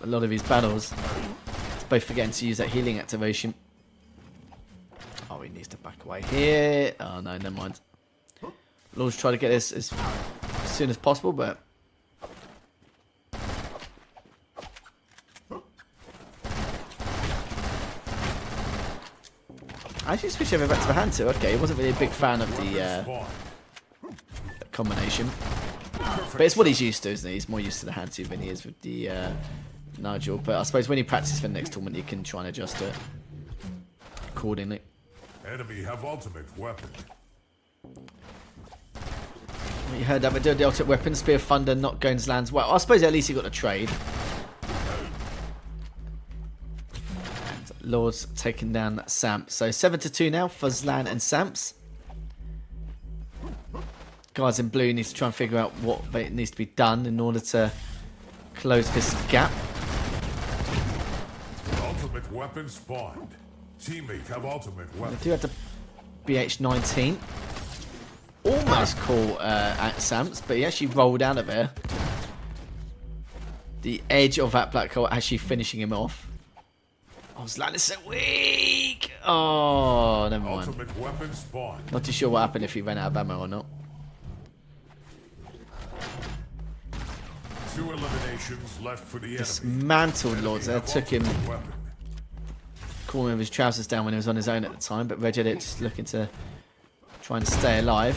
lot of these battles. It's both forgetting to use that healing activation. Oh, he needs to back away here. Oh no, never mind. Lords try to get this as soon as possible, but I actually switched over back to the hand too. Okay, he wasn't really a big fan of the combination. But it's what he's used to, isn't he? He's more used to the hand too than he is with the Nigel. But I suppose when he practices for the next tournament, you can try and adjust it accordingly. Enemy have ultimate weapon. You heard that, we're doing the ultimate weapon. Spear of Thunder not going to land. Well, I suppose at least he got a trade. And Lord's taking down Samps. So 7-2 now for Zlan and Samps. Guys in blue need to try and figure out what needs to be done in order to close this gap. Ultimate weapon spawned. Teammate have ultimate weapon. They do have the BH-19. Almost caught at Samps, but he actually rolled out of there. The edge of that black hole actually finishing him off. Oh, Zlan is so weak! Oh, never mind. Ultimate weapon spawned. Not too sure what happened if he ran out of ammo or not. 2 eliminations left for the enemy. Dismantled Lords there. Took him, Weapon. caught him with his trousers down when he was on his own at the time, but Regedit just looking to try and stay alive.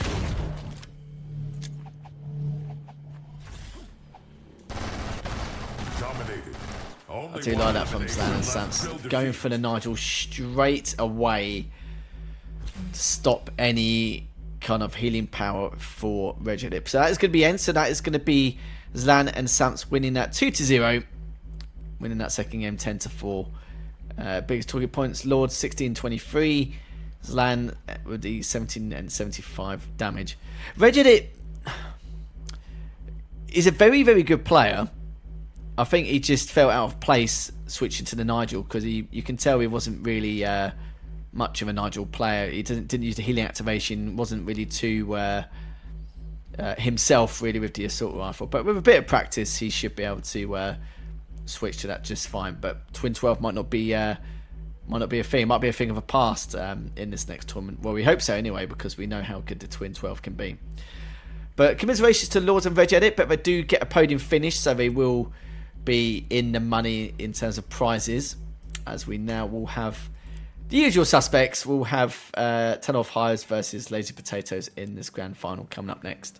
Dominated. I do like that from Zlan and Samps. Going for the Nigel straight away to stop any kind of healing power for Regedit. So that is going to be end. So that is going to be Zlan and Samps winning that 2-0. Winning that second game 10-4. Biggest target points, Lord 16-23. Zlan with the 17 and 75 damage. Regedit is a very, very good player. I think he just felt out of place switching to the Nigel because you can tell he wasn't really much of a Nigel player. He didn't use the healing activation, wasn't really too himself really with the assault rifle. But with a bit of practice, he should be able to switch to that just fine. But Twin 12 might not be a thing. It might be a thing of the past in this next tournament. Well, we hope so anyway, because we know how good the Twin 12 can be. But commiserations to Lords and Regedit, but they do get a podium finish, so they will be in the money in terms of prizes, as we now will have the usual suspects. We'll have Ton of Hives versus Lazy Potatoes in this grand final coming up next.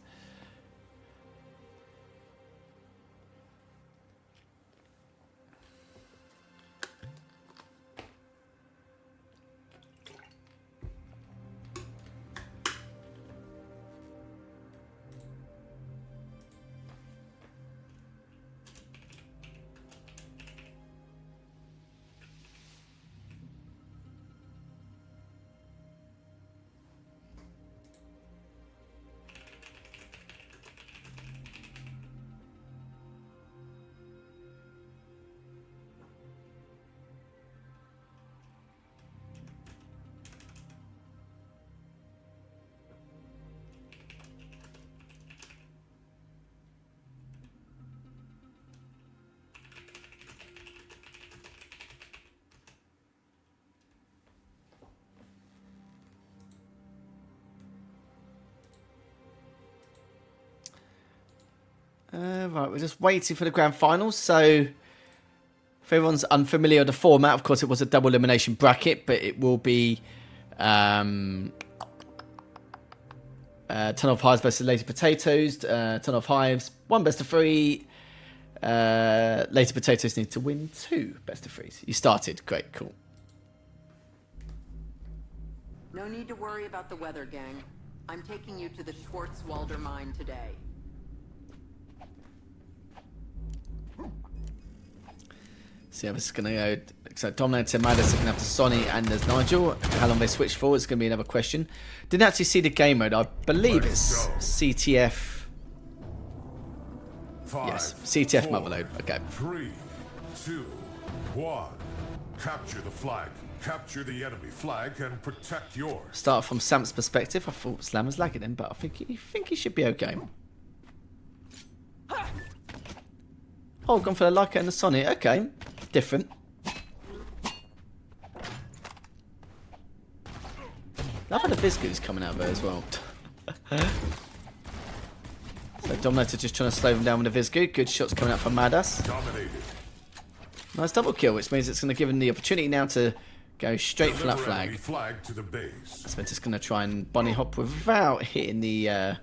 Right, we're just waiting for the grand finals. So, if everyone's unfamiliar with the format, of course, it was a double elimination bracket, but it will be Ton of Hives versus Lazy Potatoes. Ton of Hives, 1 best of 3. Lazy Potatoes need to win 2 best of 3s. You started. Great, cool. No need to worry about the weather, gang. I'm taking you to the Schwarzwalder mine today. So yeah, this is going to go. So Dominator, Madness looking after Sonny and there's Nigel. How long they switch for is going to be another question. Didn't actually see the game mode. I believe it's CTF. 5, Yes, CTF 4, Motherload. Okay. 3, 2, 1. Capture the flag. Capture the enemy flag and protect yours. Start from Sam's perspective. I thought Slam was lagging in, but I think he should be okay. Oh, gone for the Leica and the Sonny. Okay, different. Love how the Vizgu's coming out there as well. So Dominator just trying to slow them down with the Vizgu. Good shots coming out from Madas. Dominated. Nice double kill, which means it's going to give him the opportunity now to go straight for that Deliver enemy flag. flag to the base. So we're just going to try and bunny hop without hitting the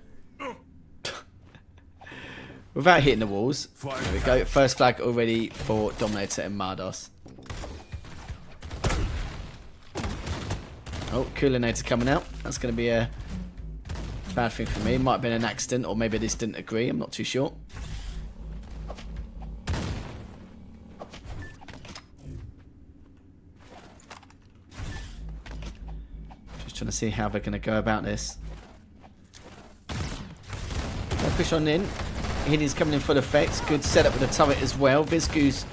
without hitting the walls. There we go. First flag already for Dominator and Mardos. Oh, Coolinator coming out. That's going to be a bad thing for me. Might have been an accident, or maybe this didn't agree. I'm not too sure. Just trying to see how they're going to go about this. They'll push on in. Heating's coming in full effect. Good setup with the turret as well. Vizgu's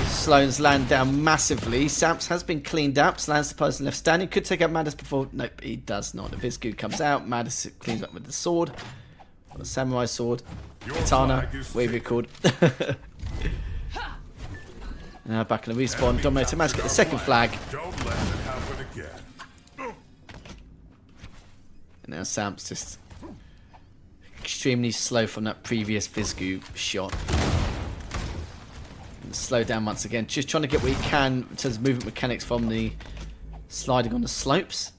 slowing Slan down massively. Samps has been cleaned up. Slan's the person left standing. Could take out Madus before... Nope, he does not. The Vizgu comes out. Madus cleans up with the sword. Or the samurai sword. Katana. Whatever you called. Now back in the respawn. Dominator managed to get the second flag. Don't let it happen again. And now Samps just... extremely slow from that previous Vizgu shot. Slow down once again, just trying to get what he can in terms of movement mechanics from the sliding on the slopes.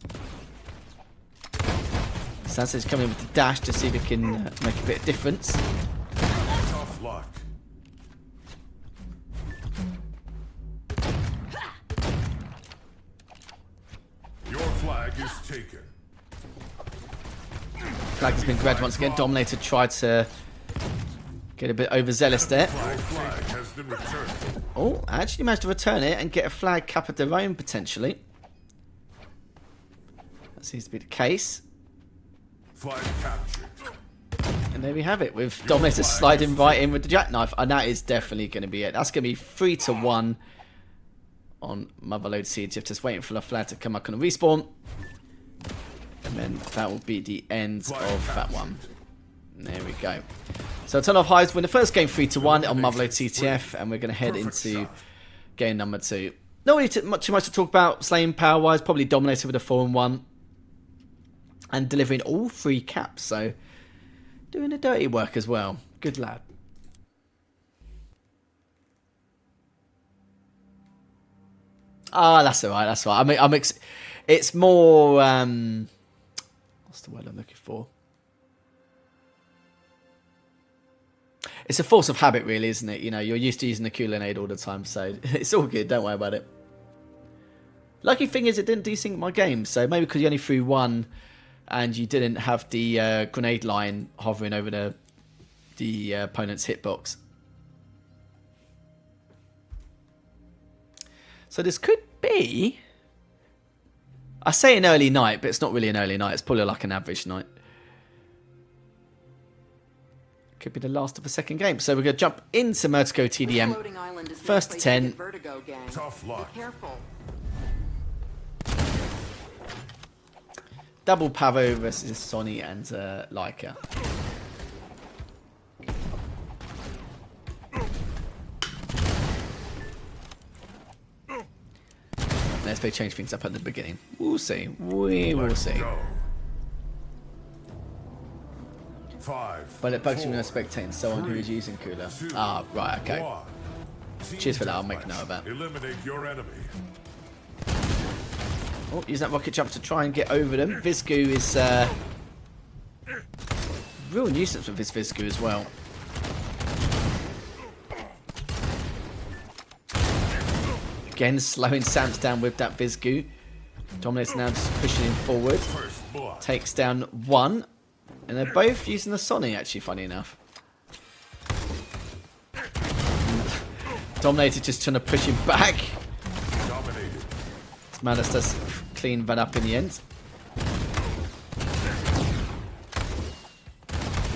Sansei's coming in with the dash to see if he can make a bit of difference. Tough luck. Your flag is taken. Flag has been grabbed once again. Dominator tried to get a bit overzealous there. Flag has been returned. Oh, actually managed to return it and get a flag cap of their own potentially. That seems to be the case. Flag captured. And there we have it, with Dominator sliding right in with the jackknife. And that is definitely going to be it. That's going to be 3-1 on Motherload CTF. Just waiting for the flag to come up on the respawn. And then that will be the end of that one. There we go. So Ton of Hives win the first game 3-1 on Motherload CTF. And we're going to head into game number 2. Not really too much to talk about slaying power-wise. Probably Dominator with a 4-1. And delivering all 3 caps. So doing the dirty work as well. Good lad. Ah, that's alright. That's all right. I mean, it's more. What's the word I'm looking for? It's a force of habit, really, isn't it? You know, you're used to using the Coolinator all the time, so it's all good. Don't worry about it. Lucky thing is, it didn't desync my game, so maybe because you only threw 1. And you didn't have the grenade line hovering over the opponent's hitbox. So this could be... I say an early night, but it's not really an early night. It's probably like an average night. Could be the last of the second game. So we're going to jump into Mertico TDM. First to 10. Tough luck. Be careful. Double Pavo versus Sonny and Leica. Unless they change things up at the beginning. We'll see. We will see. Go. 5. But it bugs me when I spectating someone who is using Cooler. Ah, right, okay. 1. Cheers for that, I'll make a note of that. Eliminate your enemy. Oh, use that rocket jump to try and get over them. Vizgu is real nuisance with this Vizgu as well. Again, slowing Samps down with that Vizgu. Dominator now just pushing him forward. Takes down 1. And they're both using the Sonny, actually, funny enough. Dominator just trying to push him back. Madus does clean that up in the end.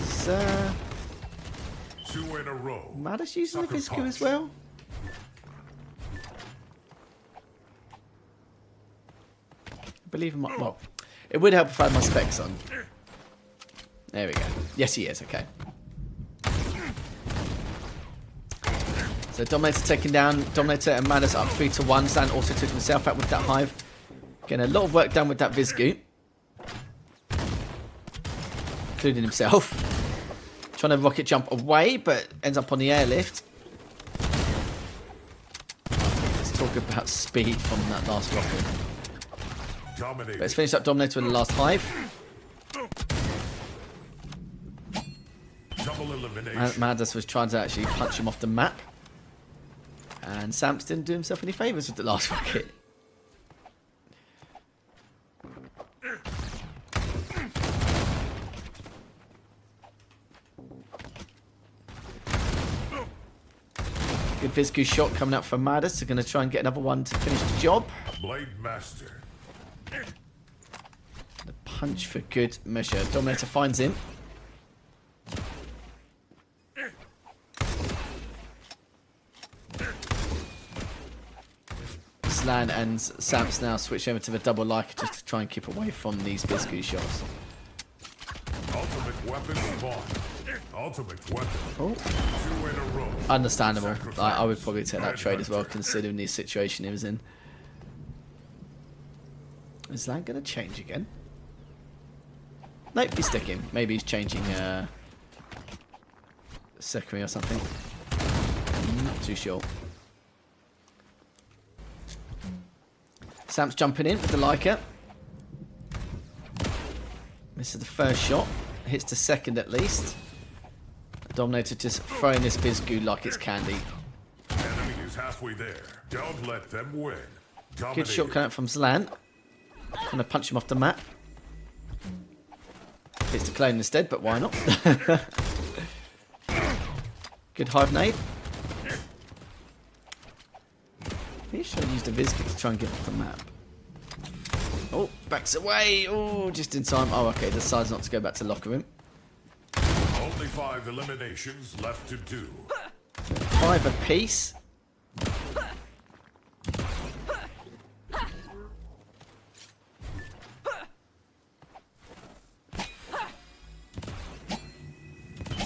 So, 2 in a row. Madus using the Vizgu as well. I believe him. Well, it would help if I had my specs on. There we go. Yes, he is. Okay. So Dominator taking down. Dominator and Madus up 3-1. Stan also took himself out with that Hive. Getting a lot of work done with that Vizgu. Including himself. Trying to rocket jump away, but ends up on the airlift. Let's talk about speed from that last rocket. Dominated. Let's finish up Dominator with the last Hive. Double elimination. Madus was trying to actually punch him off the map. And Samps didn't do himself any favours with the last rocket. Good Vizku shot coming out from Madus. They're going to try and get another one to finish the job. Blade Master. The punch for good measure. Dominator finds him. Slan and Samps now switch over to the double Leica just to try and keep away from these Vizku shots. Ultimate weapon spawn. Ultimate weapon. Oh. 2 in a row. Understandable. I would probably take that trade as well, considering the situation he was in. Is that going to change again? Nope, he's sticking. Maybe he's changing secondary or something. Not too sure. Sam's jumping in with the Leica. Misses the first shot. Hits the second at least. The Dominator just throwing this Vizku like it's candy. Enemy is halfway there. Don't let them win. Good shot coming out from Zlan. Gonna punch him off the map. Hits the clone instead, but why not? Good hive nade. He should have used a Vizku to try and get off the map. Oh, backs away. Oh, just in time. Oh, okay. Decides not to go back to locker room. Only 5 eliminations left to do. 5 apiece.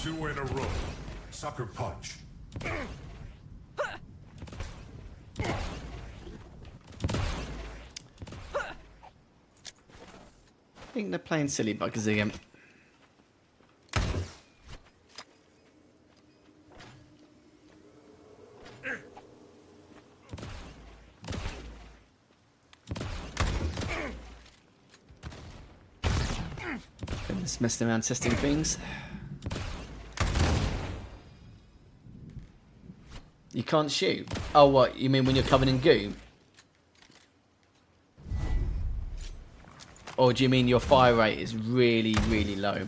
Two in a row. Sucker punch. I think they're playing silly buggers again. Just messing around testing things. You can't shoot. Oh, what? You mean when you're covered in goo? Or do you mean your fire rate is really, really low?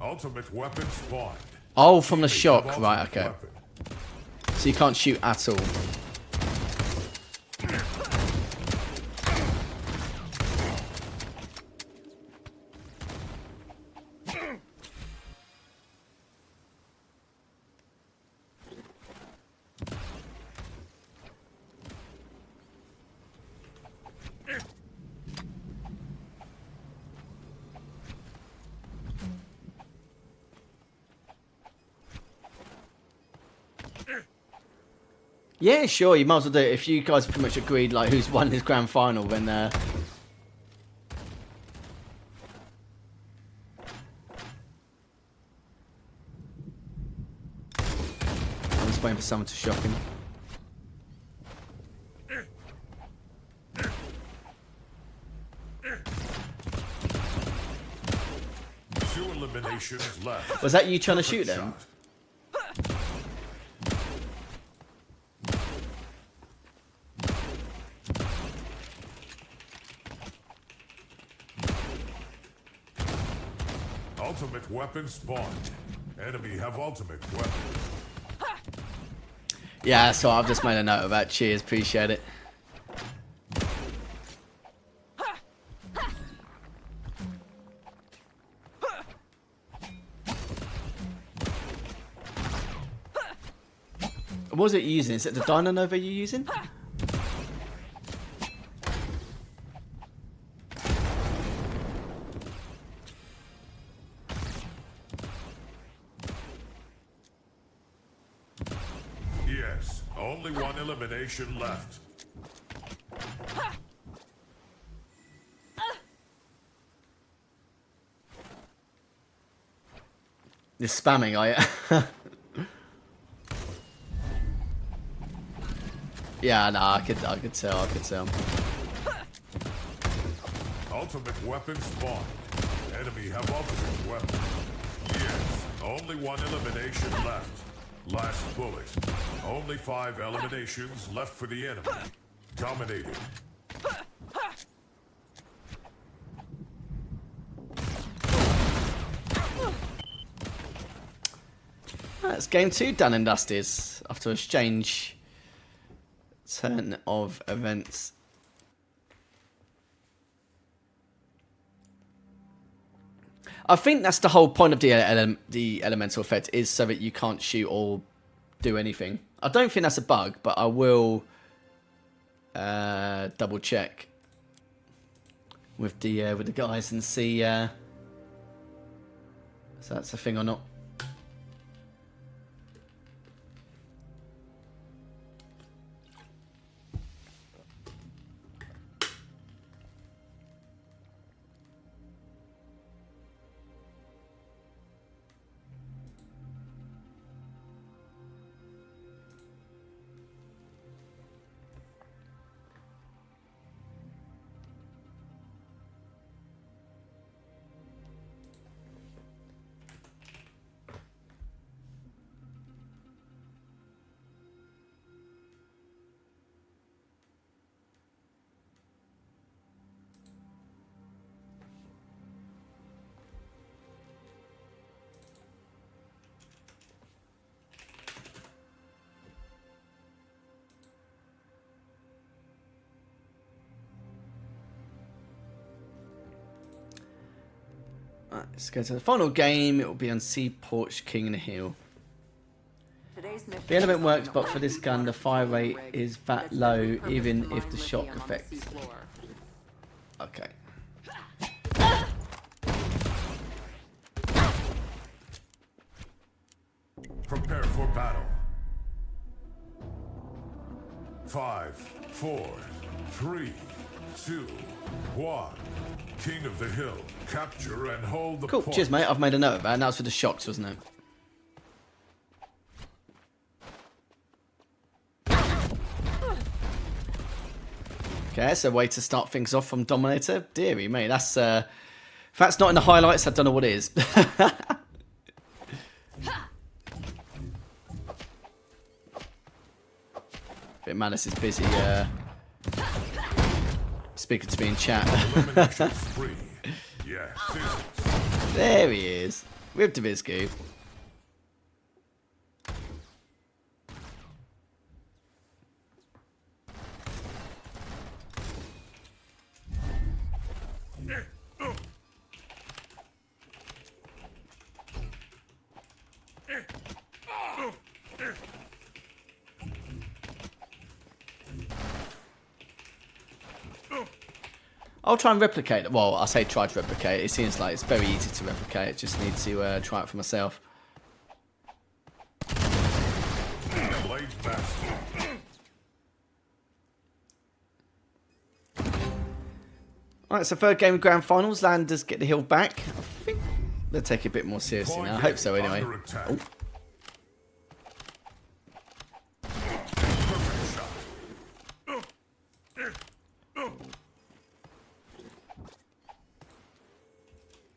Ultimate weapon spawned. Oh, from the shock. Ultimate Right, okay. weapon. So you can't shoot at all. Yeah, sure, you might as well do it. If you guys pretty much agreed, like, who's won his grand final, then, I'm just waiting for someone to shock him. Two eliminations left. Was that you trying to shoot them? Shot. Ultimate weapon spawned. Enemy have ultimate weapon. Yeah, so I've just made a note of that. Cheers, appreciate it. What was it you using? Is it the Dino Nova you're using? Yes, only one elimination left. You're spamming, are you? Yeah, no, I could tell. Ultimate weapon spawned. Enemy have ultimate weapon. Yes, only one elimination left. Last bullet. Only 5 eliminations left for the enemy. Dominated. That's game 2 done and dusted after a strange turn of events. I think that's the whole point of the elemental effect, is so that you can't shoot or do anything. I don't think that's a bug, but I will double check with the guys and see if that's a thing or not. Let's go to the final game. It will be on Sea Porch King and Hill. The element works, but for this gun, the fire rate is that low, even if the shock effect. Okay. Prepare for battle. 5, 4, 3, 2, 1. King of the Hill, capture and hold the Cool. point. Cheers, mate. I've made a note of that. And that was for the shocks, wasn't it? Okay, so way to start things off from Dominator. Deary me, that's if that's not in the highlights, I don't know what is. Bit Malice is busy speaking to me in chat. Elimination's free. Yes, There he is, with the Vizscoop. I'll try and replicate it. Well, I say try to replicate it. It seems like it's very easy to replicate. Just need to try it for myself. Blade master. Alright, so third game of Grand Finals. Landers get the hill back. I think they'll take it a bit more seriously now. I hope so anyway. Under attack. Oh. Perfect shot.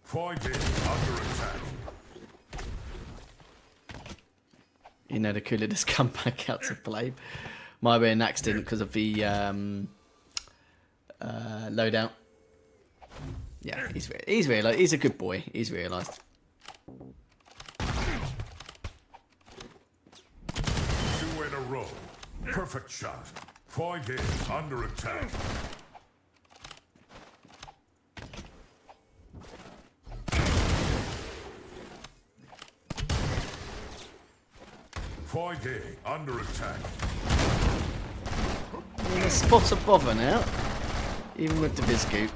Point in, under attack. You know, the cooler just come back out to play. Might be an accident because of the loadout. Yeah, he's realised. He's a good boy. He's realised. 2 in a row. Perfect shot. Point in, under attack. Point A, under attack. In a spot of bother now. Even with the Vizscoop.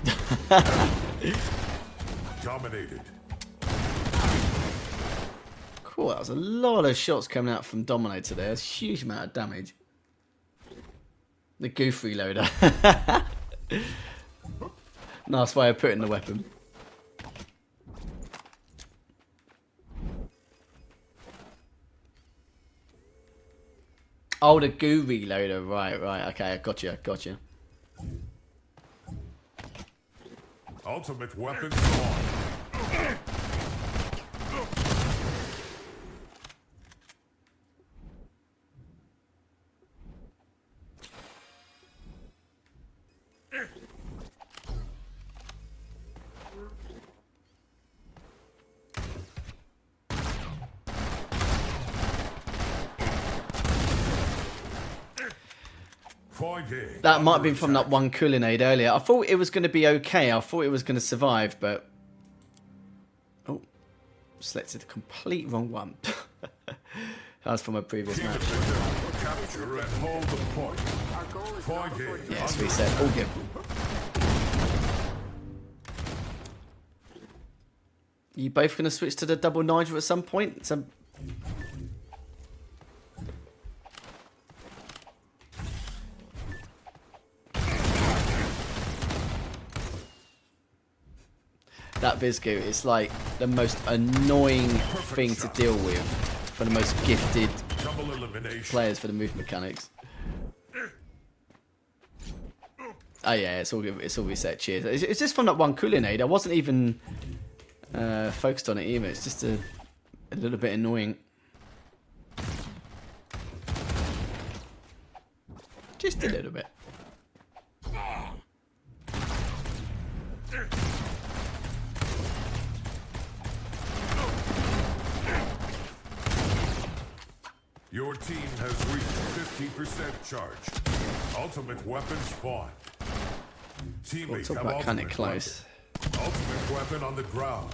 Dominated. Cool, that was a lot of shots coming out from Dominator there. It's a huge amount of damage. The goof reloader. Nice way of putting the weapon. Oh, the goo reloader. Right. Okay, gotcha. Ultimate weapon spawn. Point A. That might have under been from that attack. one Coolinade earlier. I thought it was going to be okay. I thought it was going to survive, but... Oh. Selected the complete wrong one. That was from a previous Keep match. it together. Capture and hold the point. Our goal is Point not A. for Yes, reset. All good. You both going to switch to the double Nigel at some point? That Vizgu is like the most annoying thing to deal with for the most gifted Double elimination. players for the move mechanics. Oh yeah, it's all good. It's all reset. Cheers. It's just from that one Coolinade. I wasn't even focused on it either. It's just a little bit annoying. Just a little bit. Your team has reached 50% charge. Ultimate weapon spawned. We'll Teammates talk have about kind of ultimate close. weapon. Ultimate weapon on the ground.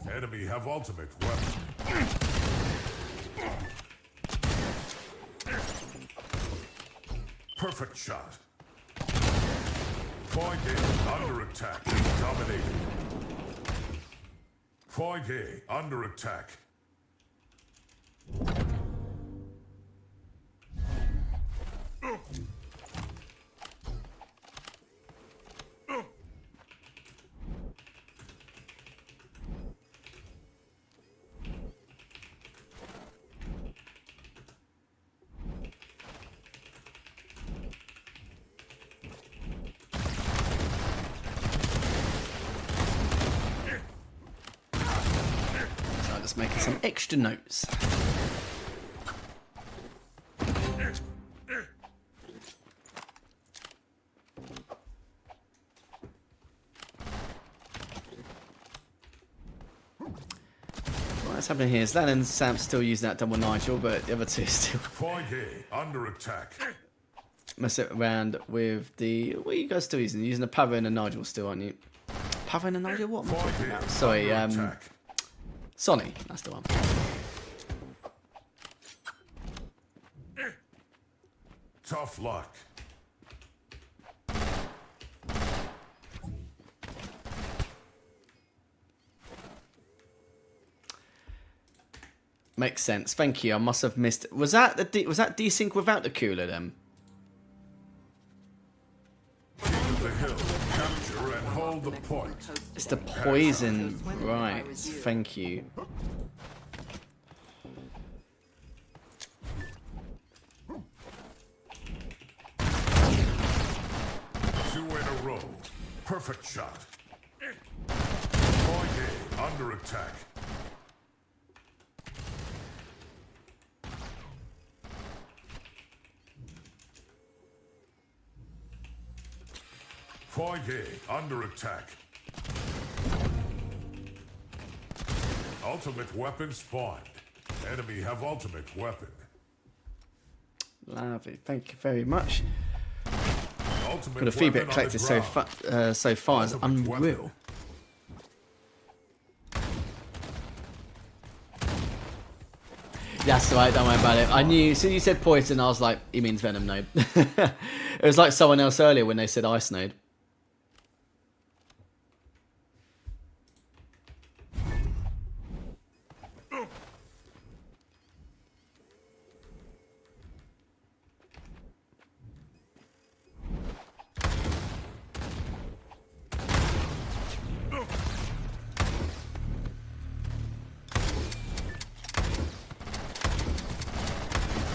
Enemy have ultimate weapon. Perfect shot. Point A under attack. Dominated. Point A under attack. So I'm just making some extra notes. What's happening here is Lan and Sam still using that double Nigel, but the other two still Point A under attack. messing around with the... What are you guys still using? You're using a Pavo and a Nigel still, aren't you? Pavo and a Nigel? What am I Point talking A about? Sorry, under attack. Sonny. That's the one. Tough luck. Makes sense. Thank you. I must have missed... Was that was that desync without the cooler then? King of the hill. Capture and hold the point. It's the poison. Right. Thank you. Two in a row. Perfect shot. Point A under attack. Point A under attack. Ultimate weapon spawned. Enemy have ultimate weapon. Lovely. Thank you very much. Ultimate Got a free bit weapon on collected the so ground. so far. It's Ultimate weapon. unreal. That's alright, don't worry about it. I knew, as soon as you said poison, I was like, he means Venom Node. It was like someone else earlier when they said Ice Node.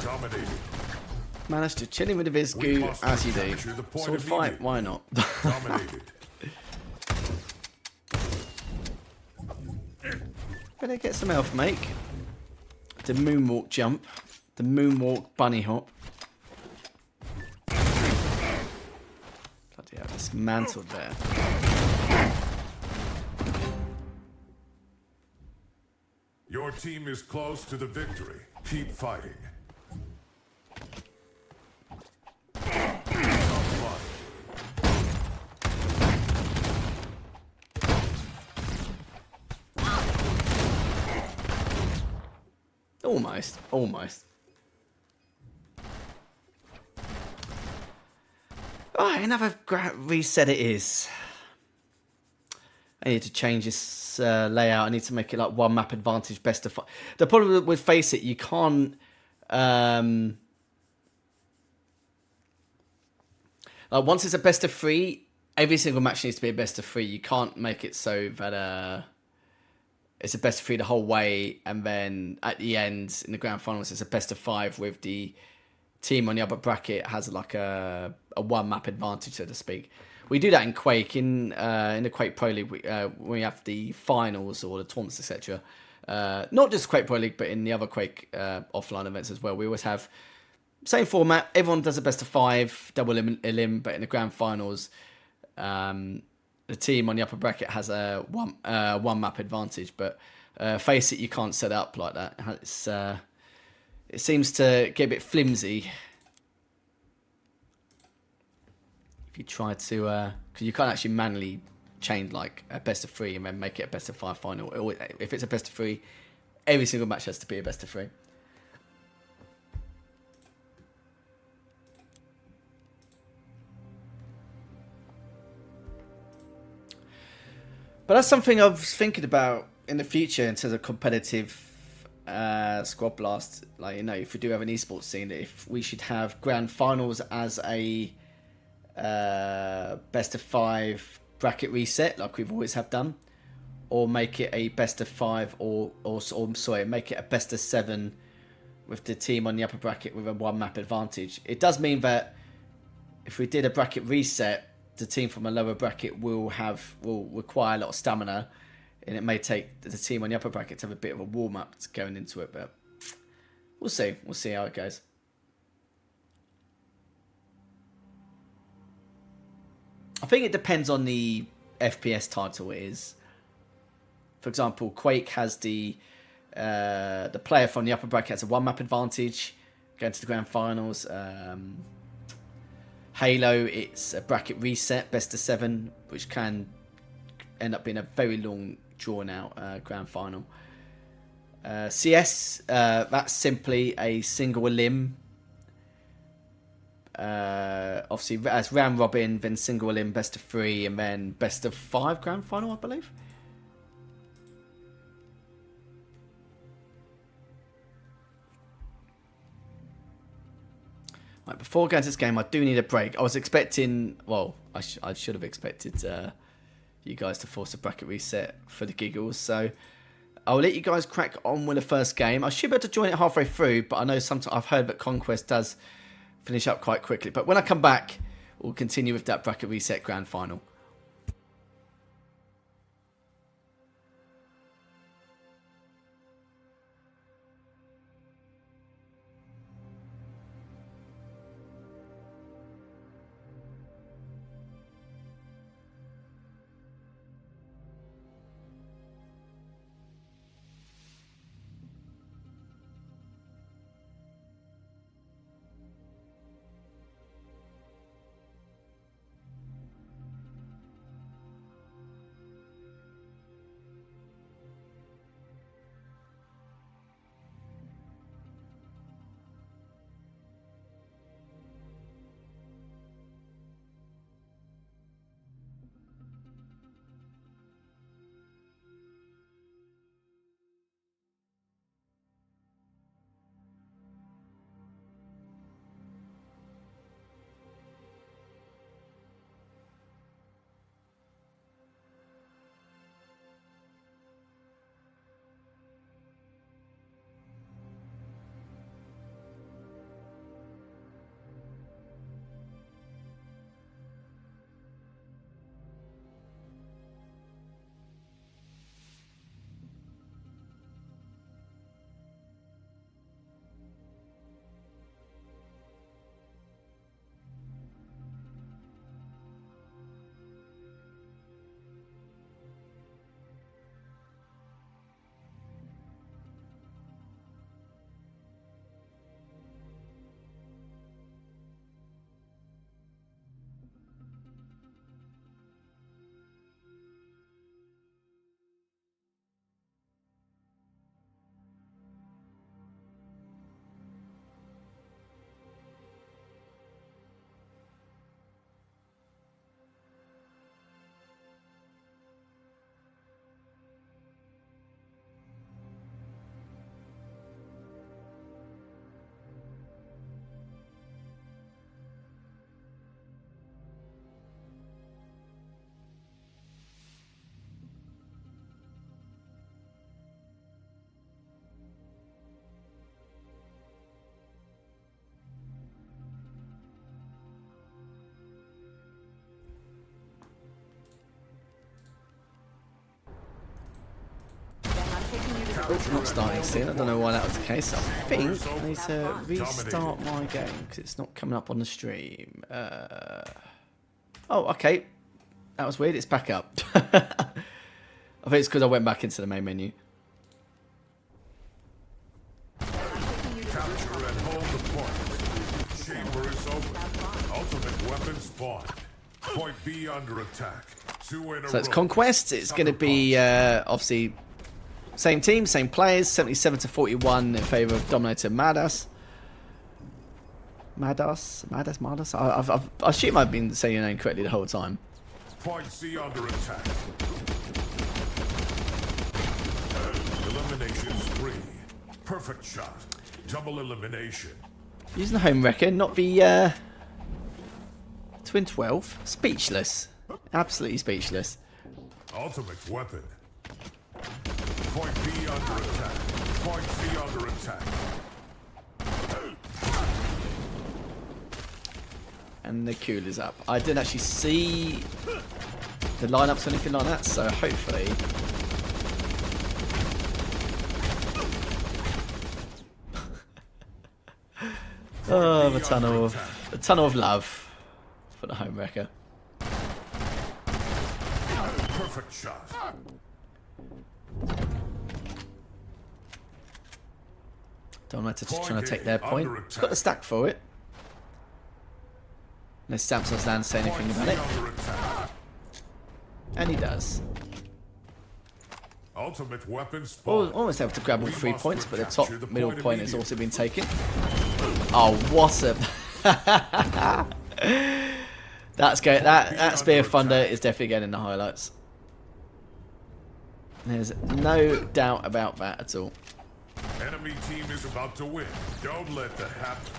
Dominated. Managed to chill him with a Vizgu, must as you do. capture the point Sword fight, immediately. why not? Dominated. Better get some health, make. The moonwalk jump. The moonwalk bunny hop. Bloody hell, dismantled there. Your team is close to the victory. Keep fighting. Almost. Almost. Alright, another reset it is. I need to change this layout. I need to make it like one map advantage, best of 5. The problem with Face It, you can't... like once it's a best of 3, every single match needs to be a best of 3. You can't make it so that it's a best of 3 the whole way, and then at the end, in the grand finals, it's a best of 5 with the team on the upper bracket has like a one map advantage, so to speak. We do that in Quake. In the Quake Pro League, we have the finals or the tournaments, etc. Not just Quake Pro League, but in the other Quake offline events as well. We always have same format. Everyone does a best of 5, double elim, but in the grand finals, the team on the upper bracket has a one map advantage. But Face It, you can't set it up like that. It seems to get a bit flimsy if you try to, because you can't actually manually change like a best of 3 and then make it a best of 5 final. If it's a best of 3, every single match has to be a best of 3. But that's something I was thinking about in the future in terms of competitive SquadBlast. Like, you know, if we do have an esports scene, if we should have grand finals as a best of 5 bracket reset, like we've always have done, or make it a best of 5, or sorry, make it a best of 7 with the team on the upper bracket with a one map advantage. It does mean that if we did a bracket reset, the team from a lower bracket will require a lot of stamina, and it may take the team on the upper bracket to have a bit of a warm up going into it. But we'll see how it goes. I think it depends on the FPS title it is. For example, Quake has the player from the upper bracket has a one map advantage going to the grand finals. Halo, it's a bracket reset, best of 7, which can end up being a very long, drawn-out grand final. CS, that's simply a single elim. Obviously, as round robin, then single elim, best of 3, and then best of 5 grand final, I believe. Right, before going to this game, I do need a break. I was expecting, well, I should have expected you guys to force a bracket reset for the giggles. So I'll let you guys crack on with the first game. I should be able to join it halfway through, but I know sometimes I've heard that Conquest does finish up quite quickly. But when I come back, we'll continue with that bracket reset grand final. Oh, not starting soon. I don't know why that was the case. I think I need to restart my game because it's not coming up on the stream. Oh, okay. That was weird. It's back up. I think it's because I went back into the main menu. Capture and hold the point. Chamber is open. Ultimate weapon spawned. Point B under attack. 2 in a So it's row. Conquest. It's going to be obviously same team, same players. 77-41 in favour of Dominator Madas. Madas. I assume I've been saying your name correctly the whole time. Point C under attack. Elimination spree. Perfect shot. Double elimination. Using the home wrecker, not the Twin 12. Speechless. Absolutely speechless. Ultimate weapon. Point B under attack. Point C under attack. And the cool is up. I didn't actually see the lineups or anything like that, so hopefully. Oh, a tunnel of love for the home wrecker. Perfect shot. Dominator just trying to take their point. He's got the stack for it. Unless Samson's land say anything about it. And he does. Ultimate weapon spawned. Almost able to grab all We 3 must points, but the capture top the middle point point has immediately. also been taken. Oh, what a... That's great. That Spear of Thunder is definitely getting in the highlights. There's no doubt about that at all. Enemy team is about to win. Don't let that happen.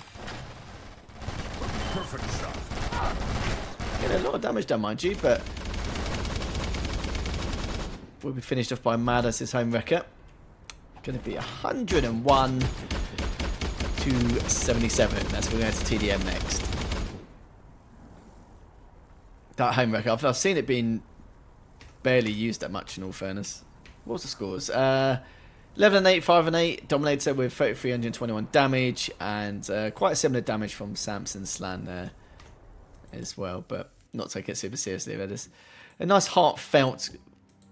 Perfect shot. Getting a lot of damage done, mind you, but will be finished off by Madas' home wrecker. Going to be 101-77. That's we're going to TDM next. That home wrecker, I've seen it being barely used that much in all fairness. What was the scores? 11-8, 5-8. Dominator with 3,321 damage and quite a similar damage from Samson Slan there as well, but not take it super seriously. That is a nice heartfelt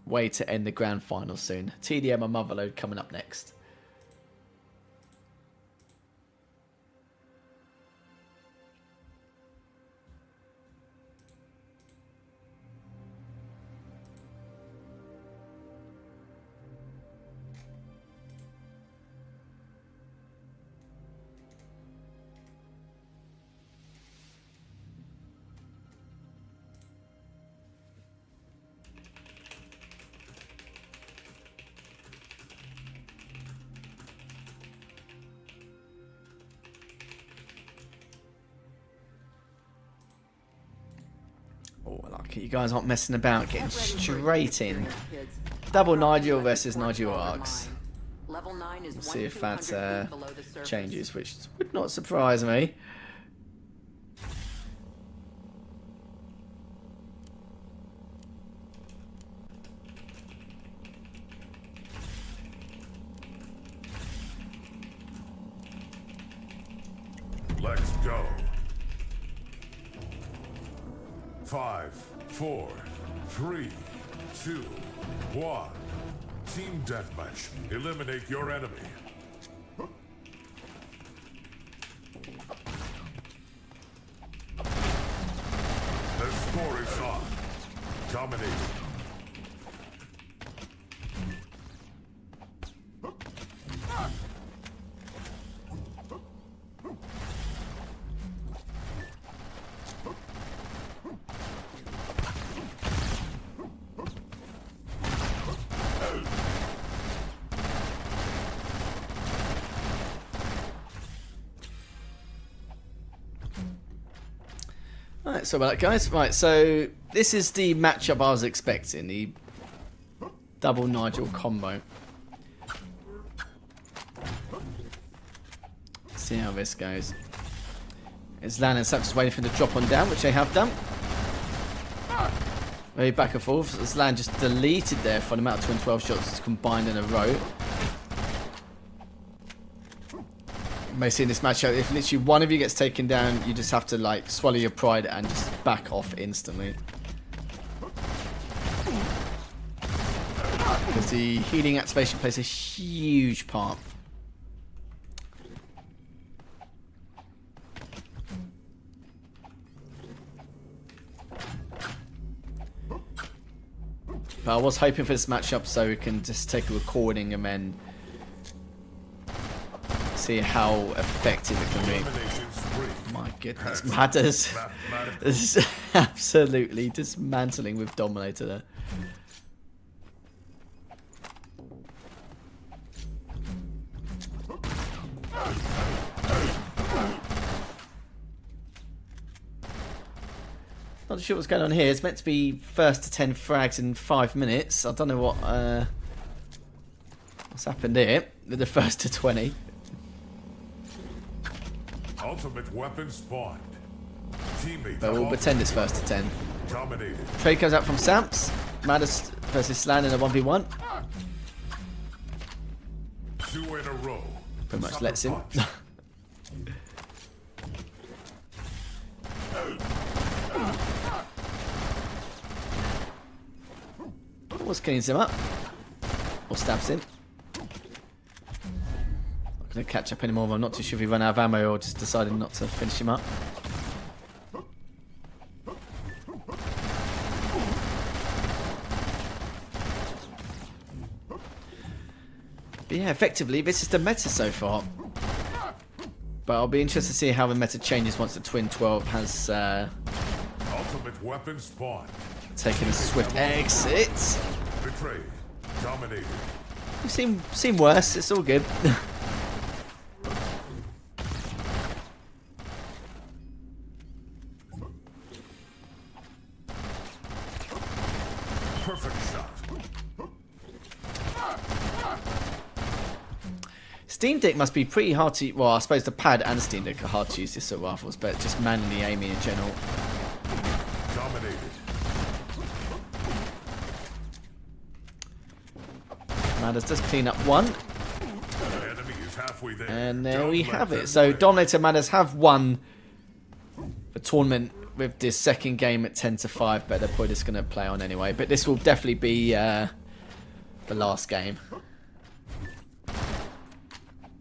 way to end the grand final soon. TDM and Motherload coming up next. Oh, I like it. You guys aren't messing about, getting straight in. Double Nigel versus Nigel Arcs. Level 9 is We'll see if that 1,200 feet below the surface. changes, which would not surprise me. Let's go. 5, 4, 3, 2, 1. Team deathmatch. Eliminate your enemy. The score is on. Dominating. Alright, so about that, guys. Right, so this is the matchup I was expecting, the double Nigel combo. See how this goes. Is Lan and Saps waiting for the drop on down, which they have done. Very back and forth. As Lan just deleted there for an amount of twin 12 shots combined in a row. may see in this matchup, if literally one of you gets taken down, you just have to like swallow your pride and just back off instantly. Because the healing activation plays a huge part. But I was hoping for this matchup so we can just take a recording and then see how effective it can be. My goodness, Matters. This is absolutely dismantling with Dominator there. Not sure what's going on here. It's meant to be first to 10 frags in 5 minutes. I don't know what's happened here with the first to 20. Ultimate weapon spawned. Teammates But we'll pretend it's first to 10. dominated. Trade comes out from Samps. Maddis versus Slan in a 1v1. 2 in a row. Pretty much Sucker lets him. punch. Almost cleans him up. Or stabs him. Not going to catch up anymore. I'm not too sure if he ran out of ammo or just decided not to finish him up. But yeah, effectively, this is the meta so far. But I'll be interested to see how the meta changes once the Twin 12 has Ultimate weapon spawned. taken a swift exit. Betrayed. Dominated. You seem worse. It's all good. Perfect shot. Steam Deck must be pretty hard to... Well, I suppose the pad and the Steam Deck are hard to use this sort of rifles, but just manually aiming in general. Dominated. Madders does clean up one. The enemy is halfway there. And there Don't we let have them it. So win. Dominator Madders have won the tournament with this second game at 10-5, but they're probably just going to play on anyway. But this will definitely be the last game.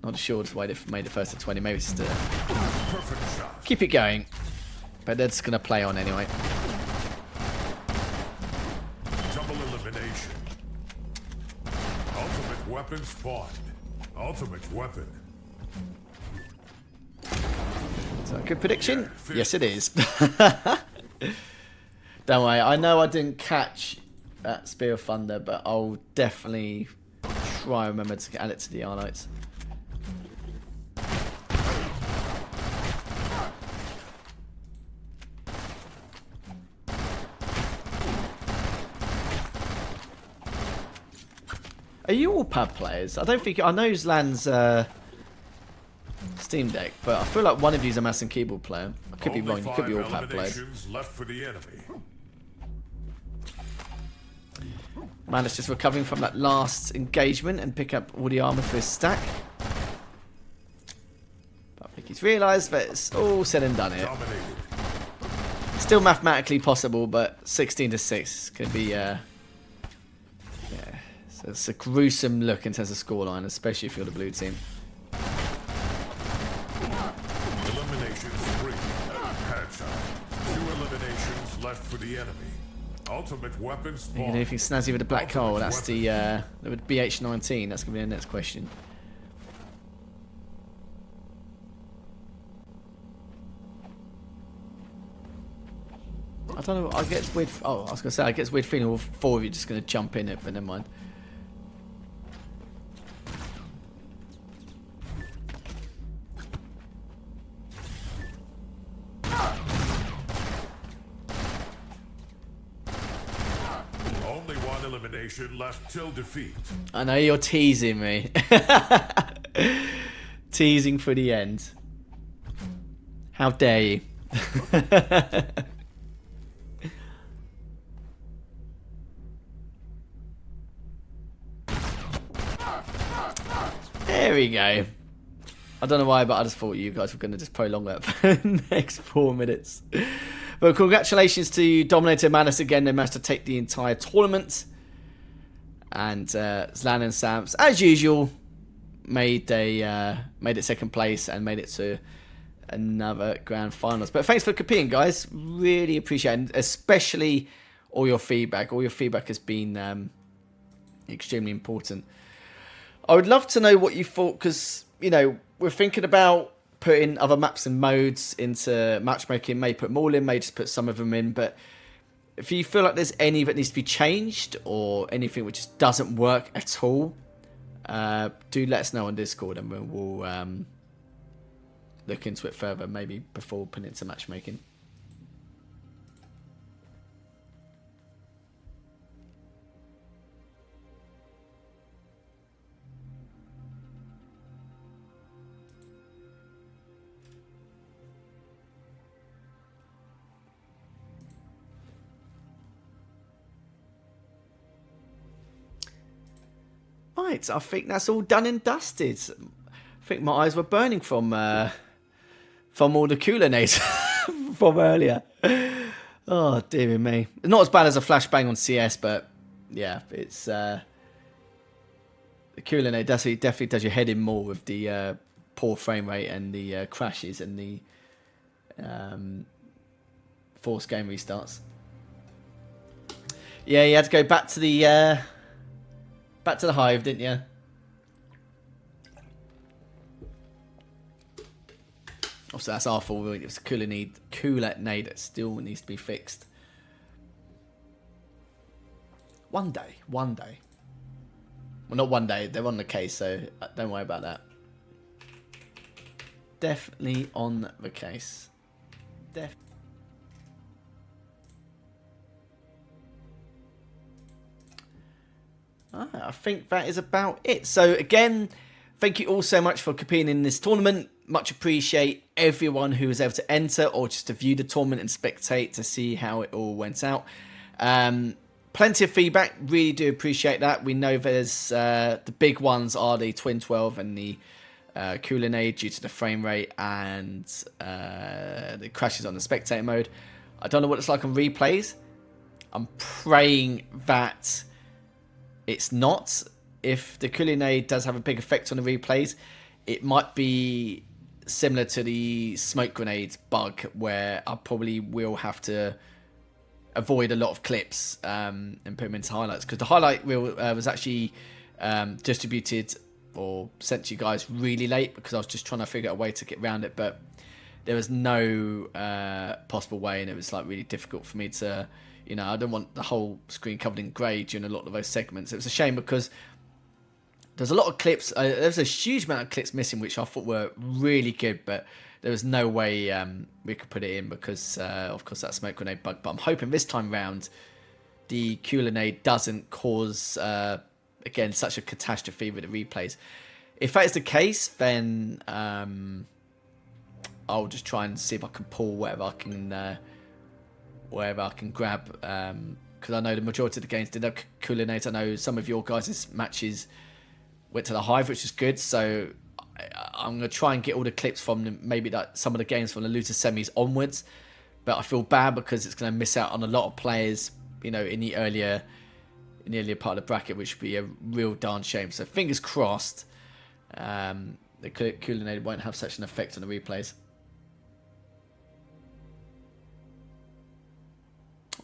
Not sure why they made it first to 20. Maybe it's just Perfect shot. keep it going. But they're just going to play on anyway. Double elimination. Ultimate weapon spawned. Ultimate weapon. So, good prediction? Yes, it is. Don't worry. I know I didn't catch that Spear of Thunder, but I'll definitely try and remember to add it to the highlights. Are you all pad players? I don't think... I know Zlan's Steam Deck, but I feel like one of you's a mouse and keyboard player. I could be wrong. You could be all pad players. Eliminations left for the enemy. Man is just recovering from that last engagement and pick up all the armor for his stack. But I think he's realised that it's all said and done here. Dominated. Still mathematically possible, but 16-6 is going to be... yeah, so it's a gruesome look in terms of scoreline, especially if you're the blue team. Elimination 3. Headshot. 2 eliminations left for the enemy. Ultimate weapon You spawned. can do anything snazzy with the black hole? That's the with BH19. That's going to be the next question. I don't know. I get weird. Oh, I was going to say I get weird feeling all 4 of you just going to jump in it, but never mind. Only 1 elimination left till defeat. I know you're teasing me. Teasing for the end. How dare you? There we go. I don't know why, but I just thought you guys were going to just prolong that for the next 4 minutes. But congratulations to Dominator Manus again. They managed to take the entire tournament. And Zlan and Sams, as usual, made it second place and made it to another grand finals. But thanks for competing, guys. Really appreciate it, especially all your feedback. All your feedback has been extremely important. I would love to know what you thought, because, you know, we're thinking about putting other maps and modes into matchmaking. May put them all in, may just put some of them in. But if you feel like there's any that needs to be changed or anything which just doesn't work at all, do let us know on Discord, and we'll look into it further, maybe before putting it into matchmaking. Right, I think that's all done and dusted. I think my eyes were burning from all the cooler from earlier. Oh, dear me. Not as bad as a flashbang on CS, but yeah, it's the cooler definitely does your head in more with the poor frame rate and the crashes and the forced game restarts. Yeah, you had to go back to the hive, didn't you? Also, that's our fault. It was a cooler nade that still needs to be fixed. One day. Well, not one day. They're on the case, so don't worry about that. Definitely on the case. I think that is about it. So again, thank you all so much for competing in this tournament. Much appreciate everyone who was able to enter or just to view the tournament and spectate to see how it all went out. Plenty of feedback. Really do appreciate that. We know there's the big ones are the Twin 12 and the cooler nade due to the frame rate and the crashes on the spectator mode. I don't know what it's like on replays. I'm praying that it's not. If the cooler nade does have a big effect on the replays, it might be similar to the smoke grenade bug, where I probably will have to avoid a lot of clips and put them into highlights, because the highlight reel was actually distributed or sent to you guys really late, because I was just trying to figure out a way to get around it, but there was no possible way, and it was like really difficult for me to, you know, I don't want the whole screen covered in grey during a lot of those segments. It was a shame, because there's a lot of clips. There's a huge amount of clips missing, which I thought were really good, but there was no way we could put it in because, of course, that smoke grenade bug. But I'm hoping this time round, the cooler nade doesn't cause, again, such a catastrophe with the replays. If that is the case, then I'll just try and see if I can pull whatever I can grab. Because I know the majority of the games did have cooler nades. I know some of your guys' matches went to the hive, which is good. So I'm going to try and get all the clips from maybe some of the games from the loser semis onwards. But I feel bad because it's going to miss out on a lot of players, you know, in the earlier part of the bracket, which would be a real darn shame. So fingers crossed, the cooler nade won't have such an effect on the replays.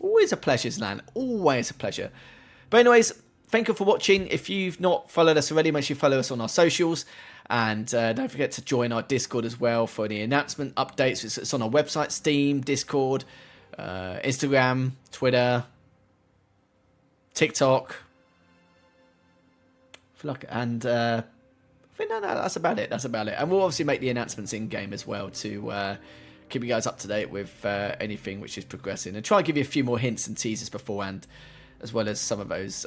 Always a pleasure, Zlan. Always a pleasure. But anyways, thank you for watching. If you've not followed us already, make sure you follow us on our socials. And don't forget to join our Discord as well for the announcement updates. It's on our website, Steam, Discord, Instagram, Twitter, TikTok. And I think that's about it. That's about it. And we'll obviously make the announcements in-game as well to keep you guys up to date with anything which is progressing. And try and give you a few more hints and teasers beforehand, as well as some of those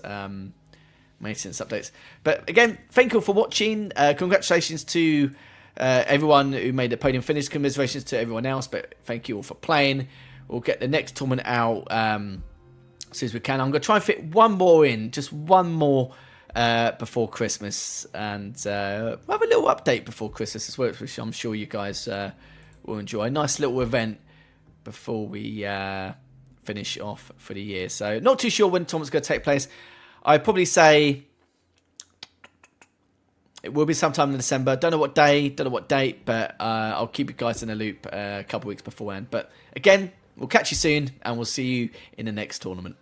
maintenance updates. But again, thank you all for watching. Congratulations to everyone who made the podium finish. Commiserations to everyone else, but thank you all for playing. We'll get the next tournament out as soon as we can. I'm going to try and fit one more in, just one more before Christmas, and we'll have a little update before Christmas as well, which I'm sure you guys will enjoy. A nice little event before we finish off for the year. So not too sure when the tournament's going to take place. I'd probably say it will be sometime in December. Don't know what day, don't know what date, but I'll keep you guys in the loop a couple of weeks beforehand. But again, we'll catch you soon, and we'll see you in the next tournament.